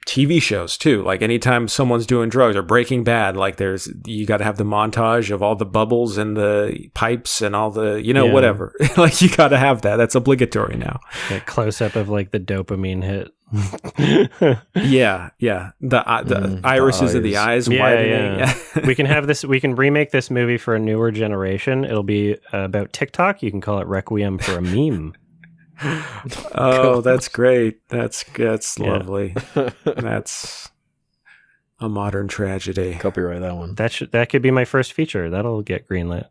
TV shows too. Like, anytime someone's doing drugs, or Breaking Bad, like you got to have the montage of all the bubbles and the pipes and all the, whatever. Like, you got to have that. That's obligatory now. That close up of like the dopamine hit. Yeah. The irises of the eyes widening. Yeah. We can have this. We can remake this movie for a newer generation. It'll be about TikTok. You can call it Requiem for a meme. Oh, that's great. That's lovely. That's a modern tragedy. Copyright that one. That could be my first feature. That'll get greenlit.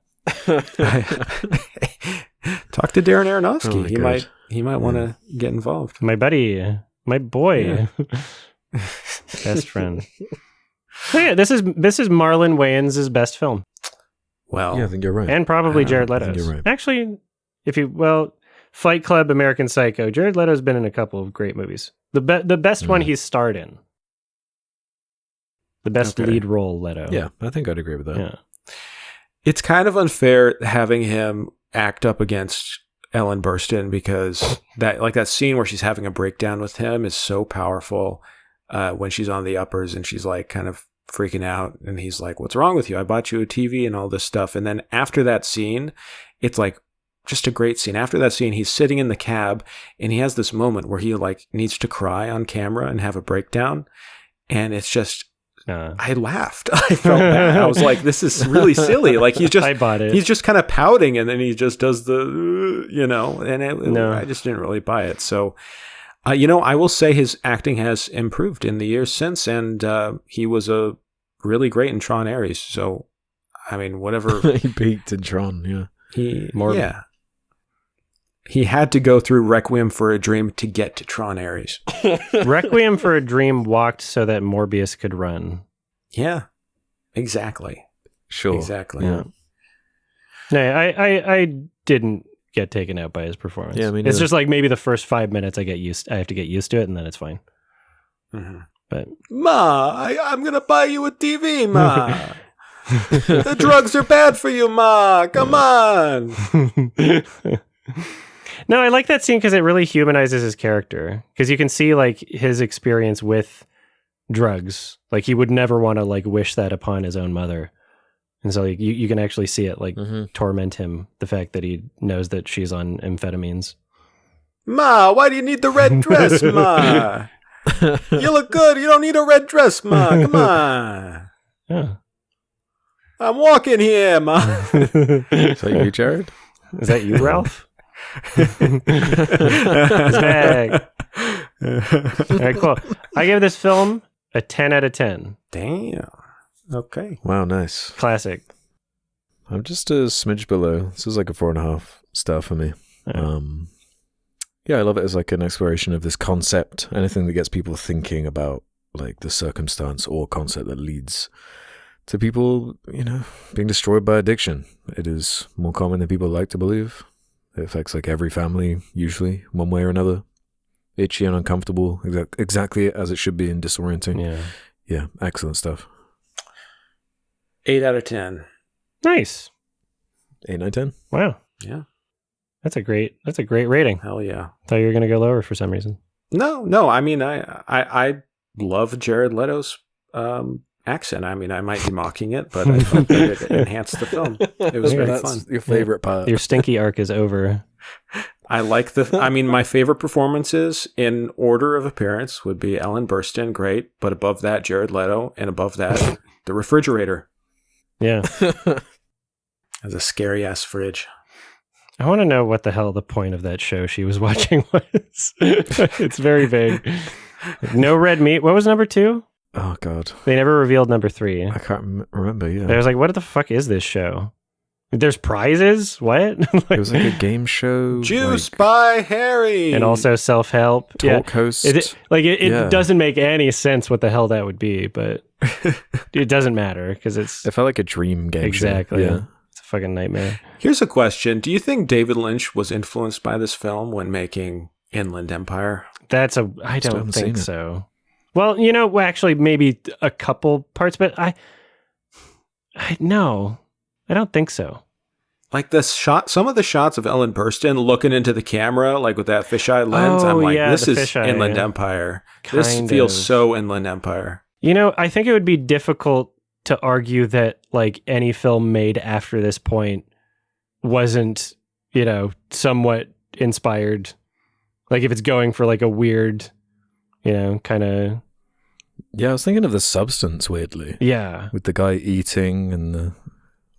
Talk to Darren Aronofsky. He might want to get involved. My buddy, my boy, best friend. So yeah, this is Marlon Wayans' best film. Well, yeah, I think you're right, and probably Jared Leto's. Right. Actually, Fight Club, American Psycho. Jared Leto's been in a couple of great movies. The best one he's starred in. The best lead role, Leto. Yeah, I think I'd agree with that. Yeah. It's kind of unfair having him act up against Ellen Burstyn because that scene where she's having a breakdown with him is so powerful when she's on the uppers and she's like kind of freaking out and he's like, "What's wrong with you? I bought you a TV and all this stuff." And then after that scene, it's like just a great scene. After that scene, he's sitting in the cab and he has this moment where he like needs to cry on camera and have a breakdown. And it's just, I laughed. I felt bad. I was like, this is really silly. Like I bought it. He's just kind of pouting and then he just does the, and I just didn't really buy it. So, I will say his acting has improved in the years since, and he was a really great in Tron Ares. So, I mean, whatever. He peaked in Tron, yeah. He had to go through Requiem for a Dream to get to Tron Ares. Requiem for a Dream walked so that Morbius could run. Yeah, exactly. Sure. Exactly. Yeah. No, I didn't get taken out by his performance. Yeah, it's just like maybe the first 5 minutes I have to get used to it, and then it's fine. Mm-hmm. But Ma, I'm gonna buy you a TV, Ma. The drugs are bad for you, Ma. Come on. No, I like that scene because it really humanizes his character. Because you can see like his experience with drugs. Like he would never want to like wish that upon his own mother. And so like, you can actually see it like torment him, the fact that he knows that she's on amphetamines. Ma, why do you need the red dress, Ma? You look good. You don't need a red dress, Ma. Come on. Yeah. I'm walking here, Ma. Is that you, Jared? Is that you, Ralph? He's back. All right, cool. I give this film a 10 out of 10. Damn. Okay. Wow, nice. Classic. I'm just a smidge below. This is like a 4.5 star for me. Yeah, I love it as like an exploration of this concept. Anything that gets people thinking about like the circumstance or concept that leads to people, being destroyed by addiction. It is more common than people like to believe. It affects like every family, usually, one way or another. Itchy and uncomfortable, exactly as it should be, and disorienting. Yeah, excellent stuff. 8 out of 10. Nice. 8 out of 10? Wow. Yeah. That's a great rating. Hell yeah. Thought you were going to go lower for some reason. No. I mean, I love Jared Leto's accent. I mean, I might be mocking it, but I thought that it enhanced the film. It was very fun. Your favorite part. Your stinky arc is over. I like my favorite performances in order of appearance would be Ellen Burstyn, great, but above that, Jared Leto, and above that, the refrigerator. Yeah. As a scary ass fridge. I want to know what the hell the point of that show she was watching was. It's very vague. No red meat. What was number 2? Oh, God. They never revealed number 3. I can't remember, yeah. I was like, what the fuck is this show? There's prizes? What? It was like a game show. Juice by Harry. And also self-help. Talk host. It doesn't make any sense what the hell that would be, but it doesn't matter because It felt like a dream game show. Exactly. Yeah. It's a fucking nightmare. Here's a question. Do you think David Lynch was influenced by this film when making Inland Empire? I don't think so. Well, actually maybe a couple parts, but no, I don't think so. Like some of the shots of Ellen Burstyn looking into the camera, like with that fisheye lens, I'm like, this is Inland Empire. This feels so Inland Empire. I think it would be difficult to argue that like any film made after this point wasn't, somewhat inspired. Like if it's going for like a weird, kind of. Yeah, I was thinking of The Substance, weirdly. Yeah. With the guy eating and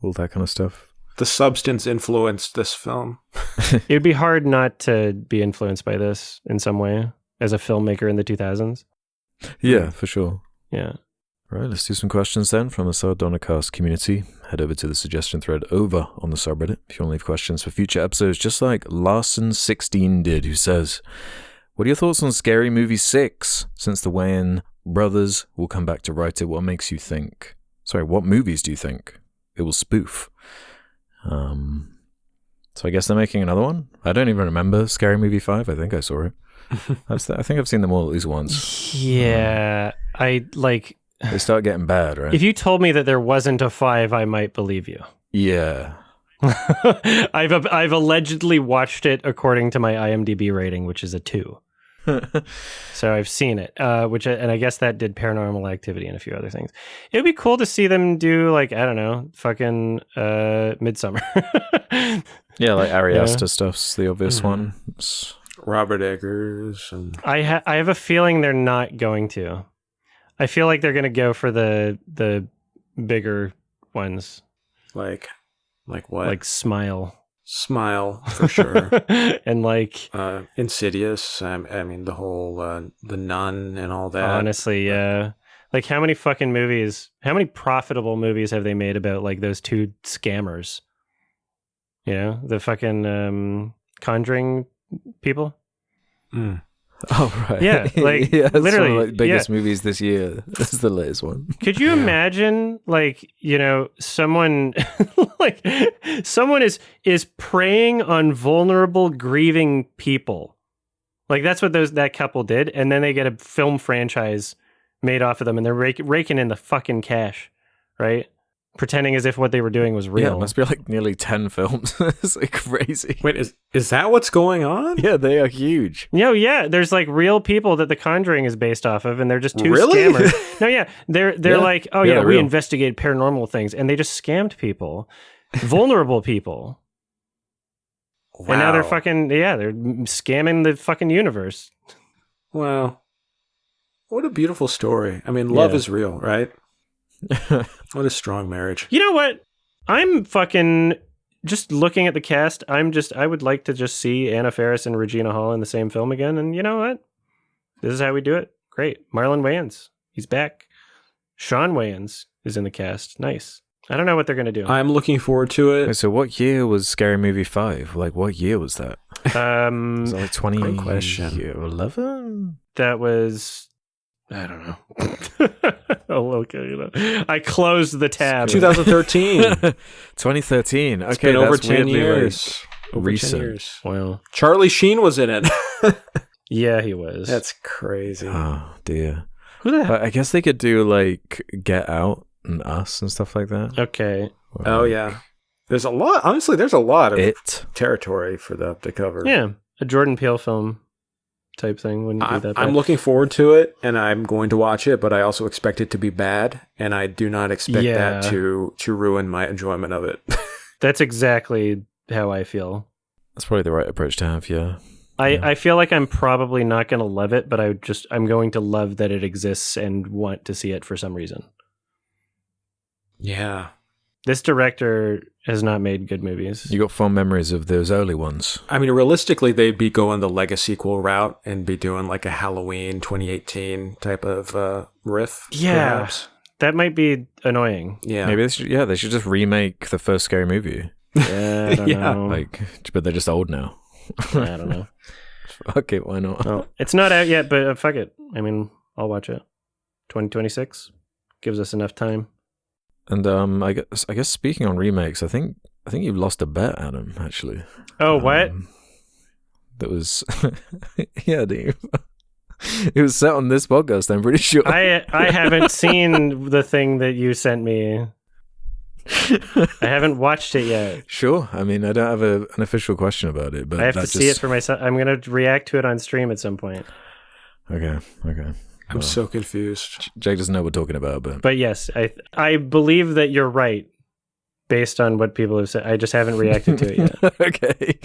all that kind of stuff. The Substance influenced this film. It would be hard not to be influenced by this in some way as a filmmaker in the 2000s. Yeah, for sure. Yeah. Right, let's do some questions then from the Sardonicast community. Head over to the suggestion thread over on the subreddit if you want to leave questions for future episodes, just like Larson16 did, who says, what are your thoughts on Scary Movie 6? Since the Wayans brothers will come back to write it, what movies do you think it will spoof? So I guess they're making another one. I don't even remember Scary Movie 5. I think I saw it. I think I've seen them all at least once. Yeah. they start getting bad, right? If you told me that there wasn't a 5, I might believe you. Yeah. I've allegedly watched it according to my IMDb rating, which is a 2. So I've seen it, and I guess that did Paranormal Activity and a few other things. It would be cool to see them do, like, I don't know, fucking Midsummer. Yeah, like Ari Aster stuff's the obvious one. Robert Eggers. And I have a feeling they're not going to. I feel like they're going to go for the bigger ones. Like what? Like Smile. Smile, for sure. And like Insidious. I mean, the whole The Nun and all that. Honestly, yeah. Like, how many profitable movies have they made about, like, those 2 scammers? You know, the fucking Conjuring people? Mm. Oh, right. Yeah, like, yeah, literally. One of the biggest movies this year. This is the latest one. Could you imagine, like, you know, someone is preying on vulnerable, grieving people. Like, that's what that couple did, and then they get a film franchise made off of them, and they're raking in the fucking cash, right? Pretending as if what they were doing was real. Yeah, it must be like nearly 10 films. It's like crazy. Wait, is that what's going on? Yeah, they are huge. No, yeah, there's like real people that The Conjuring is based off of, and they're just 2 really? scammers. No, yeah, they're like, oh yeah, we real. investigate paranormal things, and they just scammed people, vulnerable people. Wow. And now they're they're scamming the fucking universe. Wow. What a beautiful story. I mean, love is real, right? What a strong marriage. You know what? I'm fucking just looking at the cast. I would like to just see Anna Faris and Regina Hall in the same film again. And you know what? This is how we do it. Great. Marlon Wayans. He's back. Sean Wayans is in the cast. Nice. I don't know what they're going to do. I'm looking forward to it. Wait, so what year was Scary Movie 5? Like, what year was that? Was that like 2011? That was... I don't know. Oh, okay. I closed the tab. 2013. 2013. Okay, it's been over that's 10 years. Like recent. 10 years. Wow. Charlie Sheen was in it. Yeah, he was. That's crazy. Oh, dear. Who the hell? I guess they could do, like, Get Out and Us and stuff like that. Okay. Oh, yeah. There's a lot. Honestly, there's a lot of territory for them to cover. Yeah. A Jordan Peele film type thing. Wouldn't be that bad. I'm looking forward to it, and I'm going to watch it, but I also expect it to be bad, and I do not expect that to ruin my enjoyment of it. That's exactly how I feel. That's probably the right approach to have, yeah. I feel like I'm probably not going to love it, but I'm going to love that it exists and want to see it for some reason. Yeah. This director has not made good movies. You got fond memories of those early ones. I mean, realistically, they'd be going the Legacy-quel route and be doing like a Halloween 2018 type of riff. Yeah. Perhaps. That might be annoying. Yeah. Maybe they should just remake the first Scary Movie. Yeah, I don't know. Like, but they're just old now. I don't know. Fuck it, why not? Well, it's not out yet, but fuck it. I mean, I'll watch it. 2026 gives us enough time. And I guess speaking on remakes, I think you've lost a bet, Adam. Actually. Oh, what? That was yeah, Dave. It was set on this podcast. I'm pretty sure. I haven't seen the thing that you sent me. I haven't watched it yet. Sure. I mean, I don't have an official question about it, but I have to see it for myself. I'm going to react to it on stream at some point. Okay. I'm so confused. Jake doesn't know what we're talking about, but yes, I believe that you're right based on what people have said. I just haven't reacted to it yet. Okay.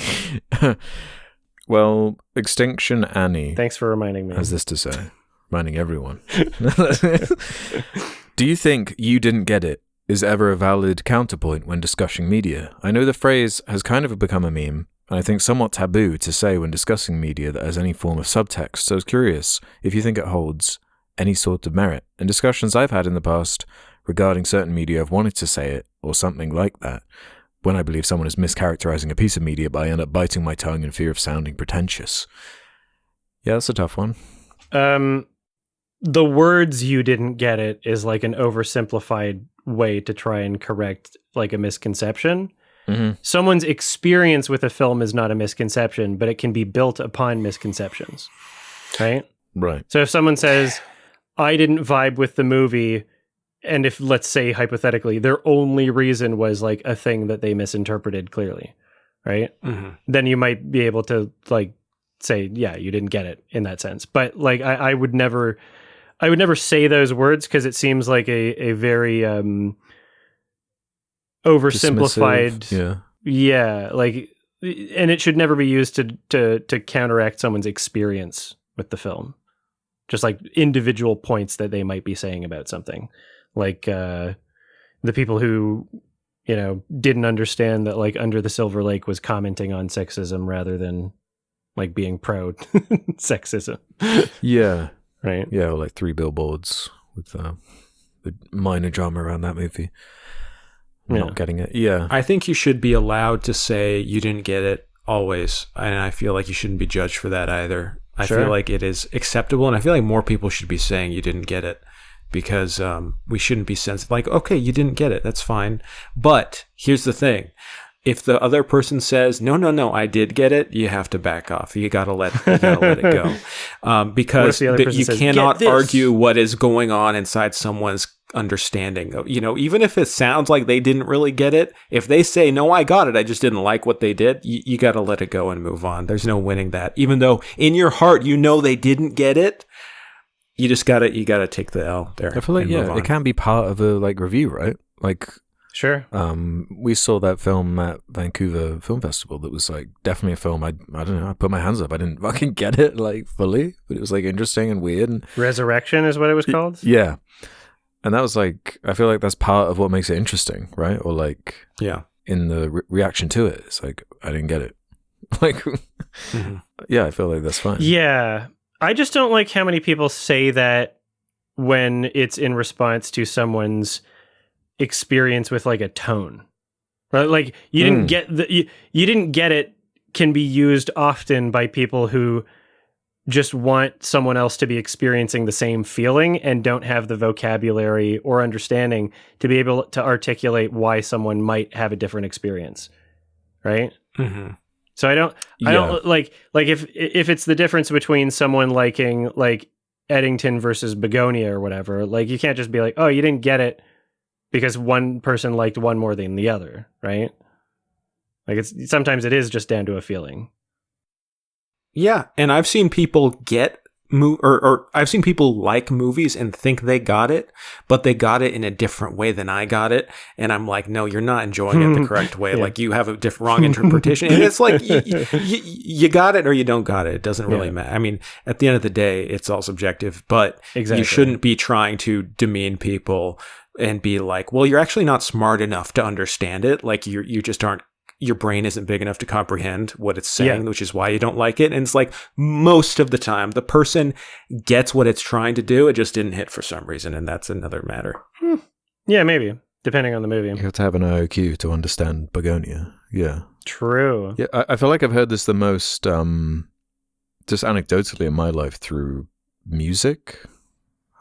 Well, Extinction Annie. Thanks for reminding me. Has this to say, reminding everyone. Do you think "you didn't get it" is ever a valid counterpoint when discussing media? I know the phrase has kind of become a meme, and I think somewhat taboo to say when discussing media that has any form of subtext, so I was curious if you think it holds any sort of merit. In discussions I've had in the past regarding certain media, I've wanted to say it, or something like that, when I believe someone is mischaracterizing a piece of media, but I end up biting my tongue in fear of sounding pretentious. Yeah, that's a tough one. The words "you didn't get it" is like an oversimplified way to try and correct like a misconception. Mm-hmm. Someone's experience with a film is not a misconception, but it can be built upon misconceptions, right? Right. So if someone says, I didn't vibe with the movie, and if, let's say, hypothetically, their only reason was like a thing that they misinterpreted clearly, right? Mm-hmm. Then you might be able to like say, yeah, you didn't get it in that sense. But like, I would never say those words, because it seems like a very oversimplified, dismissive, yeah, like, and it should never be used to counteract someone's experience with the film. Just like individual points that they might be saying about something, like the people who, you know, didn't understand that like Under the Silver Lake was commenting on sexism rather than like being pro sexism. Yeah. Right. Yeah. Or like Three Billboards with the minor drama around that movie. Not getting it. Yeah. I think you should be allowed to say you didn't get it always. And I feel like you shouldn't be judged for that either. I feel like it is acceptable. And I feel like more people should be saying you didn't get it, because we shouldn't be sensitive. Like, okay, you didn't get it. That's fine. But here's the thing. If the other person says, no, I did get it, you have to back off. You got to let it go. Because you cannot argue what is going on inside someone's understanding. You know, even if it sounds like they didn't really get it, if they say, no, I got it, I just didn't like what they did, you got to let it go and move on. There's no winning that. Even though in your heart, you know they didn't get it, you just got to take the L there. I feel like, it can be part of a like review, right? Like, sure. We saw that film at Vancouver Film Festival that was like definitely a film I don't know, I put my hands up. I didn't fucking get it like fully, but it was like interesting and weird. And Resurrection is what it was called? Yeah. And that was like, I feel like that's part of what makes it interesting, right? Or like, in the reaction to it, it's like, I didn't get it. Like, yeah, I feel like that's fine. Yeah. I just don't like how many people say that when it's in response to someone's experience with like a tone, right? Like you didn't get you didn't get it can be used often by people who just want someone else to be experiencing the same feeling and don't have the vocabulary or understanding to be able to articulate why someone might have a different experience, right? Mm-hmm. So I don't like if it's the difference between someone liking like Eddington versus Bugonia or whatever, like you can't just be like, oh, you didn't get it because one person liked one more than the other, right? Like sometimes it is just down to a feeling. Yeah, and I've seen people get or I've seen people like movies and think they got it, but they got it in a different way than I got it, and I'm like, no, you're not enjoying it the correct way. Like you have a wrong interpretation, and it's like you got it or you don't got it. It doesn't really matter. I mean, at the end of the day, it's all subjective, but you shouldn't be trying to demean people and be like, well, you're actually not smart enough to understand it. Like you just aren't. Your brain isn't big enough to comprehend what it's saying, which is why you don't like it. And it's like most of the time, the person gets what it's trying to do. It just didn't hit for some reason, and that's another matter. Yeah, maybe, depending on the movie. You have to have an IOQ to understand Bugonia. Yeah. True. Yeah, I feel like I've heard this the most, just anecdotally in my life through music.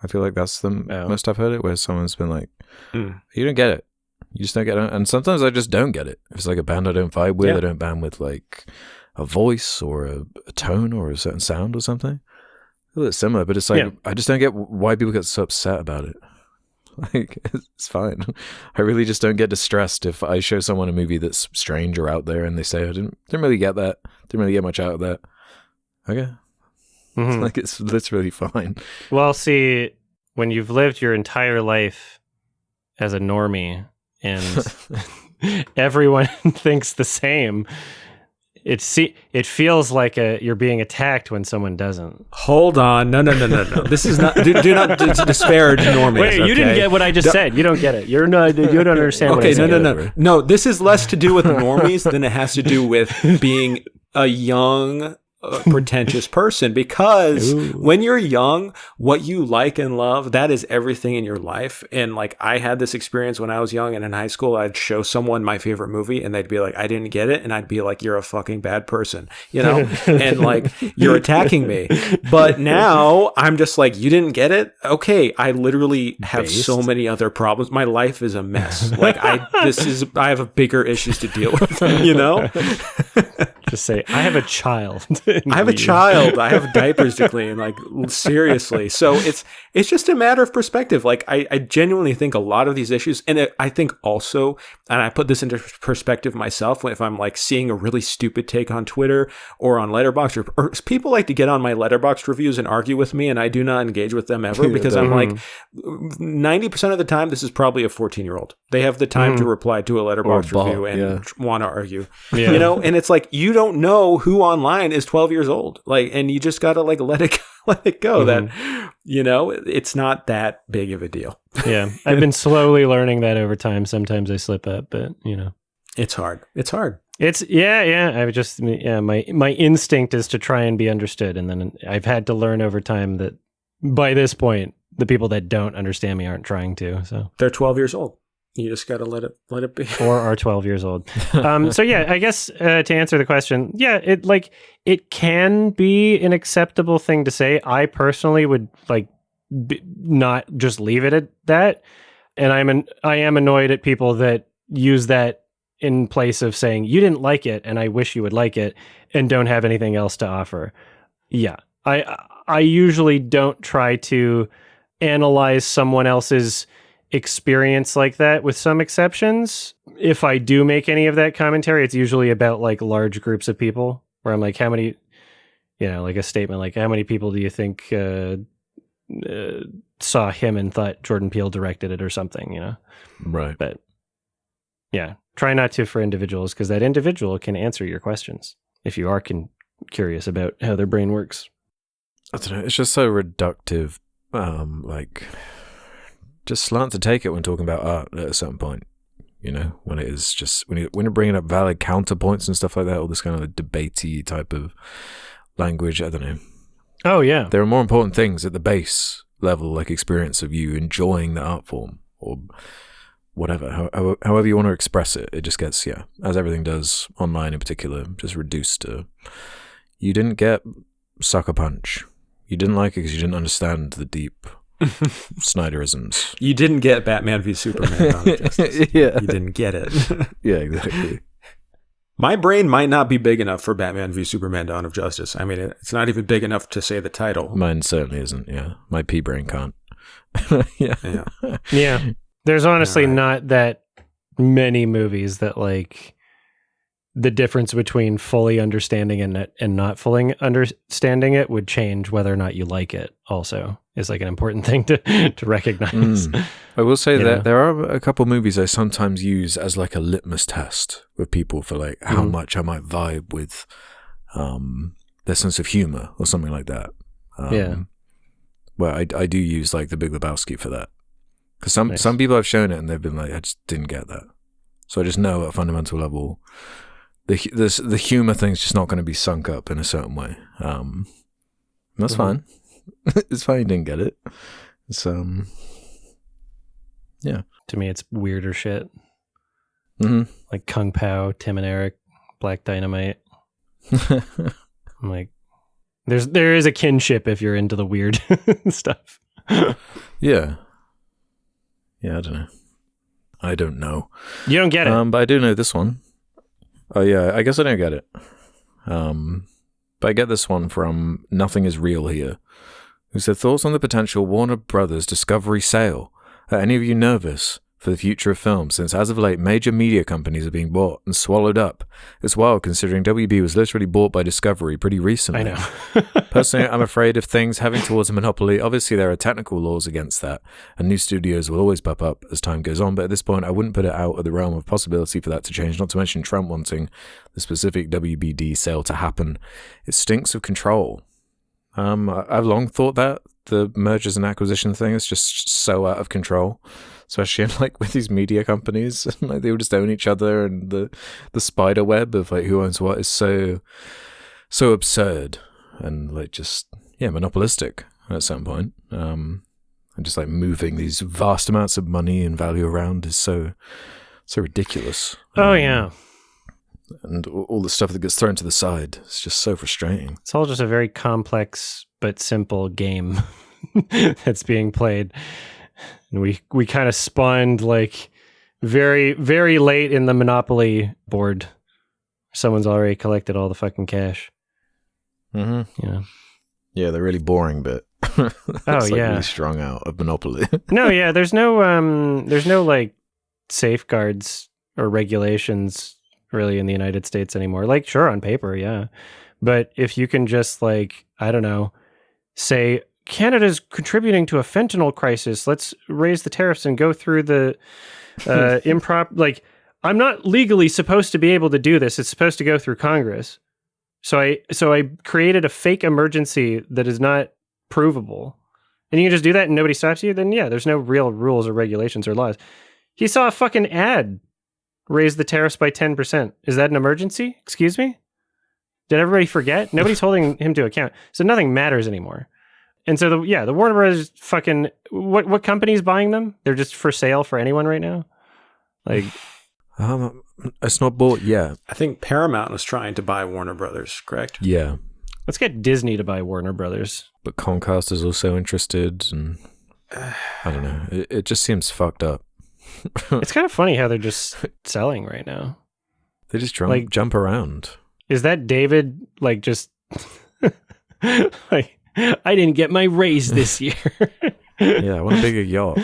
I feel like that's the most I've heard it, where someone's been like, you don't get it. You just don't get it. And sometimes I just don't get it. If it's like a band I don't vibe with, I don't band with like a voice or a tone or a certain sound or something. I feel it's similar, but it's like, I just don't get why people get so upset about it. Like, it's fine. I really just don't get distressed if I show someone a movie that's strange or out there and they say, I didn't really get that. Didn't really get much out of that. Okay. Mm-hmm. Like, it's literally fine. Well, see, when you've lived your entire life as a normie, and everyone thinks the same, it feels like you're being attacked when someone doesn't. Hold on, no. This is not. Do not disparage normies. Wait, you didn't get what I just said. You don't get it. You don't understand. Okay, what I said. No. This is less to do with normies than it has to do with being a young, pretentious person, because when you're young, what you like and love, that is everything in your life. And like, I had this experience when I was young and in high school. I'd show someone my favorite movie and they'd be like, I didn't get it, and I'd be like, you're a fucking bad person, you know? And like, you're attacking me. But now I'm just like, you didn't get it? Okay, I literally have so many other problems. My life is a mess. Like, I have bigger issues to deal with, you know? Just say, I have a child. I have a child. I have diapers to clean. Like, seriously. So it's just a matter of perspective. Like, I genuinely think a lot of these issues, and I think also, and I put this into perspective myself, if I'm like seeing a really stupid take on Twitter or on Letterboxd, or people like to get on my Letterboxd reviews and argue with me, and I do not engage with them ever because I'm like, 90% of the time, this is probably a 14-year-old. They have the time to reply to a Letterboxd review and want to argue. Yeah. You know, and it's like, you don't know who online is 12 years old. Like, and you just got to like let it go that, you know, it's not that big of a deal. Yeah. I've been slowly learning that over time. Sometimes I slip up, but you know, it's hard. It's hard. It's my instinct is to try and be understood. And then I've had to learn over time that by this point, the people that don't understand me aren't trying to. So they're 12 years old. You just got to let it be. Or are 12 years old. So yeah, I guess to answer the question, yeah, it can be an acceptable thing to say. I personally would not just leave it at that. And I am annoyed at people that use that in place of saying, you didn't like it and I wish you would like it, and don't have anything else to offer. Yeah. I usually don't try to analyze someone else's experience like that, with some exceptions. If I do make any of that commentary, it's usually about like large groups of people, where I'm like, how many, you know, like a statement like, how many people do you think saw him and thought Jordan Peele directed it or something, you know? Right. But yeah, try not to for individuals, because that individual can answer your questions if you are curious about how their brain works. I don't know. It's just so reductive, just slant to take it when talking about art at a certain point, you know, when it is just, when you're bringing up valid counterpoints and stuff like that, all this kind of debatey type of language, I don't know. Oh, yeah. There are more important things at the base level, like experience of you enjoying the art form or whatever, however you want to express it. It just gets, as everything does online in particular, just reduced to, you didn't get Sucker Punch. You didn't like it because you didn't understand the deep Snyderisms. You didn't get Batman v Superman Dawn of Justice. Yeah. You didn't get it. Yeah, exactly. My brain might not be big enough for Batman v Superman Dawn of Justice. I mean, it's not even big enough to say the title. Mine certainly isn't, yeah. My pea brain can't. Yeah. There's honestly not that many movies that like the difference between fully understanding it and not fully understanding it would change whether or not you like it also is like an important thing to recognize. I will say that there are a couple movies I sometimes use as like a litmus test with people for like how much I might vibe with their sense of humor or something like that. Well, I do use like The Big Lebowski for that. Because some people I've shown it and they've been like, I just didn't get that. So I just know at a fundamental level, the humor thing's just not going to be sunk up in a certain way. That's fine. It's fine you didn't get it. It's yeah. To me, it's weirder shit. Like Kung Pao, Tim and Eric, Black Dynamite. I'm like, there is a kinship if you're into the weird stuff. Yeah. Yeah, I don't know. You don't get it. But I do know this one. Oh yeah, I guess I don't get it. But I get this one from Nothing Is Real Here, who said, thoughts on the potential Warner Brothers Discovery sale. Are any of you nervous for the future of film, since as of late major media companies are being bought and swallowed up? It's wild considering WB was literally bought by Discovery pretty recently. I know. Personally, I'm afraid of things having towards a monopoly. Obviously there are technical laws against that, and new studios will always pop up as time goes on, but at this point I wouldn't put it out of the realm of possibility for that to change, not to mention Trump wanting the specific WBD sale to happen. It stinks of control. I've long thought that the mergers and acquisition thing is just so out of control, especially in, like with these media companies. Like they will just own each other, and the spider web of like who owns what is so absurd and like just monopolistic at some point. And just like moving these vast amounts of money and value around is so ridiculous. Oh yeah. And all the stuff that gets thrown to the side, it's just so frustrating. It's all just a very complex but simple game that's being played. And we kind of spawned like very, very late in the Monopoly board. Someone's already collected all the fucking cash. Mm-hmm. You know? Yeah, the really boring bit. It's really strung out of Monopoly. No, yeah, there's no like safeguards or regulations really in the United States anymore. Like, sure, on paper, yeah. But if you can just, like, I don't know, say Canada's contributing to a fentanyl crisis, let's raise the tariffs and go through the improper, like, I'm not legally supposed to be able to do this. It's supposed to go through Congress. So I created a fake emergency that is not provable. And you can just do that and nobody stops you, then yeah, there's no real rules or regulations or laws. He saw a fucking ad raise the tariffs by 10%. Is that an emergency? Excuse me? Did everybody forget? Nobody's holding him to account. So nothing matters anymore. And so the Warner Brothers fucking, what company's buying them? They're just for sale for anyone right now? Like, it's not bought yet. I think Paramount was trying to buy Warner Brothers, correct? Yeah. Let's get Disney to buy Warner Brothers. But Comcast is also interested, and I don't know. It just seems fucked up. It's kind of funny how they're just selling right now. They just jump around. Is that David, like, just like, I didn't get my raise this year? Yeah, I want a bigger yacht.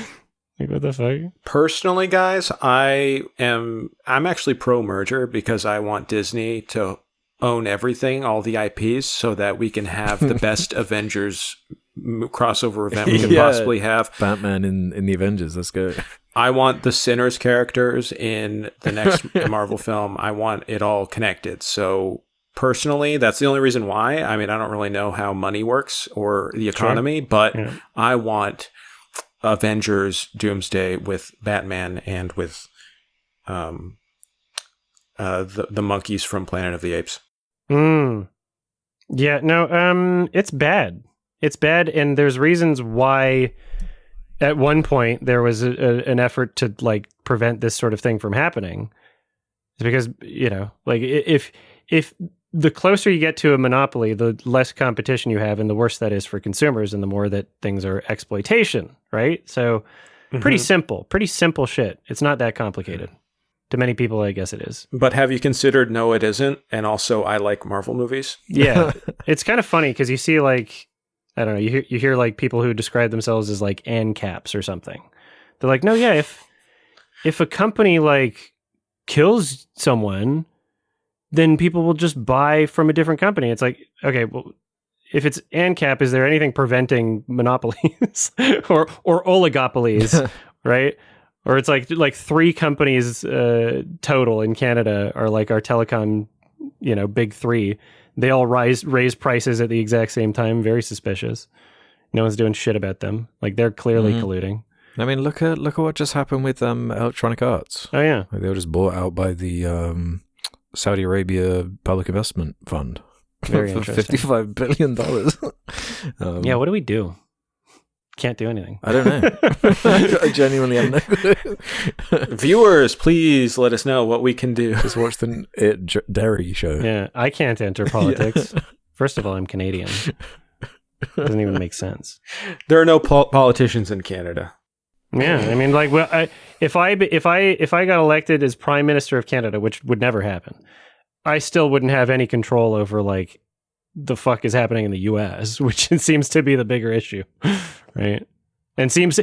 Like, what the fuck? Personally, guys, I'm actually pro merger because I want Disney to own everything, all the IPs, so that we can have the best Avengers crossover event we can possibly have. Batman in the Avengers, let's go. I want the Sinners characters in the next Marvel film. I want it all connected. So personally, that's the only reason why. I mean, I don't really know how money works or the economy, but I want Avengers Doomsday with Batman and with the monkeys from Planet of the Apes. Yeah, no, it's bad. It's bad, and there's reasons why at one point there was an effort to, like, prevent this sort of thing from happening. It's because, you know, like, if the closer you get to a monopoly, the less competition you have, and the worse that is for consumers, and the more that things are exploitation, right? So pretty simple shit. It's not that complicated. To many people, I guess it is. But have you considered no, it isn't? And also, I like Marvel movies. Yeah. It's kind of funny because you see, like, I don't know, you hear like people who describe themselves as like ANCAPs or something. They're like, no, yeah, if a company like kills someone, then people will just buy from a different company. It's like, okay, well, if it's ANCAP, is there anything preventing monopolies or oligopolies, right? Or it's like three companies total in Canada are like our telecom, you know, big three. They all raise prices at the exact same time. Very suspicious. No one's doing shit about them. Like, they're clearly colluding. I mean, look at what just happened with Electronic Arts. Oh yeah, like, they were just bought out by the Saudi Arabia Public Investment Fund very for interesting. $55 billion. Yeah, what do we do? Can't do anything. I don't know. I genuinely have no clue. Viewers, please let us know what we can do. Just watch the Dairy show. Yeah, I can't enter politics. First of all, I'm Canadian. Doesn't even make sense. There are no politicians in Canada. Yeah, I mean, like, well, if I got elected as Prime Minister of Canada, which would never happen, I still wouldn't have any control over, like, the fuck is happening in the U.S., which seems to be the bigger issue, right? And seems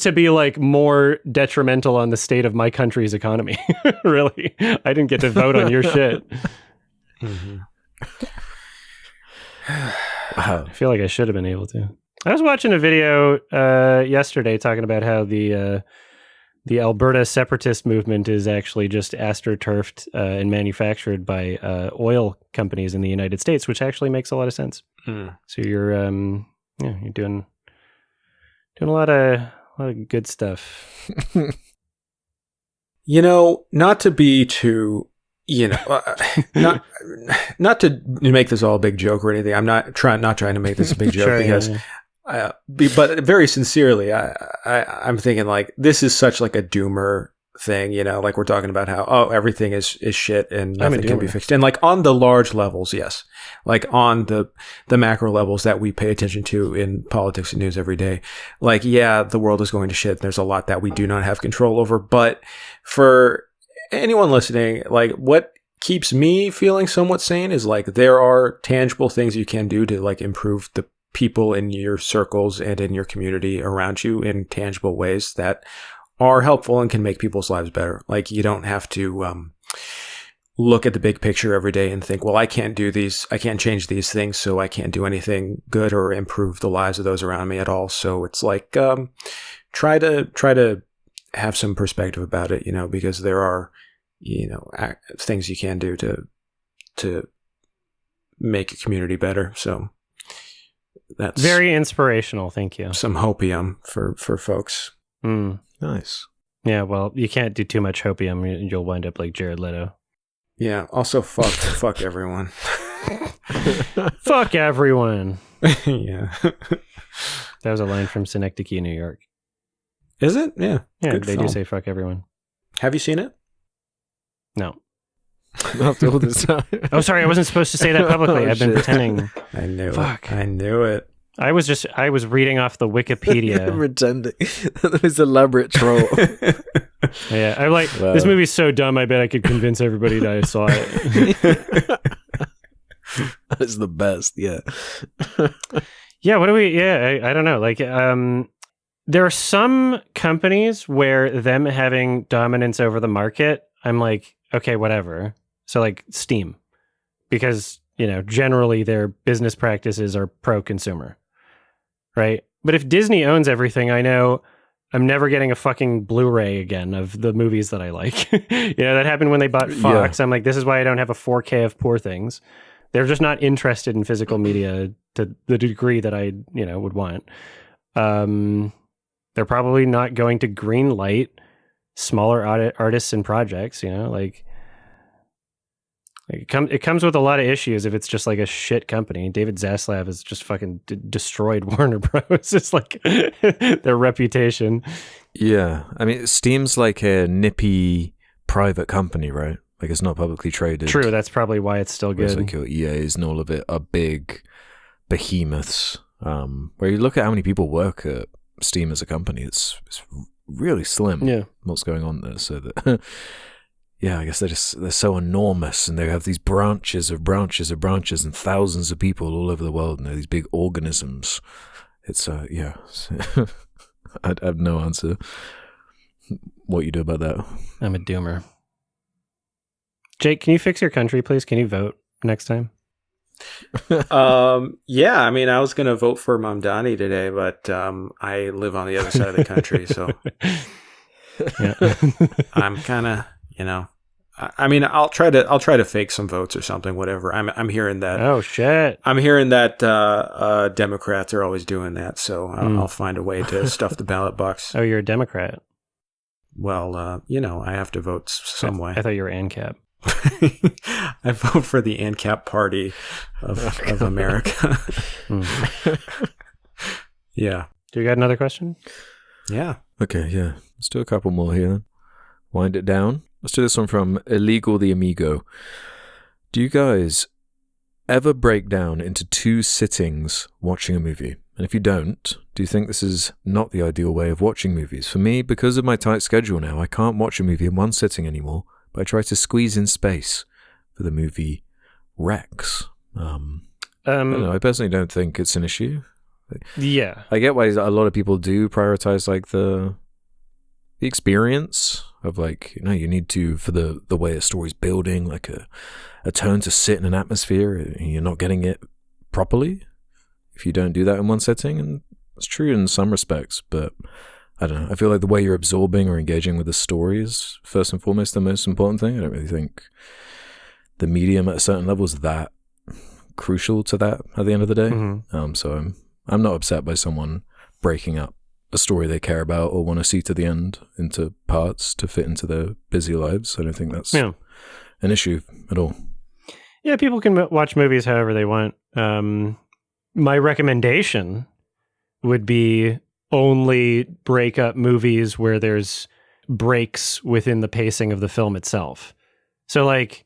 to be, like, more detrimental on the state of my country's economy. Really, I didn't get to vote on your shit. Mm-hmm. Wow. I feel like I should have been able to. I was watching a video yesterday talking about how the Alberta separatist movement is actually just astroturfed and manufactured by oil companies in the United States, which actually makes a lot of sense. So you're doing a lot of good stuff. You know, not to be too, you know, not to make this all a big joke or anything. I'm not trying to make this a big joke because. Yeah. But very sincerely, I'm thinking, like, this is such like a doomer thing, you know, like we're talking about how, everything is shit and nothing can be fixed. And like on the large levels, yes, like on the macro levels that we pay attention to in politics and news every day, like, yeah, the world is going to shit. There's a lot that we do not have control over. But for anyone listening, like, what keeps me feeling somewhat sane is like there are tangible things you can do to like improve the people in your circles and in your community around you in tangible ways that are helpful and can make people's lives better. Like you don't have to look at the big picture every day and think, well, I can't change these things, so I can't do anything good or improve the lives of those around me at all. So it's like try to have some perspective about it, because there are things you can do to make a community better. So that's very inspirational. Thank you. Some hopium for folks. Nice. Yeah, well, you can't do too much hopium. You'll wind up like Jared Leto. Yeah. Also, fuck everyone. Fuck everyone. Yeah. That was a line from Synecdoche, New York. Is it? Yeah. Yeah, Good they film. do say fuck everyone. Have you seen it? No. After all this time. Oh, sorry, I wasn't supposed to say that publicly. I've been pretending. I knew Fuck. it. I knew it. I was reading off the Wikipedia. Pretending. That was elaborate troll. Yeah, I'm like, this movie's so dumb, I bet I could convince everybody that I saw it. That is the best, yeah. Yeah, I don't know. Like, there are some companies where them having dominance over the market, I'm like, okay, whatever. So like Steam, because, generally their business practices are pro-consumer, right? But if Disney owns everything, I know I'm never getting a fucking Blu-ray again of the movies that I like. That happened when they bought Fox. Yeah. I'm like, this is why I don't have a 4K of Poor Things. They're just not interested in physical media to the degree that I, would want. They're probably not going to green light smaller artists and projects, it comes with a lot of issues if it's just like a shit company. David Zaslav has just fucking destroyed Warner Bros. It's like their reputation. Yeah. I mean, Steam's like a nippy private company, right? Like it's not publicly traded. True. That's probably why it's still good. Like your EAs and all of it are big behemoths. Where you look at how many people work at Steam as a company, it's really slim. Yeah. What's going on there? So that, yeah, I guess they're so enormous, and they have these branches of branches of branches, and thousands of people all over the world, and they're these big organisms. It's yeah. I have no answer. What you do about that? I'm a doomer. Jake, can you fix your country, please? Can you vote next time? Yeah, I mean, I was going to vote for Mamdani today, but I live on the other side of the country, so I'm kind of, I mean, I'll try to fake some votes or something, whatever. I'm hearing that. Oh shit! I'm hearing that Democrats are always doing that, so I'll find a way to stuff the ballot box. Oh, you're a Democrat. Well, I have to vote some way. I thought you were ANCAP. I vote for the ANCAP party of America. Yeah. Do you got another question? Yeah. Okay, yeah. Let's do a couple more here then. Wind it down. Let's do this one from Illegal the Amigo. Do you guys ever break down into 2 sittings watching a movie? And if you don't, do you think this is not the ideal way of watching movies? For me, because of my tight schedule now, I can't watch a movie in one sitting anymore. But I try to squeeze in space for the movie Rex. I don't know. I personally don't think it's an issue. Yeah, I get why a lot of people do prioritize like the experience of like you need to for the way a story's building, like a tone to sit in an atmosphere. And you're not getting it properly if you don't do that in one setting, and it's true in some respects, but. I don't know. I feel like the way you're absorbing or engaging with the story is first and foremost the most important thing. I don't really think the medium at a certain level is that crucial to that at the end of the day. Mm-hmm. So I'm not upset by someone breaking up a story they care about or want to see to the end into parts to fit into their busy lives. I don't think that's an issue at all. Yeah, people can watch movies however they want. My recommendation would be only break up movies where there's breaks within the pacing of the film itself. So like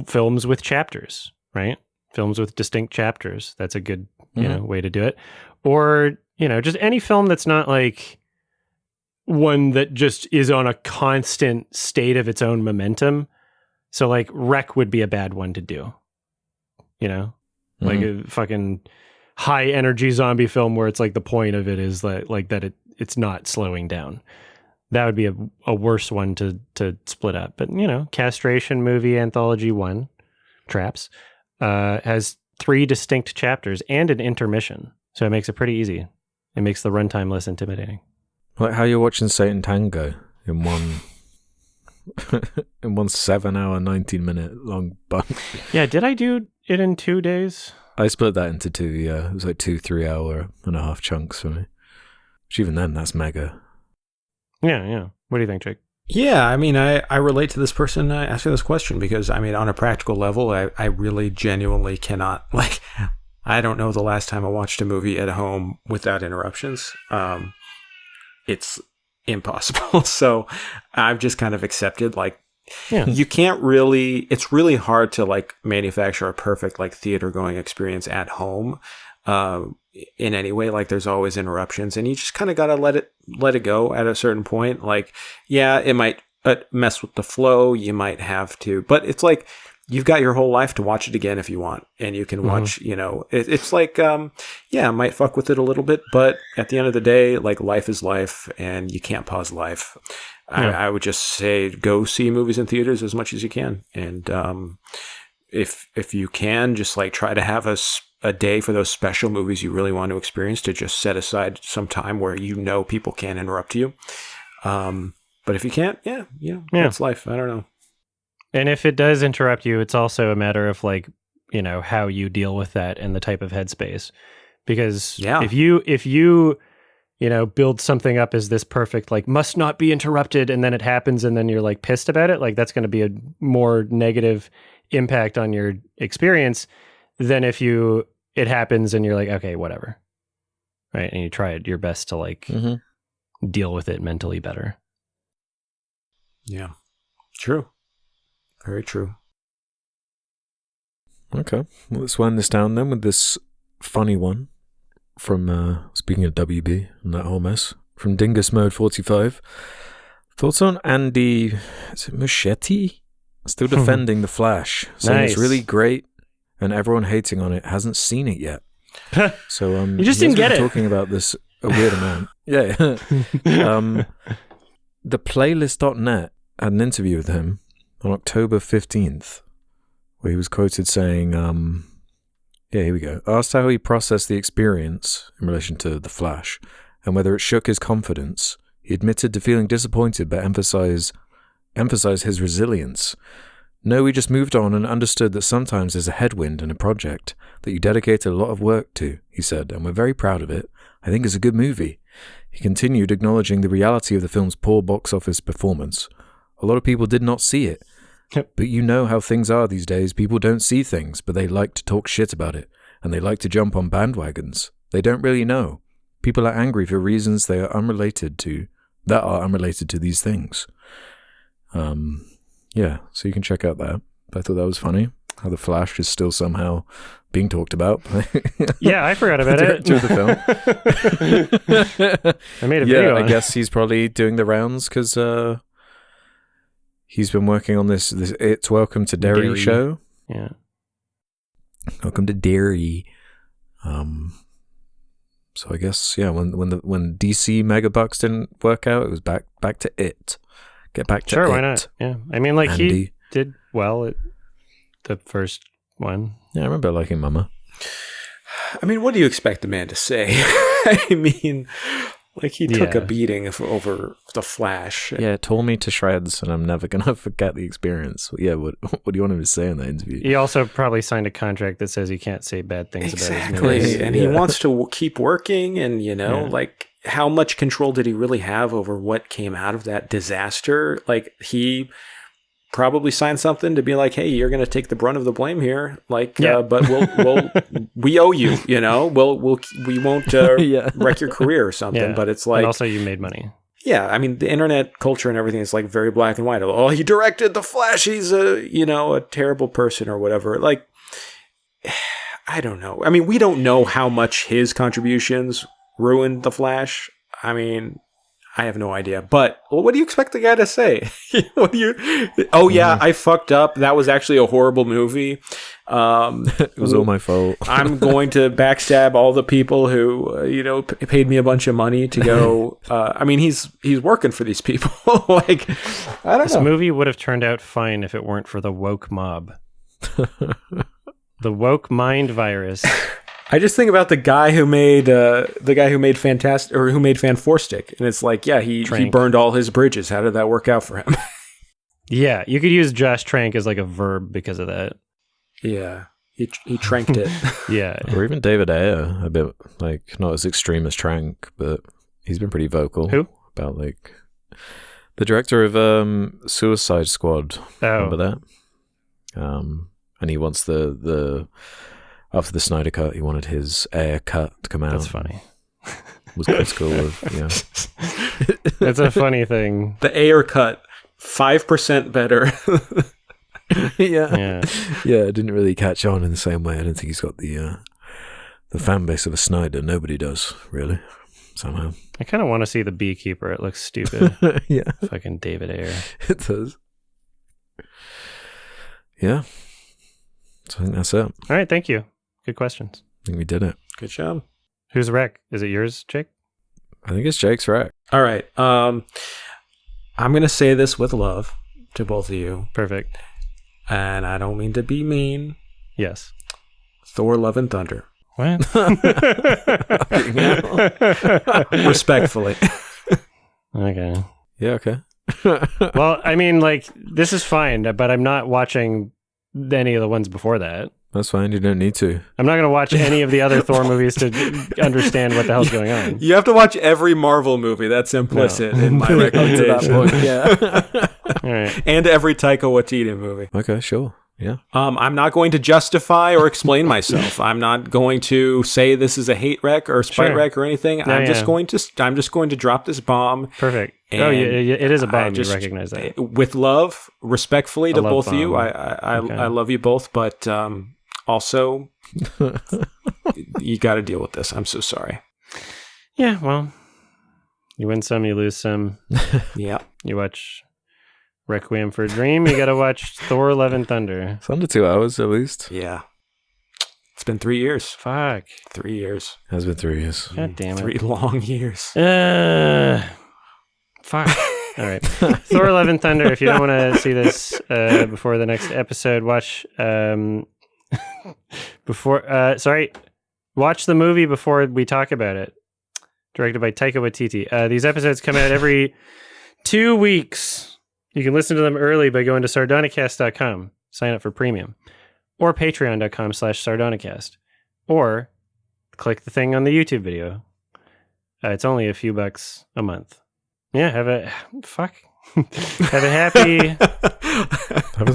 films with chapters, right? Films with distinct chapters. That's a good, way to do it. Or, just any film that's not like one that just is on a constant state of its own momentum. So like Wreck would be a bad one to do. You know? Like a fucking high energy zombie film where it's like the point of it is that it's not slowing down. That would be a worse one to split up. But, you know, Castration Movie Anthology 1, Traps, has 3 distinct chapters and an intermission. So it makes it pretty easy. It makes the runtime less intimidating. Like how you're watching Satan Tango in one 7-hour, 19-minute long bunk. Yeah, did I do it in 2 days? I split that into 2, yeah. It was like 2 3-hour-and-a-half chunks for me. Which even then, that's mega. Yeah. What do you think, Jake? Yeah, I mean, I relate to this person asking this question because, I mean, on a practical level, I really genuinely cannot, like, I don't know the last time I watched a movie at home without interruptions. It's impossible. So I've just kind of accepted, like, you can't really, it's really hard to, like, manufacture a perfect, like, theater going experience at home. In any way, like there's always interruptions and you just kind of got to let it go at a certain point. Like, yeah, it might mess with the flow. You might have to, but it's like, you've got your whole life to watch it again if you want. And you can watch, you know, it's like, yeah, I might fuck with it a little bit, but at the end of the day, like life is life and you can't pause life. I would just say, go see movies in theaters as much as you can. And, if you can just like try to have a day for those special movies you really want to experience, to just set aside some time where you know people can't interrupt you. But if you can't, that's life. I don't know. And if it does interrupt you, it's also a matter of like, you know, how you deal with that and the type of headspace. Because if you know, build something up as this perfect, like must not be interrupted, and then it happens and then you're like pissed about it, like that's going to be a more negative impact on your experience than if it happens and you're like, okay, whatever. Right. And you try your best to like deal with it mentally better. Yeah. True. Very true. Okay. Well, let's wind this down then with this funny one from, speaking of WB and that whole mess, from Dingus Mode 45. Thoughts on Andy, is it Muschietti? Still defending The Flash, saying it's really great, and everyone hating on it hasn't seen it yet. So you just didn't get it. Talking about this a weird amount. Yeah. The Playlist.net had an interview with him on October 15th, where he was quoted saying, here we go. Asked how he processed the experience in relation to The Flash, and whether it shook his confidence, he admitted to feeling disappointed but emphasized his resilience. No, we just moved on and understood that sometimes there's a headwind in a project that you dedicated a lot of work to, he said, and we're very proud of it. I think it's a good movie. He continued, acknowledging the reality of the film's poor box office performance. A lot of people did not see it. But you know how things are these days. People don't see things, but they like to talk shit about it, and they like to jump on bandwagons. They don't really know. People are angry for reasons that are unrelated to these things. Yeah, so you can check out that. I thought that was funny, how The Flash is still somehow being talked about. Yeah, I forgot about it. Director of the film. I made a video on I guess he's probably doing the rounds because he's been working on this It's Welcome to Derry show. Yeah. Welcome to Derry. So I guess, yeah, when DC Megabucks didn't work out, it was back to it. Get back to it. Sure, why not? Yeah. I mean, like, Andy. he did well at the first one. Yeah, I remember liking Mama. I mean, what do you expect the man to say? I mean, like, he took a beating over The Flash. Yeah, it tore me to shreds, and I'm never going to forget the experience. Yeah, what do you want him to say in that interview? He also probably signed a contract that says he can't say bad things about his movies. And he wants to keep working, and, you know, like, how much control did he really have over what came out of that disaster? Like, he probably signed something to be like, hey, you're going to take the brunt of the blame here. Like, but we owe you, you know, we won't wreck your career or something. Yeah. But it's like, and also you made money. Yeah. I mean, the internet culture and everything is like very black and white. Oh, he directed The Flash. He's a terrible person or whatever. Like, I don't know. I mean, we don't know how much his contributions ruined The Flash. I mean, I have no idea. But what do you expect the guy to say? What do you? Oh yeah, I fucked up. That was actually a horrible movie. It was all my fault. I'm going to backstab all the people who paid me a bunch of money to go. I mean, he's working for these people. Like, I don't know. This movie would have turned out fine if it weren't for the woke mob. The woke mind virus. I just think about the guy who made Fantastic, or who made Fan Four Stick, and it's like, yeah, he burned all his bridges. How did that work out for him? Yeah, you could use Josh Trank as like a verb because of that. Yeah, he tranked it. Yeah, or even David Ayer, a bit like not as extreme as Trank, but he's been pretty vocal. Who? About like the director of Suicide Squad. Oh. Remember that? And he wants the after the Snyder cut, he wanted his Ayer cut to come out. That's funny. Was critical of, yeah. That's a funny thing. The Ayer cut, 5% better. Yeah, it didn't really catch on in the same way. I don't think he's got the fan base of a Snyder. Nobody does, really, somehow. I kind of want to see The Beekeeper. It looks stupid. Yeah. Fucking David Ayer. It does. Yeah. So I think that's it. All right, thank you. Good questions. I think we did it. Good job. Who's rec? Is it yours, Jake? I think it's Jake's rec. All right. I'm going to say this with love to both of you. Perfect. And I don't mean to be mean. Yes. Thor: Love and Thunder. What? Respectfully. Okay. Yeah, okay. Well, I mean, like, this is fine, but I'm not watching any of the ones before that. That's fine. You don't need to. I'm not going to watch any of the other Thor movies to understand what the hell's going on. You have to watch every Marvel movie. That's implicit in my recommendation. Yeah. All right. And every Taika Waititi movie. Okay, sure. Yeah. I'm not going to justify or explain myself. I'm not going to say this is a hate wreck or spite wreck or anything. I'm just going to drop this bomb. Perfect. It is a bomb. You recognize that. With love, respectfully to both of you. I love you both, but also you got to deal with this. I'm so sorry. Yeah, well, you win some, you lose some. Yeah. You watch Requiem for a Dream, you got to watch Thor: Love and Thunder. It's under 2 hours at least. Yeah. It's been 3 years. Fuck. 3 years. It has been 3 years. God damn it. 3 long years. Fuck. All right. Thor: Love and Thunder. If you don't want to see this before the next episode, watch watch the movie before we talk about it. Directed by Taika Waititi. These episodes come out every 2 weeks. You can listen to them early by going to sardonicast.com, sign up for premium, or patreon.com/sardonicast, or click the thing on the YouTube video. It's only a few bucks a month. Yeah, have a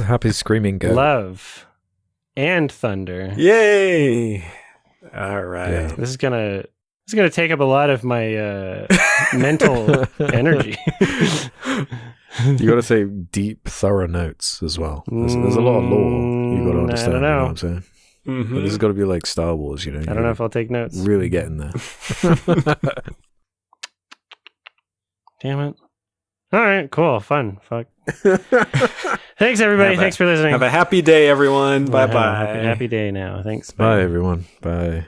happy screaming goat. Love and thunder. Yay! All right. Yeah. This is gonna take up a lot of my mental energy. You got to say deep, thorough notes as well. There's a lot of lore you got to understand. I don't know. You know what I'm saying? Mm-hmm. But this has got to be like Star Wars, you know. I don't know if I'll take notes. Really get in there. Damn it. All right, cool, fun. Fuck. Thanks, everybody. Thanks for listening. Have a happy day, everyone. Bye-bye. Happy day now. Thanks. Bye everyone. Bye.